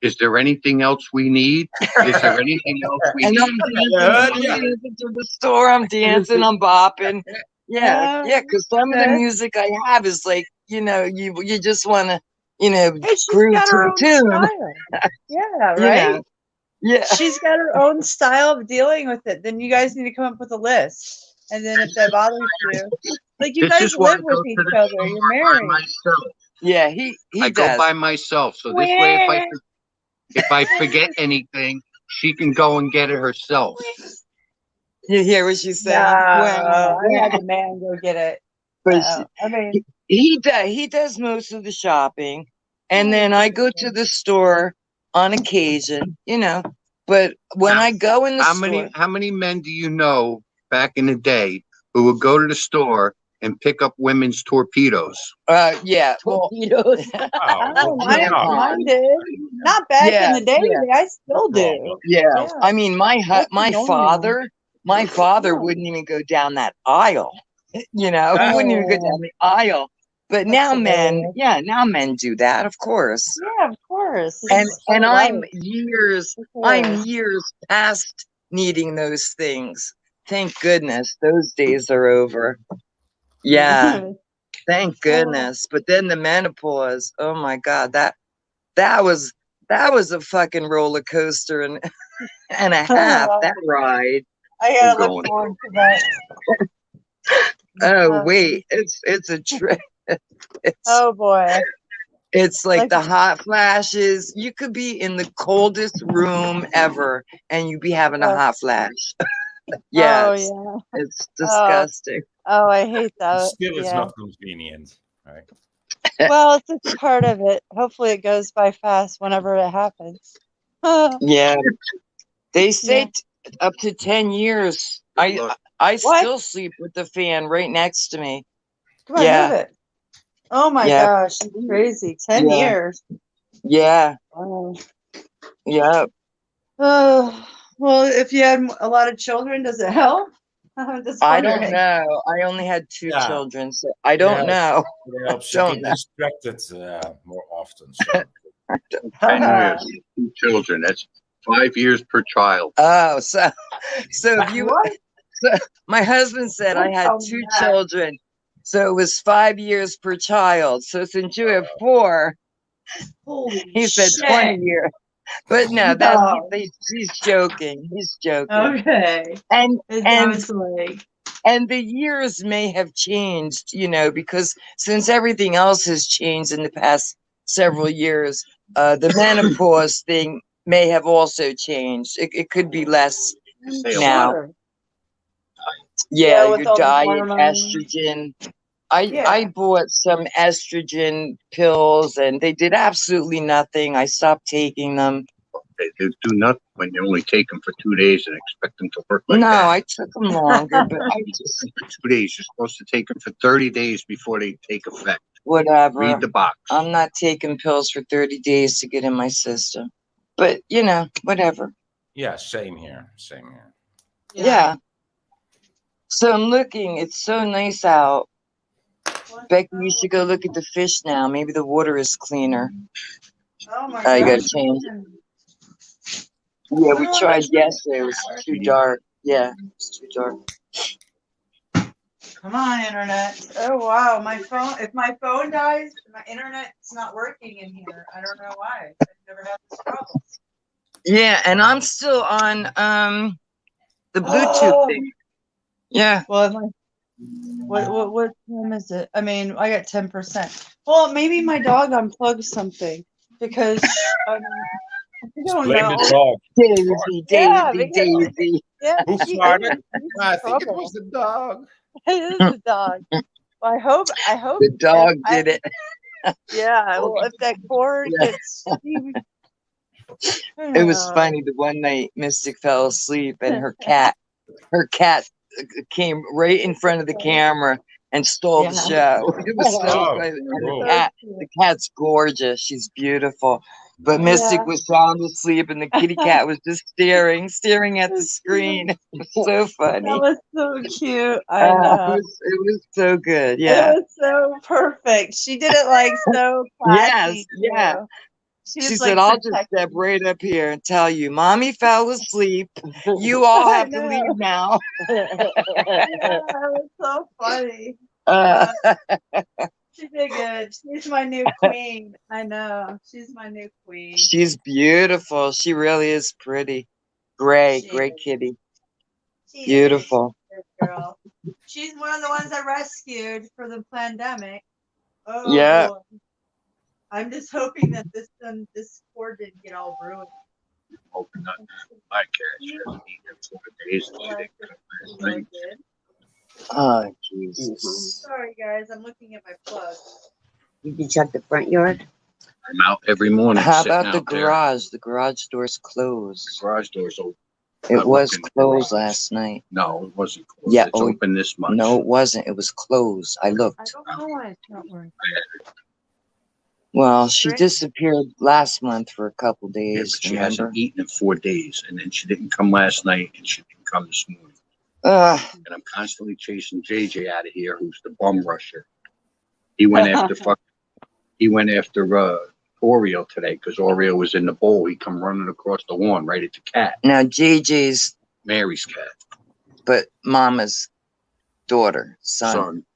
is there anything else we need? Is there anything else we And I'm need? Yeah. dancing to the store. I'm dancing. I'm bopping. Yeah, Oh, yeah. Because some of the okay. music I have is like, you know, you just want to, you know, Hey, she's groove got to her the own tune. style. Yeah, You right? know. Yeah. She's got her own style of dealing with it. Then you guys need to come up with a list. And then if that bothers you, like you This guys is why I live with go to each the other, store you're by married. myself. Yeah. He I go does. by myself. So this way, if I forget anything, she can go and get it herself. You hear what she's No, saying? I had the man go get it. But No, I mean, he does most of the shopping, and then I go to the store on occasion, you know. But when I go in the store, How many men do you know back in the day who would go to the store and pick up women's torpedoes? yeah, well, torpedoes. oh, yeah, mine did. Not back in Yeah, the day. yeah. I still do. yeah. Yeah. I mean, That's my annoying. father Yeah. wouldn't even go down that aisle. You know, he wouldn't even go down the aisle. But That's now men, hilarious. yeah, now men do that, of course. Yeah, of course. This And is part and of I'm life. years Of I'm course. years past needing those things. Thank goodness those days are over. Yeah, thank goodness. But then the menopause, oh my God, that was a fucking roller coaster and and a half, that ride. I gotta We're look going. forward to that. Oh wait, it's a trip. It's Oh boy. it's like Like- the hot flashes. You could be in the coldest room ever and you be having a hot flash. Yeah, Oh it's, yeah. it's disgusting. Oh, I hate that. Still, it's Yeah. not convenient. Right. Well, it's just part of it. Hopefully, it goes by fast whenever it happens. Yeah. They say Yeah. Up to 10 years. luck. I What? still sleep with the fan right next to me. Come on, Yeah. move it. Oh my Yeah. gosh, it's crazy. 10 Yeah. years. Yeah. Oh. Yeah. Oh, well, if you had a lot of children, does it help? I'm just I don't wondering. know. I only had two Yeah. children, so I don't Yes. know. It helps you Don't get know. distracted more often. So. 10 years, 2 children. That's 5 years per child. Oh, so if you, What? so my husband said I Don't had tell me 2 that. children, so it was 5 years per child. So since you have 4, Holy he said shit. 20 years. But no, No. he's joking. He's joking. Okay. And I was like, and the years may have changed, because since everything else has changed in the past several years, the menopause thing may have also changed. It could be less now. sure. Yeah, with your all the diet, hormones. estrogen. Yeah. I bought some estrogen pills and they did absolutely nothing. I stopped taking them. They do nothing when you only take them for 2 days and expect them to work like No, that. I took them longer, but I just, For 2 days. You're supposed to take them for 30 days before they take effect. whatever. Read the box. I'm not taking pills for 30 days to get in my system. But, whatever. Yeah, same here. Same here. Yeah. So I'm looking. It's so nice out. Becky, you should go look at the fish now. Maybe the water is cleaner. Oh my Oh, you gotta gosh. change it. Yeah, we tried yesterday. It was too dark. Yeah, it's too dark. Come on, internet. Oh wow, my phone. If my phone dies, my internet's not working in here. I don't know why. I've never had this problem. Yeah, and I'm still on the Bluetooth thing. Yeah. Well, what time is it? I mean, I got 10%. Well, maybe my dog unplugged something because I don't Blame know. the dog. Daisy, Yeah, Daisy, because- Daisy. Yeah, Who she farted? is. She's in I think it trouble. was the dog. It is the dog. Well, I hope. The dog I- did it. Yeah. Well, if that cord Yeah. gets. It was funny. The one night Mystic fell asleep and her cat came right in front of the camera and stole the show. It was so Oh, funny. And cool. the cat's gorgeous. She's beautiful. But Mystic Yeah. was sound asleep and the kitty cat was just staring at the screen. It was so funny. That was so cute. I know. It was so good. It Yeah. was so perfect. She did it like so classy. Yes, yeah. too. She was, said, like, I'll just protecting- step right up here and tell you, Mommy fell asleep. You all I have to know. leave now. That was so funny. Uh, She did good. She's my new queen. I know. She's my new queen. she's beautiful. She really is pretty. Gray She is. kitty. She is. Beautiful. Good girl. She's one of the ones I rescued for the pandemic. Oh, Yeah. boy. I'm just hoping that this cord didn't get all ruined. Hoping not. My cat, she hasn't eaten in 4 days. And she didn't come last Really night. good. Oh, Jesus. Sorry, guys. I'm looking at my plug. You can check the front yard. I'm out every morning. How sitting about the out there. garage? The garage door's The closed. garage door's open. It I'm was looking at the closed garage. last night. No, it wasn't closed. Yeah, It's open this much. No, it wasn't. It was closed. I I looked. don't know why it's not working. Well, she Right. disappeared last month for a couple Yeah, days. but she remember? hasn't eaten in 4 days, and then she didn't come last night, and she didn't come this morning. And I'm constantly chasing JJ out of here, who's the bum rusher. He went after Oreo today because Oreo was in the bowl. He come running across the lawn right at the cat, Now JJ's, Mary's cat, but Mama's daughter, son. son.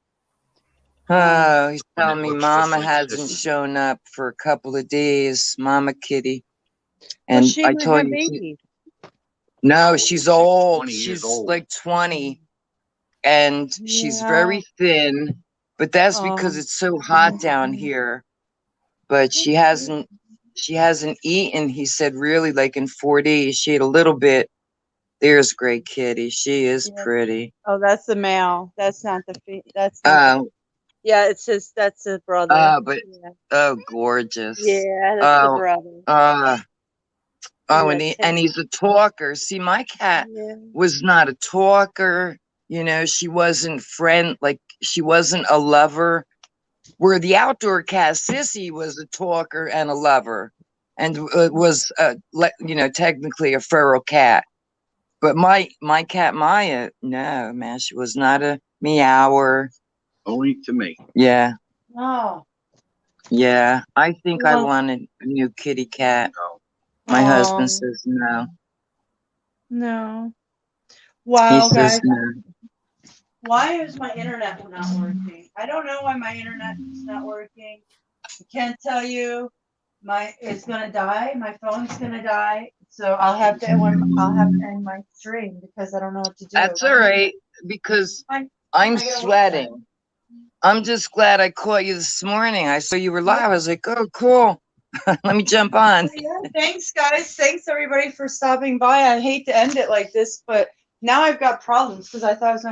Oh, he's One that telling me looks just Mama like hasn't Sissy. shown up for a couple of days. Mama Kitty. Well, And she I was told her you, baby. no, She's she's old. 20 years She's old. like 20, and she's very thin. But that's because Oh. it's so hot down here. But she hasn't eaten. He said really like in 4 days. She ate a little bit. There's Great Kitty. She is Yeah. pretty. Oh, that's the male. That's not the that's not the, yeah, it's his. That's his brother. but yeah, oh, gorgeous. yeah that's Oh, the brother. Oh, Yeah, and he's a talker. See, my cat Yeah. was not a talker. She wasn't she wasn't a lover. Where the outdoor cat, Sissy, was a talker and a lover, and was, technically a feral cat. But my cat Maya, no, man, she was not a meower. Only to me. Yeah, Oh. yeah. I think I Well- wanted a new kitty cat. No. My Aw. husband says no. No. He Wow, says guys. no. Why is my internet not working? I don't know why my internet is not working. I can't tell you. It's gonna die. My phone's gonna die. So I'll have to end my stream because I don't know what to do. That's all right because I I'm gotta wait sweating. I'm just glad I caught you this morning. I saw you were live. I was like, oh, cool. Let me jump on. Yeah, thanks guys. Thanks everybody for stopping by. I hate to end it like this, but now I've got problems because I thought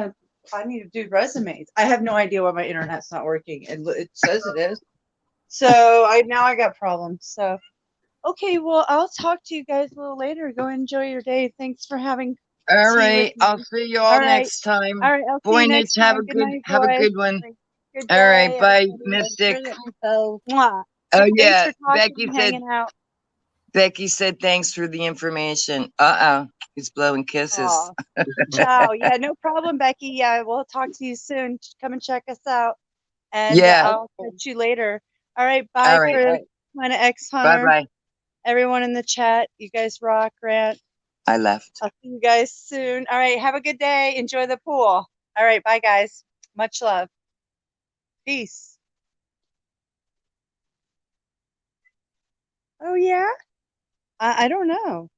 I need to do resumes. I have no idea why my internet's not working. It says it is. So now I got problems. So okay, well I'll talk to you guys a little later. Go enjoy your day. Thanks for having All tea with right. me. I'll see you all All right. next time. All right, I'll see Boy, you Nitch, next have time. a Good good night, have a boys. good one. Good All right, day, bye, everybody. Mystic. Enjoy the info. Mwah. Oh Thanks yeah, for talking Becky and said hanging out. Becky said thanks for the information. Uh-oh, he's blowing kisses. Aw. Ciao. Yeah, no problem, Becky. Yeah, we'll talk to you soon. Come and check us out. And Yeah. I'll catch you later. All right. Bye All right. for Planet X Bye Hunter. bye. Everyone in the chat. You guys rock, Grant. I left. I'll see you guys soon. All right. Have a good day. Enjoy the pool. All right. Bye, guys. Much love. Peace. Oh, yeah? I don't know.